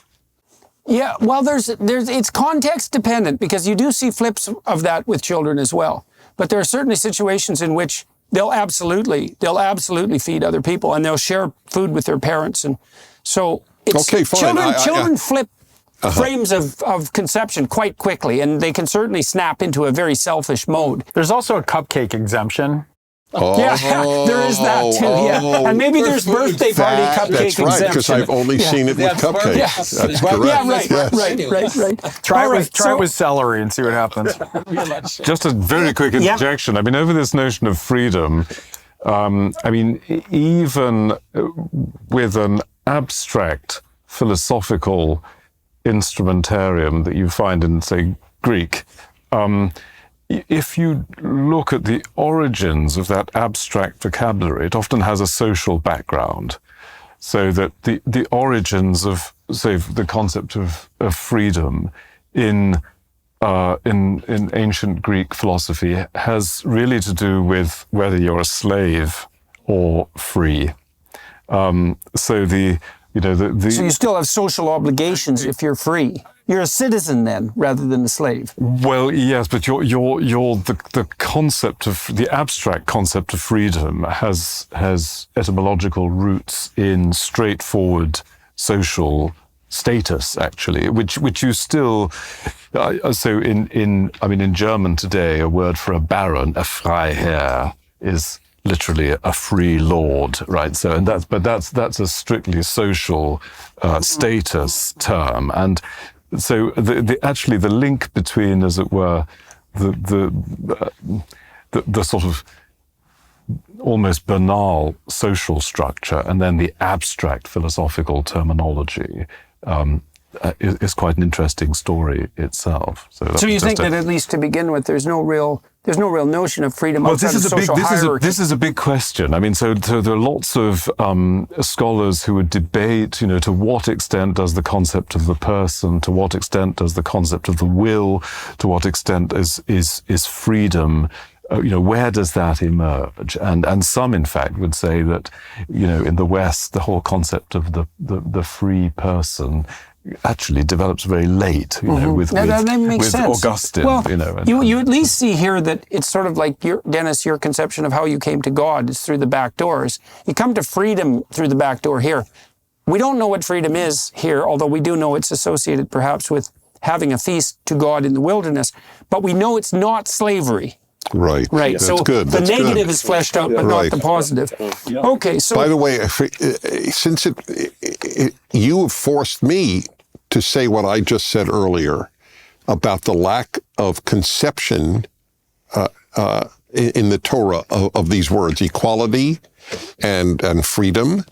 Yeah, well, it's context dependent, because you do see flips of that with children as well. But there are certainly situations in which they'll absolutely feed other people, and they'll share food with their parents, and so it's okay, fine. Children flip frames of conception quite quickly, and they can certainly snap into a very selfish mode. There's also a cupcake exemption. Yeah, there is that too. Yeah, and maybe there's birthday party cupcake exemption. That's right, because I've only seen it with cupcakes. Yeah. That's correct. Yeah, right. Try it with celery and see what happens. Just a very quick interjection. I mean, over this notion of freedom, I mean, even with an abstract philosophical instrumentarium that you find in, say, Greek, if you look at the origins of that abstract vocabulary, it often has a social background. So that the origins of, say, the concept of freedom in ancient Greek philosophy has really to do with whether you're a slave or free. So you still have social obligations if you're free. You're a citizen then, rather than a slave. Well, yes, but the concept of the abstract concept of freedom has etymological roots in straightforward social status, actually, which you still. So in German today, a word for a baron, a Freiherr, is literally a free lord, right? So, that's a strictly social status term, and so the link between, as it were, the sort of almost banal social structure and then the abstract philosophical terminology is quite an interesting story itself. So you think that at least to begin with, there's no real notion of freedom outside of social hierarchy? This is a big question. I mean, so there are lots of scholars who would debate, to what extent does the concept of the person, to what extent does the concept of the will, to what extent is freedom, where does that emerge? And some, in fact, would say that, in the West, the whole concept of the free person actually develops very late, with Augustine. Well, you at least see here that it's sort of like Dennis, your conception of how you came to God is through the back doors. You come to freedom through the back door here. We don't know what freedom is here, although we do know it's associated perhaps with having a feast to God in the wilderness, but we know it's not slavery. Right. That's so good. The negative is fleshed out, but not the positive. Okay. So, by the way, since you have forced me to say what I just said earlier about the lack of conception in the Torah of these words, equality and freedom,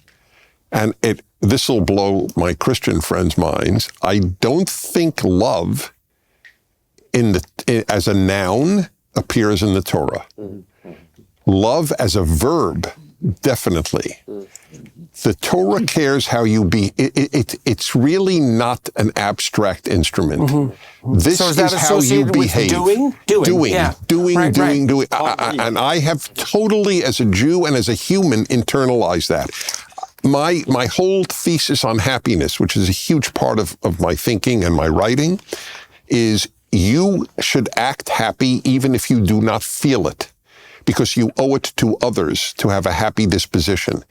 and this will blow my Christian friends' minds. I don't think love as a noun appears in the Torah. Love as a verb, definitely. The Torah cares how you be. It's really not an abstract instrument. This is how you behave. Doing. And I have totally, as a Jew and as a human, internalized that. My whole thesis on happiness, which is a huge part of my thinking and my writing, is you should act happy even if you do not feel it, because you owe it to others to have a happy disposition.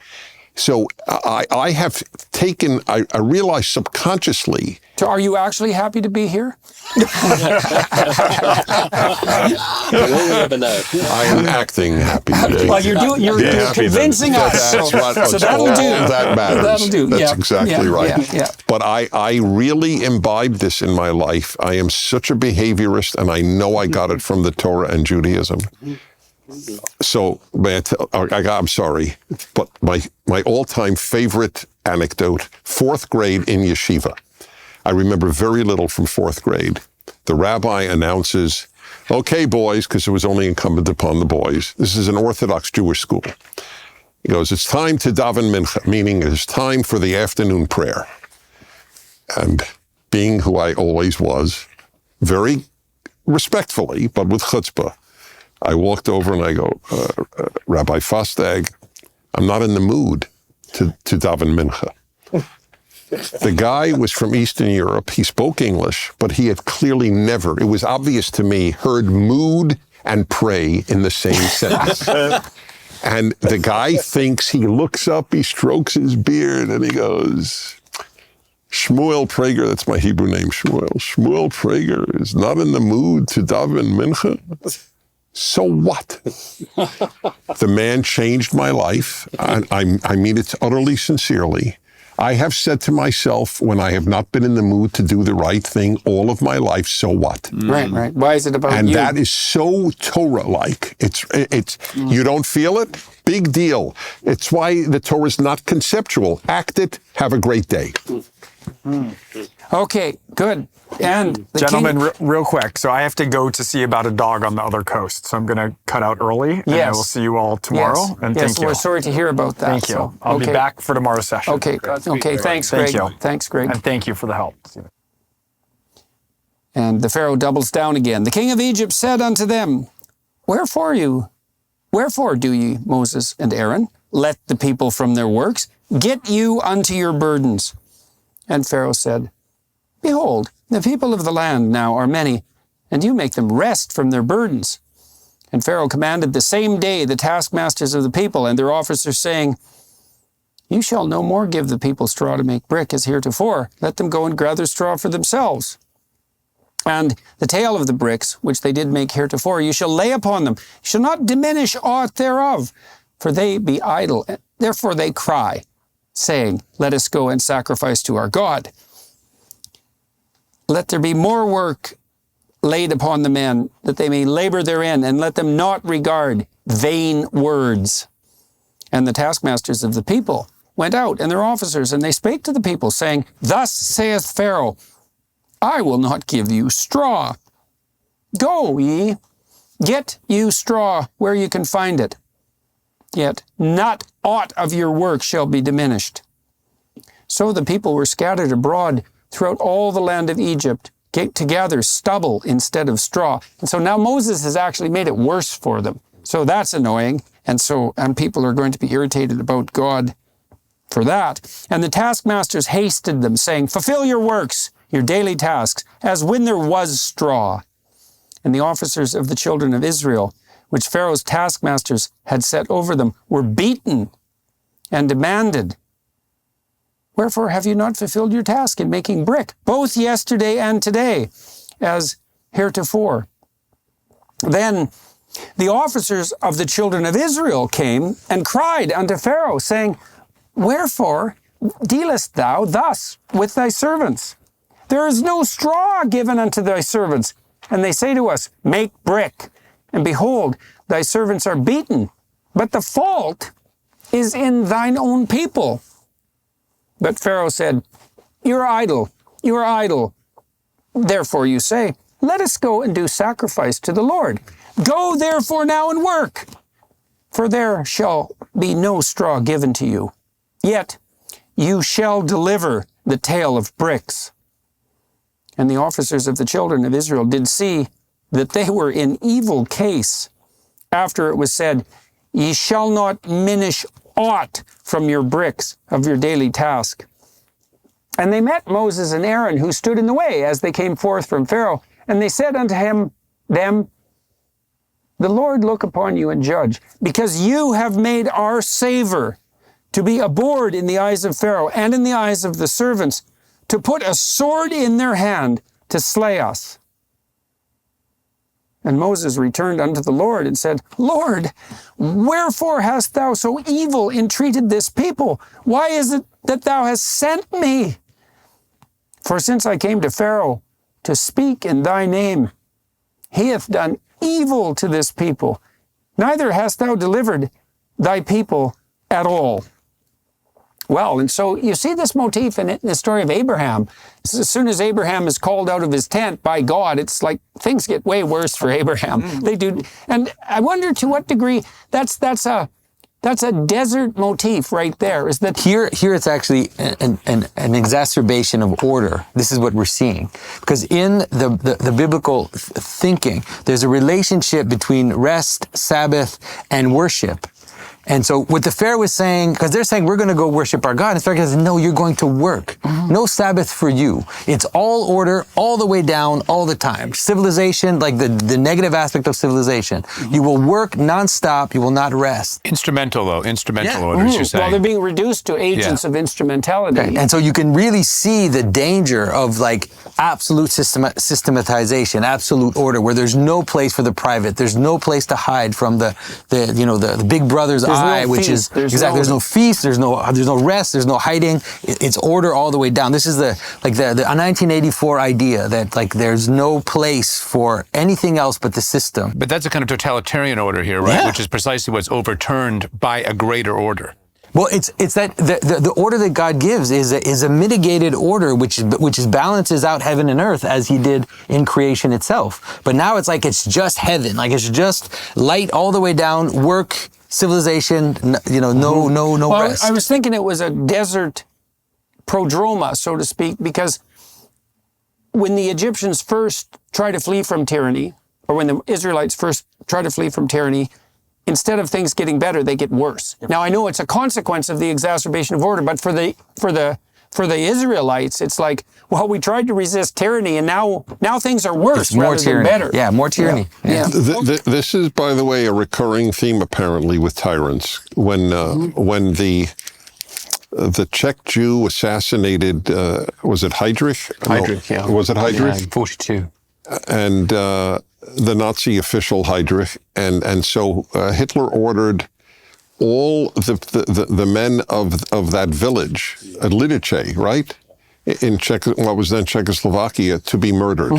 So I have taken, I realize subconsciously. So are you actually happy to be here? We'll never know. I am acting happy. Well, you're convincing us. So that'll do. That matters. That'll do. That's exactly right. Yeah. But I really imbibed this in my life. I am such a behaviorist, and I know I got it from the Torah and Judaism. So, I'm sorry, but my all-time favorite anecdote, 4th grade in yeshiva. I remember very little from 4th grade. The rabbi announces, okay, boys, because it was only incumbent upon the boys. This is an Orthodox Jewish school. He goes, it's time to daven mincha, meaning it's time for the afternoon prayer. And being who I always was, very respectfully, but with chutzpah, I walked over and I go, Rabbi Fostag, I'm not in the mood to daven mincha. The guy was from Eastern Europe. He spoke English, but he had clearly never, it was obvious to me, heard mood and pray in the same sentence. And the guy thinks, he looks up, he strokes his beard, and he goes, Shmuel Prager, that's my Hebrew name, Shmuel Prager is not in the mood to daven mincha. So what? The man changed my life. I mean it utterly sincerely. I have said to myself, when I have not been in the mood to do the right thing all of my life, so what? Right. Why is it about you? And that is so Torah-like. It's you don't feel it? Big deal. It's why the Torah is not conceptual. Act it. Have a great day. Okay, good. And the Gentlemen, real quick. So I have to go to see about a dog on the other coast. So I'm going to cut out early. And I will see you all tomorrow. Yes. And yes, thank you. we're sorry to hear about that. Thank you. So, I'll be back for tomorrow's session. Okay. Thanks, Greg. Thank you. Thanks, Greg. And thank you for the help. And the Pharaoh doubles down again. The king of Egypt said unto them, Wherefore do ye, Moses and Aaron, let the people from their works? Get you unto your burdens. And Pharaoh said, Behold, the people of the land now are many, and you make them rest from their burdens. And Pharaoh commanded the same day the taskmasters of the people and their officers, saying, You shall no more give the people straw to make brick as heretofore. Let them go and gather straw for themselves. And the tale of the bricks, which they did make heretofore, you shall lay upon them. You shall not diminish aught thereof, for they be idle. Therefore they cry, saying, Let us go and sacrifice to our God. Let there be more work laid upon the men, that they may labor therein, and let them not regard vain words. And the taskmasters of the people went out, and their officers, and they spake to the people, saying, Thus saith Pharaoh, I will not give you straw. Go ye, get you straw where you can find it. Yet not aught of your work shall be diminished. So the people were scattered abroad throughout all the land of Egypt, to gather stubble instead of straw. And so now Moses has actually made it worse for them. So that's annoying. And people are going to be irritated about God for that. And the taskmasters hasted them, saying, Fulfill your works, your daily tasks, as when there was straw. And the officers of the children of Israel, which Pharaoh's taskmasters had set over them, were beaten and demanded, Wherefore have you not fulfilled your task in making brick, both yesterday and today, as heretofore? Then the officers of the children of Israel came and cried unto Pharaoh, saying, Wherefore dealest thou thus with thy servants? There is no straw given unto thy servants. And they say to us, Make brick. And behold, thy servants are beaten. But the fault is in thine own people. But Pharaoh said, You are idle. Therefore you say, Let us go and do sacrifice to the Lord. Go therefore now and work, for there shall be no straw given to you. Yet you shall deliver the tale of bricks. And the officers of the children of Israel did see that they were in evil case, after it was said, Ye shall not minish aught from your bricks of your daily task. And they met Moses and Aaron, who stood in the way as they came forth from Pharaoh. And they said unto them, The Lord look upon you and judge, because you have made our savor to be abhorred in the eyes of Pharaoh and in the eyes of the servants, to put a sword in their hand to slay us. And Moses returned unto the Lord and said, Lord, wherefore hast thou so evil entreated this people? Why is it that thou hast sent me? For since I came to Pharaoh to speak in thy name, he hath done evil to this people. Neither hast thou delivered thy people at all. Well, and so you see this motif in the story of Abraham. As soon as Abraham is called out of his tent by God, it's like things get way worse for Abraham. They do. And I wonder to what degree that's a desert motif right there. Is that Here it's actually an exacerbation of order. This is what we're seeing. Because in the biblical thinking, there's a relationship between rest, Sabbath, and worship. And so what the Pharaoh was saying, because they're saying, we're going to go worship our God. And Pharaoh says, no, you're going to work. No Sabbath for you. It's all order, all the way down, all the time. Civilization, like the negative aspect of civilization. You will work nonstop. You will not rest. Instrumental orders, you're saying. well, they're being reduced to agents of instrumentality. Okay. And so you can really see the danger of like absolute systematization, absolute order, where there's no place for the private. There's no place to hide from the big brother's eye, which is there's no feast, there's no rest, there's no hiding. It's order all the way down. This is the 1984 idea that like there's no place for anything else but the system. But that's a kind of totalitarian order here, right? Yeah. Which is precisely what's overturned by a greater order. Well, it's that the order that God gives is a mitigated order which balances out heaven and earth as He did in creation itself. But now it's like it's just heaven, like it's just light all the way down, work, civilization, no rest. I was thinking it was a desert prodroma, so to speak, because when the Egyptians first try to flee from tyranny, or when the Israelites first try to flee from tyranny, instead of things getting better, they get worse. Now, I know it's a consequence of the exacerbation of order, but for the Israelites, it's like, well, we tried to resist tyranny, and now things are worse rather than better. Yeah, more tyranny. Yeah. This is, by the way, a recurring theme apparently with tyrants. When the Czech Jew assassinated, was it Heydrich? Heydrich, yeah. Was it Heydrich? Yeah, 42. And the Nazi official Heydrich, and so Hitler ordered all the men of that village, Lidice, right, in what was then Czechoslovakia, to be murdered.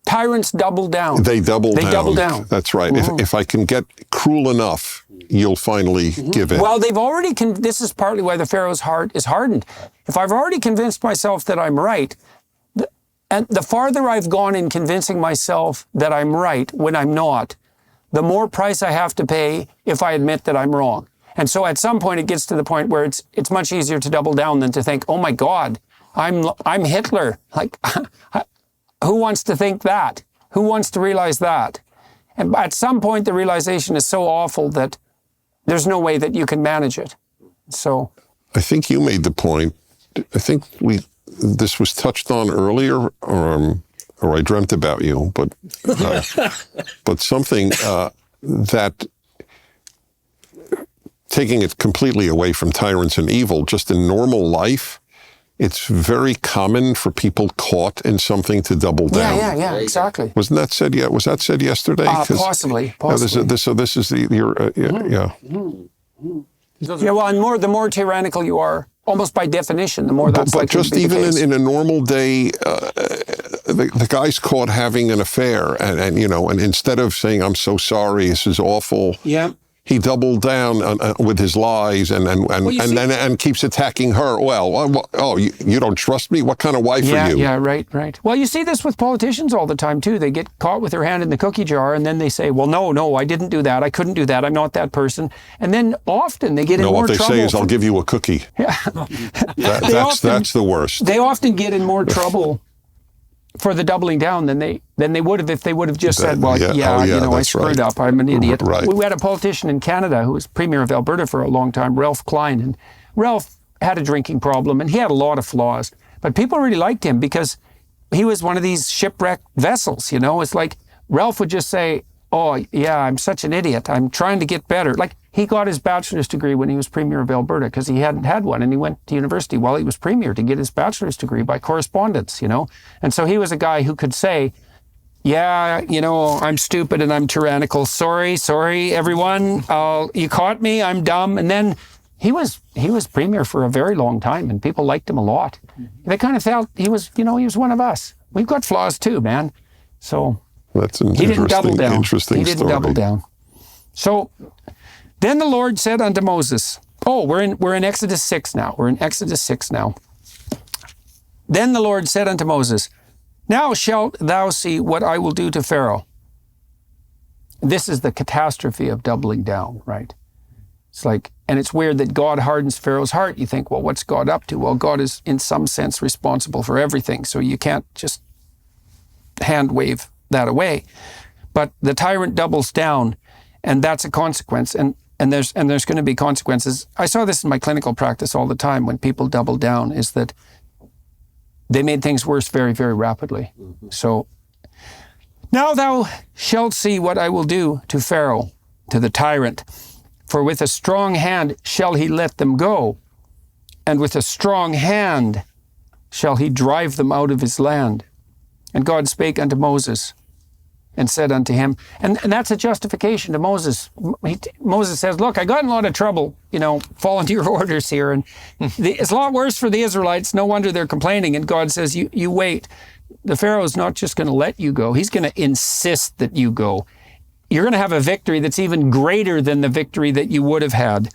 Tyrants double down. They double down. That's right. If I can get cruel enough, you'll finally give in. Well, they've already. This is partly why the Pharaoh's heart is hardened. If I've already convinced myself that I'm right, and the farther I've gone in convincing myself that I'm right when I'm not, the more price I have to pay if I admit that I'm wrong. And so at some point it gets to the point where it's much easier to double down than to think, oh my God, I'm Hitler. Like, who wants to think that? Who wants to realize that? And at some point the realization is so awful that there's no way that you can manage it. So I think you made the point. I think this was touched on earlier, or I dreamt about you, but something that, taking it completely away from tyrants and evil, just in normal life, it's very common for people caught in something to double down. Yeah, exactly. Wasn't that said yet? Was that said yesterday? Possibly. So this is yeah. Yeah, well, and the more tyrannical you are, almost by definition, the more that's but likely just to be the even case. in a normal day, the guy's caught having an affair, and instead of saying, I'm so sorry, this is awful, he doubled down with his lies and keeps attacking her. Well, you don't trust me? What kind of wife are you? Yeah, right. Well, you see this with politicians all the time, too. They get caught with their hand in the cookie jar, and then they say, well, no, I didn't do that. I couldn't do that. I'm not that person. And then often they get in more trouble. What they say is, I'll give you a cookie. Yeah. That's the worst. They often get in more trouble for the doubling down than they would have if they would have just said, well, I screwed up. I'm an idiot. Right. We had a politician in Canada who was Premier of Alberta for a long time, Ralph Klein. And Ralph had a drinking problem, and he had a lot of flaws. But people really liked him because he was one of these shipwrecked vessels, It's like Ralph would just say, oh, yeah, I'm such an idiot. I'm trying to get better. Like, he got his bachelor's degree when he was Premier of Alberta because he hadn't had one, and he went to university while he was Premier to get his bachelor's degree by correspondence, you know? And so he was a guy who could say, yeah, you know, I'm stupid and I'm tyrannical. Sorry, everyone. You caught me. I'm dumb. And then he was Premier for a very long time, and people liked him a lot. They kind of felt he was one of us. We've got flaws too, man. So That's an he didn't double down. Interesting He didn't story. double down. So then the Lord said unto Moses, we're in Exodus 6 now. We're in Exodus 6 now. Then the Lord said unto Moses, now shalt thou see what I will do to Pharaoh. This is the catastrophe of doubling down, right? It's like, and it's weird that God hardens Pharaoh's heart. You think, well, what's God up to? Well, God is in some sense responsible for everything, so you can't just hand wave that away. But the tyrant doubles down, and that's a consequence. And there's going to be consequences. I saw this in my clinical practice all the time when people double down, is that they made things worse very, very rapidly. So, now thou shalt see what I will do to Pharaoh, to the tyrant. For with a strong hand shall he let them go, and with a strong hand shall he drive them out of his land. And God spake unto Moses, and said unto him, and that's a justification to Moses. Moses says, look, I got in a lot of trouble, following your orders here, and it's a lot worse for the Israelites. No wonder they're complaining. And God says, you wait. The Pharaoh's not just going to let you go. He's going to insist that you go. You're going to have a victory that's even greater than the victory that you would have had.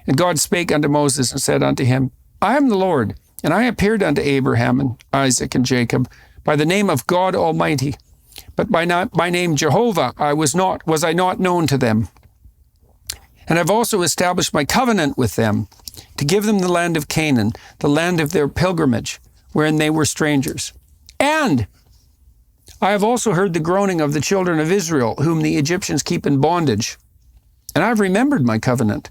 And God spake unto Moses and said unto him, I am the Lord, and I appeared unto Abraham and Isaac and Jacob by the name of God Almighty. But by name Jehovah was I not known to them. And I've also established my covenant with them, to give them the land of Canaan, the land of their pilgrimage, wherein they were strangers. And I have also heard the groaning of the children of Israel, whom the Egyptians keep in bondage. And I've remembered my covenant.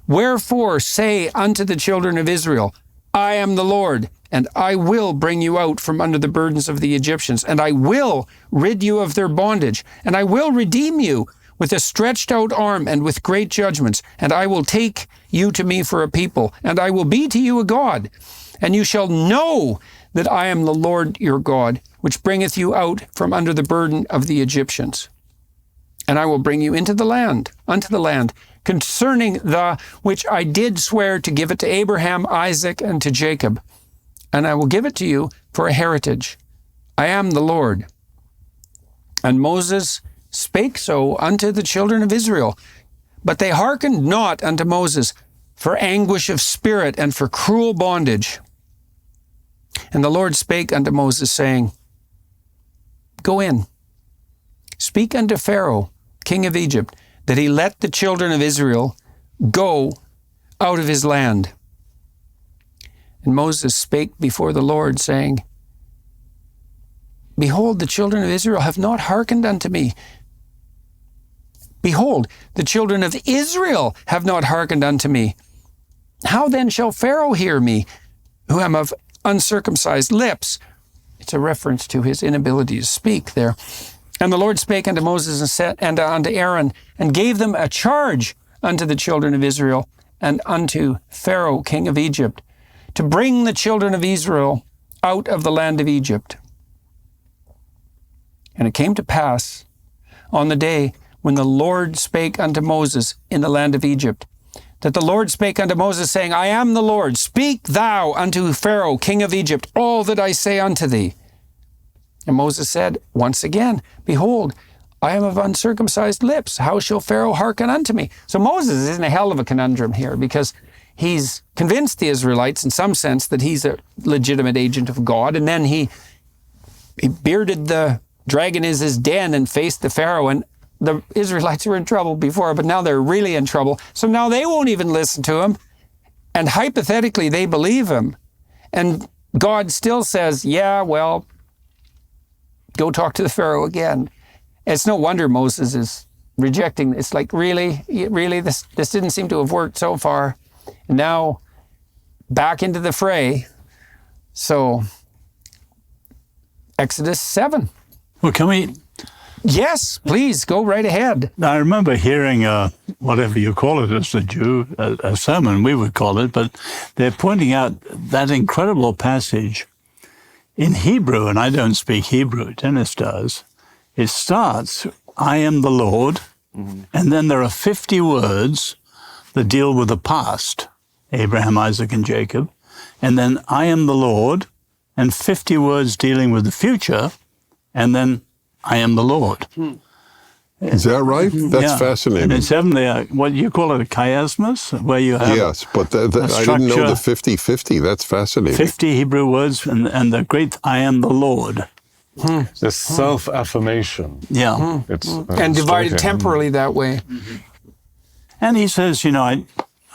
Wherefore say unto the children of Israel, I am the Lord, and I will bring you out from under the burdens of the Egyptians, and I will rid you of their bondage, and I will redeem you with a stretched out arm and with great judgments, and I will take you to me for a people, and I will be to you a God, and you shall know that I am the Lord your God, which bringeth you out from under the burden of the Egyptians. And I will bring you unto the land, concerning the which I did swear to give it to Abraham, Isaac, and to Jacob. And I will give it to you for a heritage. I am the Lord. And Moses spake so unto the children of Israel. But they hearkened not unto Moses for anguish of spirit and for cruel bondage. And the Lord spake unto Moses, saying, Go in, speak unto Pharaoh, king of Egypt, that he let the children of Israel go out of his land. And Moses spake before the Lord, saying, Behold, the children of Israel have not hearkened unto me. Behold, the children of Israel have not hearkened unto me. How then shall Pharaoh hear me, who am of uncircumcised lips? It's a reference to his inability to speak there. And the Lord spake unto Moses and said, and unto Aaron, and gave them a charge unto the children of Israel, and unto Pharaoh, king of Egypt, to bring the children of Israel out of the land of Egypt. And it came to pass on the day when the Lord spake unto Moses in the land of Egypt, that the Lord spake unto Moses, saying, I am the Lord, speak thou unto Pharaoh, king of Egypt, all that I say unto thee. And Moses said once again, Behold, I am of uncircumcised lips. How shall Pharaoh hearken unto me? So Moses is in a hell of a conundrum here, because he's convinced the Israelites in some sense that he's a legitimate agent of God, and then he bearded the dragon is his den and faced the Pharaoh, and the Israelites were in trouble before, but now they're really in trouble. So now they won't even listen to him, and hypothetically they believe him. And God still says, yeah, well, go talk to the Pharaoh again. It's no wonder Moses is rejecting. It's like, really, this didn't seem to have worked so far. And now back into the fray. So Exodus 7. Well, can we Yes, please, go right ahead. I remember hearing whatever you call it as a Jew, a sermon we would call it, but they're pointing out that incredible passage in Hebrew, and I don't speak Hebrew, Dennis does. It starts, I am the Lord, and then there are 50 words that deal with the past, Abraham, Isaac, and Jacob, and then I am the Lord, and 50 words dealing with the future, and then I am the Lord. Is that right? That's fascinating. And it's heavenly, what you call it, a chiasmus, where you have Yes, but I didn't know the 50-50. That's fascinating. 50 Hebrew words and the great I am the Lord. The self-affirmation. Yeah. And divided temporally that way. And he says, you know,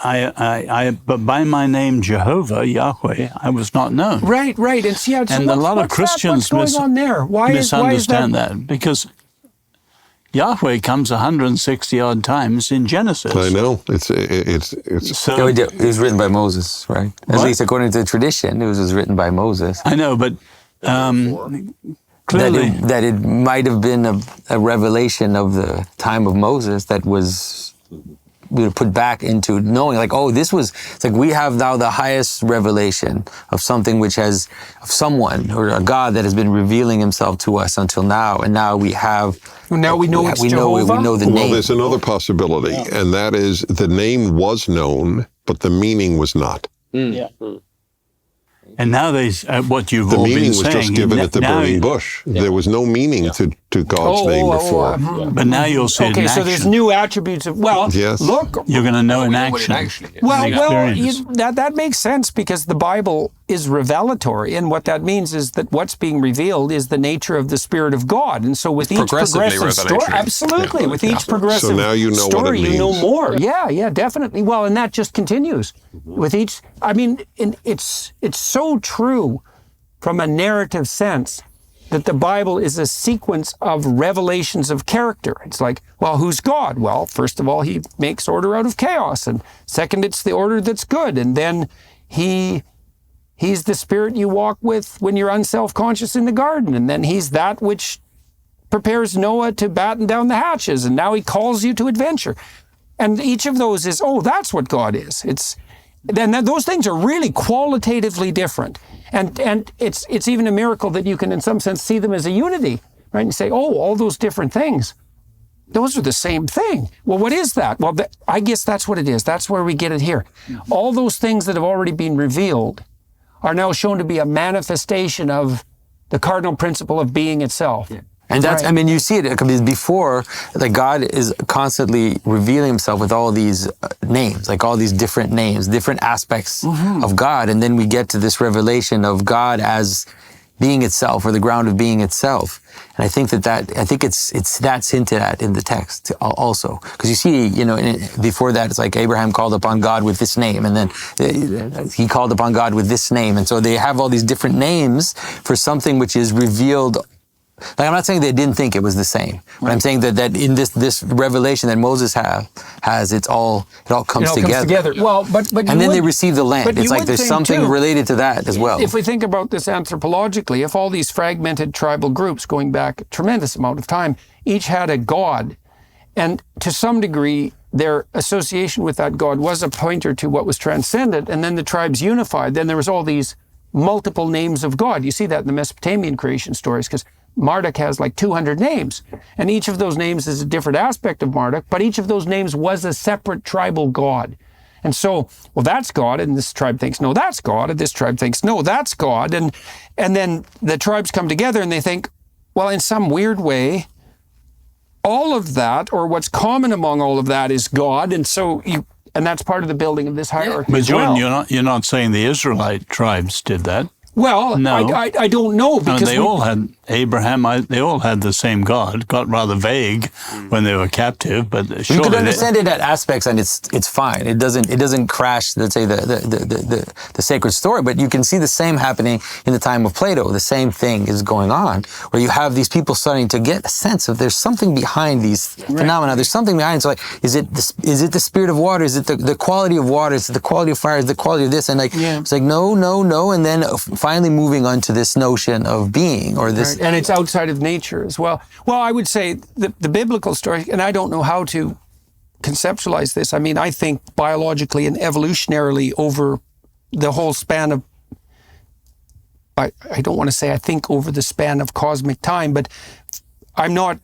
but by my name Jehovah, Yahweh, I was not known. Right. And see, And a lot of Christians what's going on there? Why misunderstand is that? Because Yahweh comes 160 odd times in Genesis. I know. It's So, It was written by Moses, right? At least according to the tradition, it was written by Moses. I know, but clearly, That it might have been a revelation of the time of Moses that was put back into knowing, like, oh, it's like we have now the highest revelation of something which has, of someone or a God that has been revealing himself to us until now. And now we have, Now we know it's Jehovah? We know the well, name. there's another possibility, and that is the name was known, but the meaning was not. and now what you've The all meaning been was saying. just given at the now- burning bush. There was no meaning to God's name before. But now you'll see it Okay, in so action. there's new attributes of, well, Yes. look, You're going to know in We know what it action. actually is. well, experience. that makes sense because the Bible is revelatory, and what that means is that what's being revealed is the nature of the Spirit of God, and so with each progressively progressive story, revelatory. absolutely, with each progressive So now you know what it story, you know means. more. Yeah, definitely. Well, and that just continues with each. I mean, it's so true from a narrative sense that the Bible is a sequence of revelations of character. It's like, well, who's God? Well, first of all, he makes order out of chaos. And second, it's the order that's good. And then he's the spirit you walk with when you're unself-conscious in the garden. And then he's that which prepares Noah to batten down the hatches. And now he calls you to adventure. And each of those is, oh, that's what God is. Then those things are really qualitatively different. And it's even a miracle that you can, in some sense, see them as a unity, right? And say, oh, all those different things, those are the same thing. Well, what is that? Well, I guess that's what it is. That's where we get it here. All those things that have already been revealed are now shown to be a manifestation of the cardinal principle of being itself. Yeah. And that's, Right. I mean, you see it because before, like, God is constantly revealing himself with all these names, like all these different names, different aspects of God. And then we get to this revelation of God as being itself, or the ground of being itself. And I think that's hinted at in the text also. Because you see, before that, it's like Abraham called upon God with this name, and then he called upon God with this name. And so they have all these different names for something which is revealed. Like, I'm not saying they didn't think it was the same, but I'm saying that in this revelation that Moses has, it all comes together. Well, but And then they receive the land. but It's you like would there's think, something too, related to that as well. If we think about this anthropologically, if all these fragmented tribal groups going back a tremendous amount of time, each had a god, and to some degree, their association with that god was a pointer to what was transcendent, and then the tribes unified. Then there was all these multiple names of God. You see that in the Mesopotamian creation stories, because Marduk has like 200 names, and each of those names is a different aspect of Marduk, but each of those names was a separate tribal god. And so, well, that's God, and this tribe thinks, no, that's God, and this tribe thinks, no, that's God. And then the tribes come together and they think, well, in some weird way, all of that, or what's common among all of that, is God. And so and that's part of the building of this hierarchy. But as well. John, you're not saying the Israelite tribes did that. Well, No. I don't know, No, because they all had Abraham. They all had the same God. Got rather vague when they were captive, but You surely can they- understand it at aspects, and it's fine. It doesn't crash, let's say, the sacred story. But you can see the same happening in the time of Plato. The same thing is going on, where you have these people starting to get a sense of there's something behind these phenomena. There's something behind. So, like, is it the spirit of water? Is it the quality of water? Is it the quality of fire? Is it the quality of this? And it's like no, and then finally moving on to this notion of being, or this and it's outside of nature as well. Well, I would say the biblical story, and I don't know how to conceptualize this. I mean, I think biologically and evolutionarily over the whole span of, I don't want to say I think over the span of cosmic time, but I'm not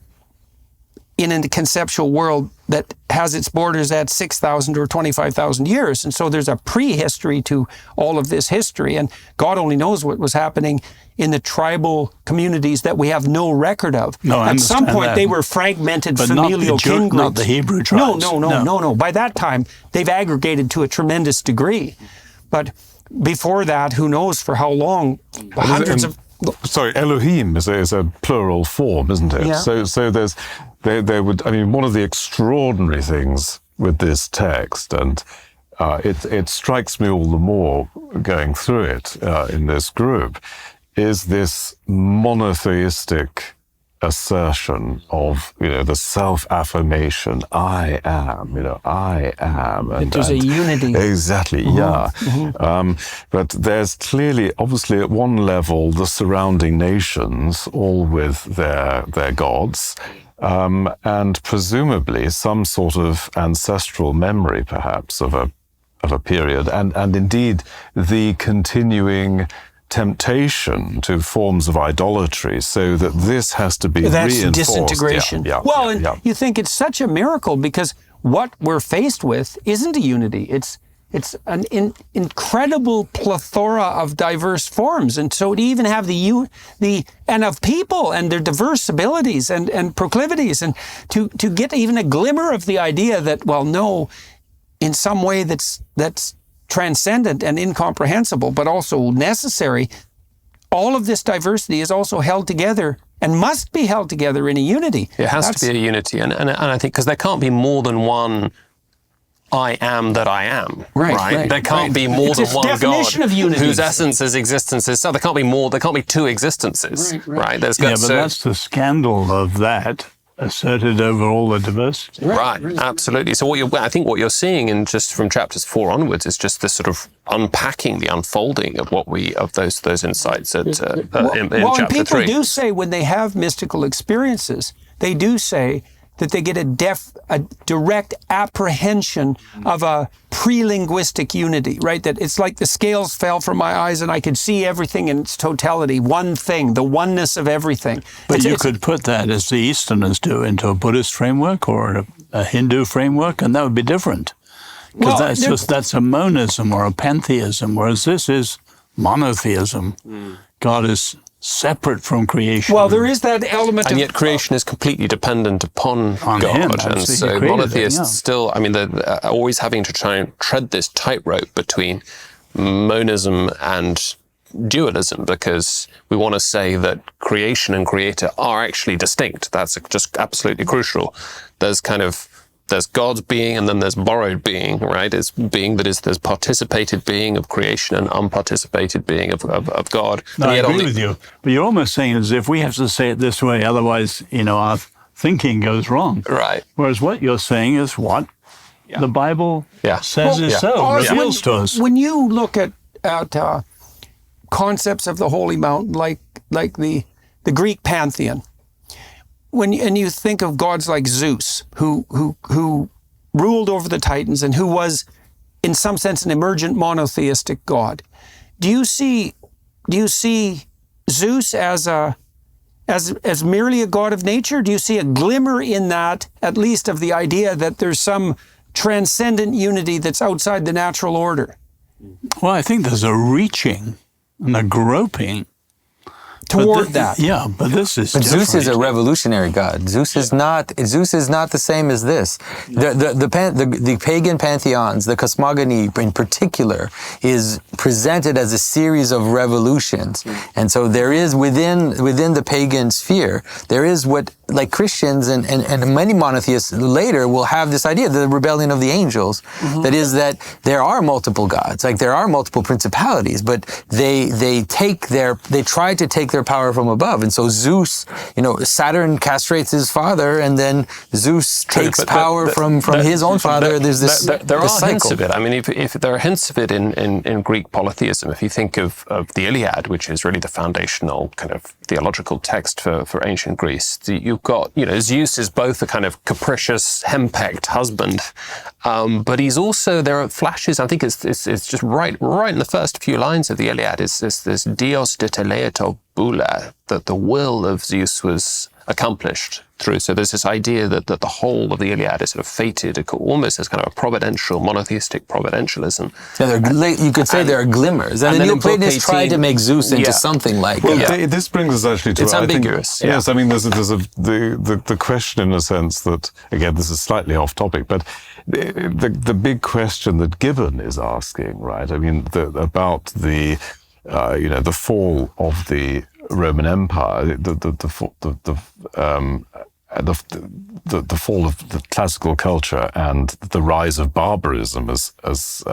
in a conceptual world that has its borders at 6,000 or 25,000 years. And so there's a prehistory to all of this history. And God only knows what was happening in the tribal communities that we have no record of. No, I At some understand point, that. they were fragmented But familial kin groups. not the Hebrew tribes. No. By that time, they've aggregated to a tremendous degree. But before that, who knows for how long? Hundreds of... Sorry, Elohim is a plural form, isn't it? Yeah. So there would, I mean, one of the extraordinary things with this text, and it strikes me all the more going through it in this group, is this monotheistic assertion of, the self-affirmation, I am, I am. And there's a unity. Exactly, yeah. But there's clearly, obviously, at one level, the surrounding nations, all with their gods, and presumably some sort of ancestral memory, perhaps, of a period, and indeed the continuing temptation to forms of idolatry, so that this has to be reinforced. Disintegration. You think it's such a miracle because what we're faced with isn't a unity. It's an incredible plethora of diverse forms, and so to even have and of people and their diverse abilities and proclivities, and to get even a glimmer of the idea that, well, no, in some way that's transcendent and incomprehensible, but also necessary, all of this diversity is also held together and must be held together in a unity. It has to be a unity. And I think because there can't be more than one I am that I am. Right. There can't be more than one God of unity. whose essence is existence is so. There can't be two existences. Right. But that's the scandal of that asserted over all the diversity. Right, absolutely. So I think what you're seeing in just from chapters 4 onwards is just this sort of unpacking, the unfolding of those insights in chapter 3. People do say when they have mystical experiences, they do say that they get a direct apprehension of a pre-linguistic unity, right? That it's like the scales fell from my eyes and I could see everything in its totality, one thing, the oneness of everything. But you could put that, as the Easterners do, into a Buddhist framework or a Hindu framework, and that would be different. Because that's a monism or a pantheism, whereas this is monotheism. God is separate from creation. Well, there is that element and yet creation is completely dependent upon God. Him, and so monotheists still, they're always having to try and tread this tightrope between monism and dualism, because we want to say that creation and creator are actually distinct. That's just absolutely crucial. There's God's being and then there's borrowed being, right? It's being there's participated being of creation and unparticipated being of God. No, I agree with you. But you're almost saying as if we have to say it this way, otherwise, our thinking goes wrong. Right. Whereas what you're saying is what the Bible says is so, reveals to us. When you look at concepts of the Holy Mountain, like the Greek pantheon, and you think of gods like Zeus, who ruled over the Titans and who was, in some sense, an emergent monotheistic god, do you see Zeus as merely a god of nature? Do you see a glimmer in that, at least, of the idea that there's some transcendent unity that's outside the natural order? Well, I think there's a reaching and a groping toward that. Yeah, but this is But different. Zeus is a revolutionary god. Zeus is not the same as this. The pagan pantheons, the cosmogony in particular, is presented as a series of revolutions. And so there is within the pagan sphere, there is what like Christians and many monotheists later will have this idea, the rebellion of the angels, that is that there are multiple gods, like there are multiple principalities, but they try to take their power from above. And so Zeus, Saturn castrates his father, and then Zeus takes power from his own father. There's this there are cycle. hints of it. I mean, if there are hints of it in Greek polytheism, if you think of the Iliad, which is really the foundational kind of theological text for ancient Greece, you've got, Zeus is both a kind of capricious, henpecked husband, but he's also, there are flashes, I think it's just right in the first few lines of the Iliad is this Dios de teleato boula, that the will of Zeus was accomplished through. So there's this idea that the whole of the Iliad is sort of fated, almost as kind of a providential, monotheistic providentialism. Yeah, you could say there are glimmers. And the Neoplatonists tried to make Zeus into something like... Well, this brings us actually to... It's ambiguous. Yes, I mean, there's the question in a sense that, again, this is slightly off topic, but the big question that Gibbon is asking, right? I mean, about the fall of the Roman Empire, the fall of the classical culture and the rise of barbarism, as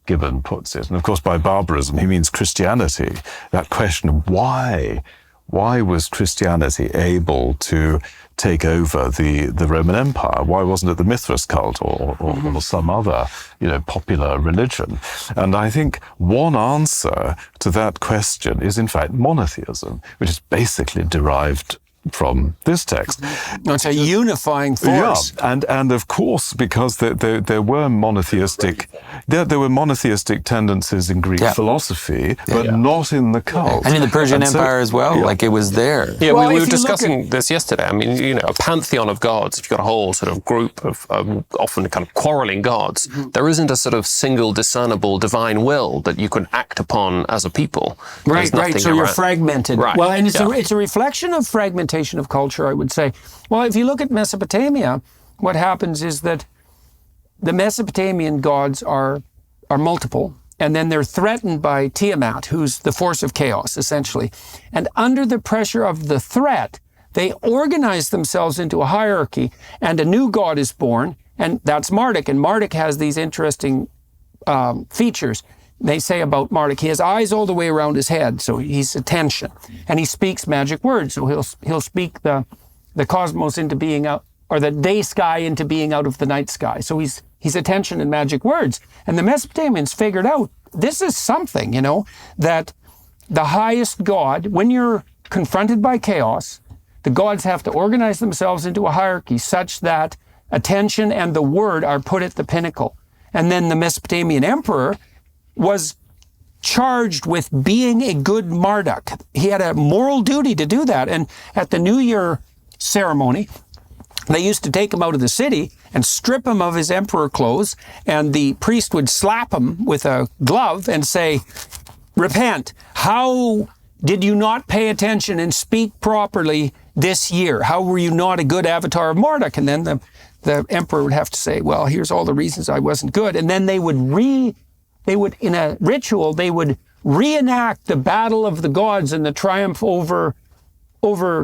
Gibbon puts it. And of course, by barbarism, he means Christianity. That question of why was Christianity able to take over the Roman Empire? Why wasn't it the Mithras cult or some other, popular religion? And I think one answer to that question is, in fact, monotheism, which is basically derived from this text. It's a unifying force. Yeah, and of course, because there were monotheistic tendencies in Greek philosophy, but not in the cult. And in the Persian Empire as well, like it was there. Yeah, we were discussing this yesterday. I mean, a pantheon of gods, if you've got a whole sort of group of often kind of quarreling gods, there isn't a sort of single discernible divine will that you can act upon as a people. Right. So you're fragmented. Right. Well, and it's a reflection of fragmentation of culture, I would say. Well, if you look at Mesopotamia, what happens is that the Mesopotamian gods are multiple, and then they're threatened by Tiamat, who's the force of chaos, essentially. And under the pressure of the threat, they organize themselves into a hierarchy, and a new god is born, and that's Marduk. And Marduk has these interesting features. They say about Marduk, he has eyes all the way around his head, so he's attention. And he speaks magic words, so he'll speak the cosmos into being out, or the day sky into being out of the night sky. So he's attention and magic words. And the Mesopotamians figured out, this is something, that the highest god, when you're confronted by chaos, the gods have to organize themselves into a hierarchy such that attention and the word are put at the pinnacle. And then the Mesopotamian emperor was charged with being a good Marduk. He had a moral duty to do that. And at the New Year ceremony, they used to take him out of the city and strip him of his emperor clothes, and the priest would slap him with a glove and say, repent. How did you not pay attention and speak properly this year? How were you not a good avatar of Marduk? And then the emperor would have to say, well, here's all the reasons I wasn't good. And then they would in a ritual, they would reenact the battle of the gods and the triumph over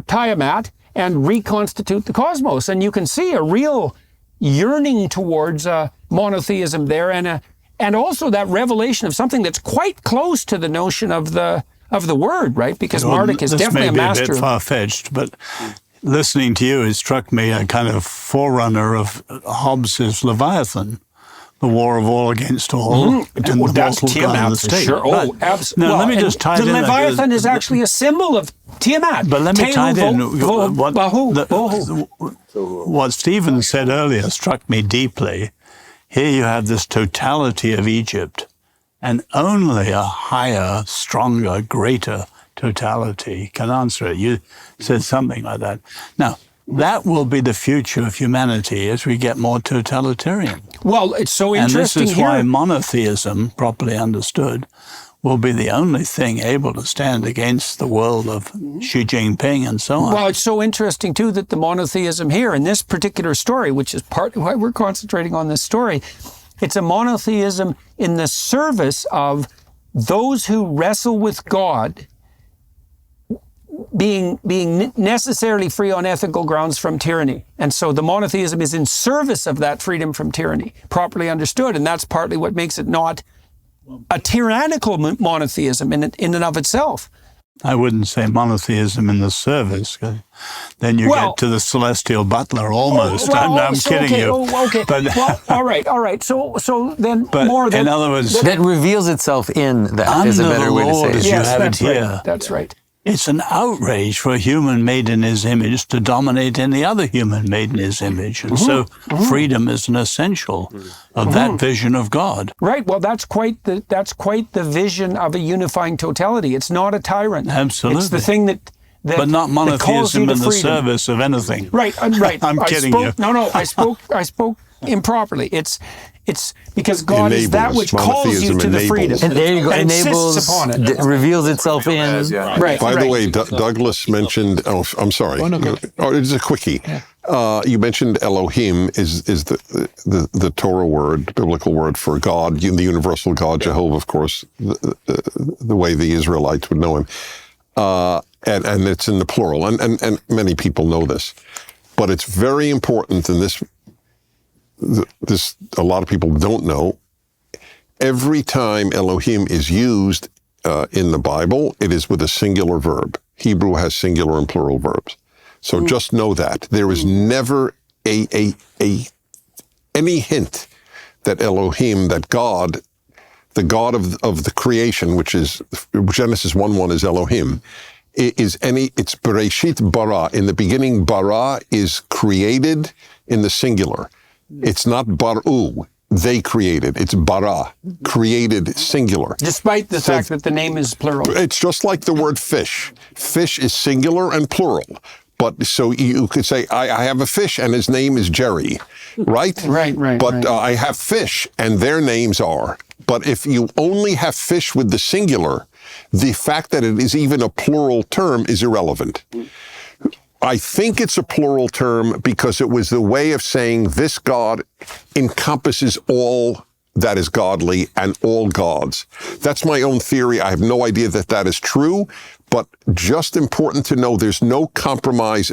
Tiamat and reconstitute the cosmos. And you can see a real yearning towards monotheism there, and also that revelation of something that's quite close to the notion of the word, right? Because Marduk is definitely a master. This may be a bit far-fetched, but listening to you, it struck me a kind of forerunner of Hobbes's Leviathan. The war of all against all, and the mortal God of the state. Sure. Oh, absolutely. Now, let me just tie it in. The Leviathan is actually a symbol of Tiamat. But let me tie it in. What Stephen said earlier struck me deeply. Here you have this totality of Egypt, and only a higher, stronger, greater totality can answer it. You said something like that. Now, that will be the future of humanity as we get more totalitarian. Well, it's so interesting. And this is why monotheism, properly understood, will be the only thing able to stand against the world of Xi Jinping and so on. Well, it's so interesting, too, that the monotheism here in this particular story, which is partly why we're concentrating on this story, it's a monotheism in the service of those who wrestle with God being necessarily free on ethical grounds from tyranny. And so the monotheism is in service of that freedom from tyranny, properly understood. And that's partly what makes it not a tyrannical monotheism in and of itself. I wouldn't say monotheism in the service, 'cause then you get to the celestial butler almost. I'm kidding you. Oh, okay. But, well, all right. So then but more than... in other words... That reveals itself in that is a better way to say it. As you have it here. Right. That's right. It's an outrage for a human made in his image to dominate any other human made in his image. And so freedom is an essential of that vision of God. Right. Well, that's quite the vision of a unifying totality. It's not a tyrant. Absolutely. It's the thing that but not monotheism in the freedom. Service of anything. Right. Right. I'm kidding you. No. I spoke improperly. It's because God is that which calls you to the freedom. And there you go. And enables, insists upon it. reveals itself in. Right. By the way, Douglas mentioned. Oh, I'm sorry. It's a quickie. You mentioned Elohim is the Torah word, biblical word for God, the universal God, Jehovah, of course, the way the Israelites would know him, and it's in the plural, and many people know this, but it's very important, and this a lot of people don't know. Every time Elohim is used in the Bible, it is with a singular verb. Hebrew has singular and plural verbs. So just know that. There is never any hint that Elohim, that God, the God of the creation, which is Genesis 1:1 is Elohim, it's Bereshit bara. In the beginning, bara is created in the singular. It's not bar'u, they created. It's bara, created singular. Despite the fact that the name is plural. It's just like the word fish. Fish is singular and plural. But so you could say, I have a fish and his name is Jerry, right? Right. But I have fish and their names are. But if you only have fish with the singular, the fact that it is even a plural term is irrelevant. I think it's a plural term because it was the way of saying this God encompasses all that is godly and all gods. That's my own theory. I have no idea that that is true, but just important to know there's no compromise.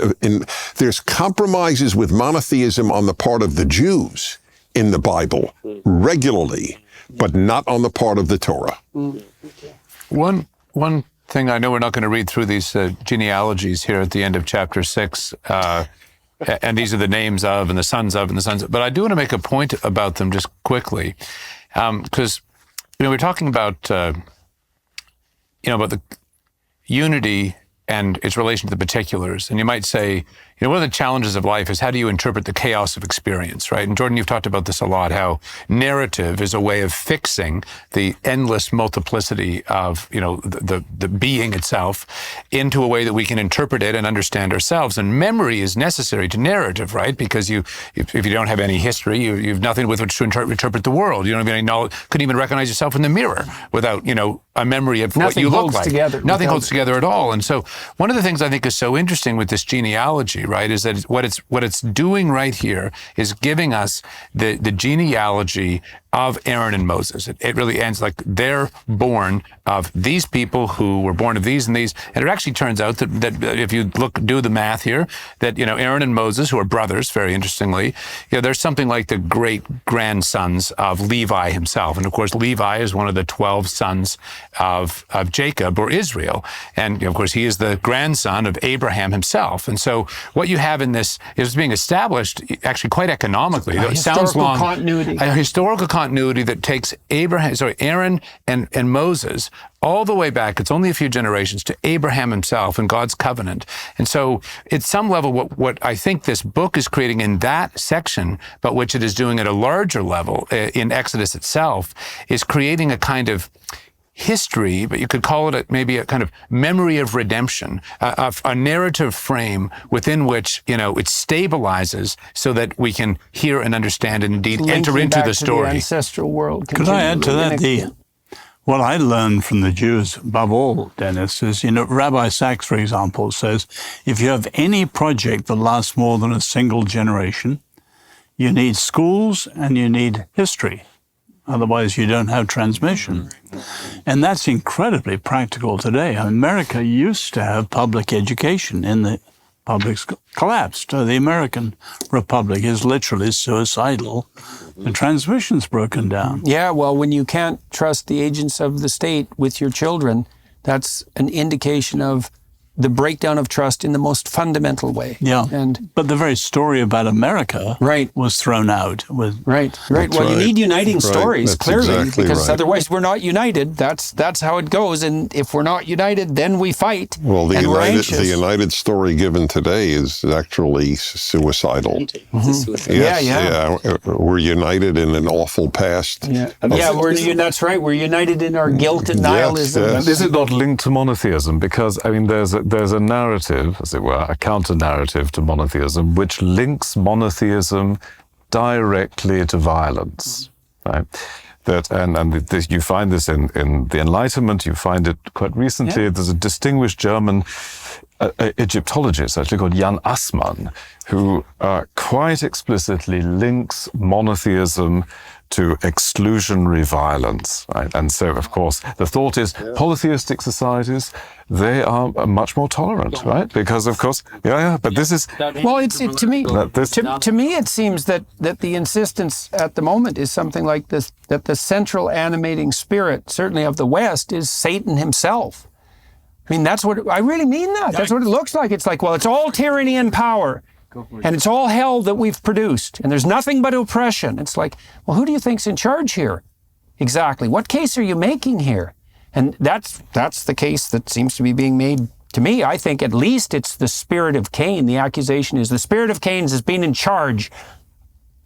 There's compromises with monotheism on the part of the Jews in the Bible regularly, but not on the part of the Torah. One thing, I know we're not going to read through these genealogies here at the end of chapter 6, and these are the names of and the sons of and the sons of, but I do want to make a point about them just quickly, because we're talking about about the unity and its relation to the particulars. And you might say, one of the challenges of life is how do you interpret the chaos of experience, right? And Jordan, you've talked about this a lot, how narrative is a way of fixing the endless multiplicity of, the being itself into a way that we can interpret it and understand ourselves. And memory is necessary to narrative, right? Because if you don't have any history, you have nothing with which to interpret the world. You don't have any knowledge, couldn't even recognize yourself in the mirror without, a memory of what you look like. Nothing holds together at all. And so one of the things I think is so interesting with this genealogy, right, is that what it's doing right here is giving us the genealogy of Aaron and Moses. It really ends like they're born of these people who were born of these and these. And it actually turns out that if you do the math here, that, Aaron and Moses, who are brothers, very interestingly, there's something like the great grandsons of Levi himself. And of course, Levi is one of the 12 sons of Jacob or Israel. And of course, he is the grandson of Abraham himself. And so what you have in this is being established actually quite economically. It sounds long. A historical continuity that takes Aaron and Moses all the way back. It's only a few generations to Abraham himself and God's covenant. And so at some level, what I think this book is creating in that section, but which it is doing at a larger level in Exodus itself, is creating a kind of history, but you could call it maybe a kind of memory of redemption, a narrative frame within which, it stabilizes so that we can hear and understand and indeed enter into the story. The ancestral world. Could I add to that? What I learned from the Jews, above all, Dennis, is, Rabbi Sachs, for example, says, if you have any project that lasts more than a single generation, you need schools and you need history. Otherwise, you don't have transmission. And that's incredibly practical today. America used to have public education, and the public's collapsed. The American Republic is literally suicidal. The transmission's broken down. Yeah, well, when you can't trust the agents of the state with your children, that's an indication of the breakdown of trust in the most fundamental way. Yeah, but the very story about America was thrown out. Right. Well, you need uniting stories, That's clearly, exactly because right. otherwise we're not united. That's how it goes. And if we're not united, then we fight. Well, and we're anxious. the united story given today is actually suicidal. Yeah. We're united in an awful past. That's right. We're united in our guilt and nihilism. Yes. And is it not linked to monotheism? Because, I mean, there's a narrative, as it were, a counter-narrative to monotheism, which links monotheism directly to violence, right? You find this in the Enlightenment. You find it quite recently. There's a distinguished German Egyptologist, actually called Jan Assmann, who quite explicitly links monotheism to exclusionary violence, right? And so, of course, the thought is polytheistic societies, they are much more tolerant, right? Because, of course, but this is... Well, to me, it seems that the insistence at the moment is something like this, that the central animating spirit, certainly of the West, is Satan himself. I mean, I really mean that. That's what it looks like. It's like, well, it's all tyranny and power. And it's all hell that we've produced. And there's nothing but oppression. It's like, well, who do you think's in charge here? Exactly. What case are you making here? And that's the case that seems to be being made to me. I think at least it's the spirit of Cain. The accusation is the spirit of Cain has been in charge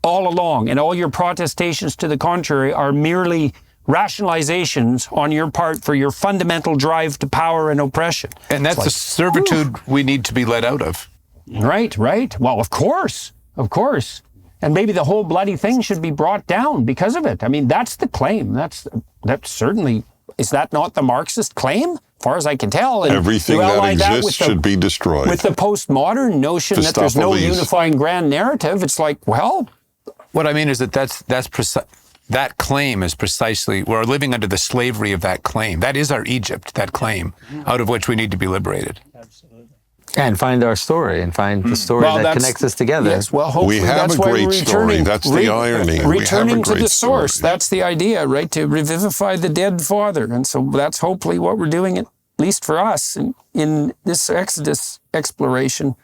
all along. And all your protestations to the contrary are merely rationalizations on your part for your fundamental drive to power and oppression. And that's the servitude we need to be let out of. Right. Well, of course. And maybe the whole bloody thing should be brought down because of it. I mean, that's the claim. That's certainly, is that not the Marxist claim? As far as I can tell. And everything that exists should be destroyed. With the postmodern notion that there's no unifying grand narrative, it's like, well... What I mean is that claim is precisely, we're living under the slavery of that claim. That is our Egypt, that claim, out of which we need to be liberated. Absolutely. And find our story, and find the story that connects us together. Yes, well, hopefully we have that's a why great we're story. That's the irony. Returning to the source. That's the idea, right? To revivify the dead father. And so that's hopefully what we're doing, at least for us, in this Exodus exploration.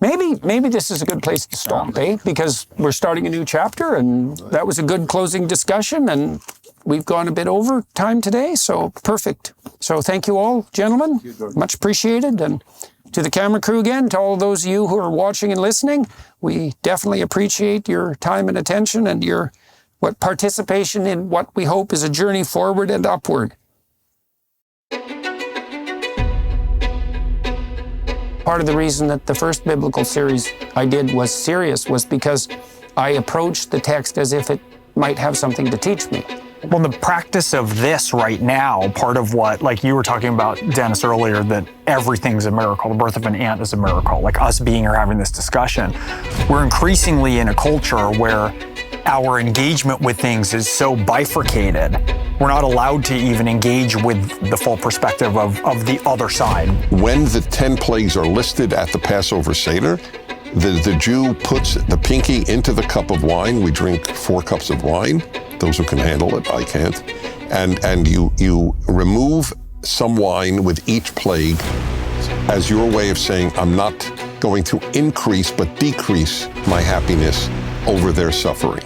Maybe this is a good place to stop, because we're starting a new chapter, and that was a good closing discussion, and we've gone a bit over time today, so perfect. So thank you all, gentlemen. Much appreciated. And to the camera crew again, to all those of you who are watching and listening, we definitely appreciate your time and attention and your participation in what we hope is a journey forward and upward. Part of the reason that the first biblical series I did was serious was because I approached the text as if it might have something to teach me. Well, the practice of this right now, part of what, like you were talking about, Dennis, earlier, that everything's a miracle. The birth of an ant is a miracle. Like us being here having this discussion, we're increasingly in a culture where our engagement with things is so bifurcated. We're not allowed to even engage with the full perspective of the other side. When the 10 plagues are listed at the Passover Seder, the Jew puts the pinky into the cup of wine. We drink 4 cups of wine. Those who can handle it, I can't. And you remove some wine with each plague as your way of saying, I'm not going to increase but decrease my happiness over their suffering.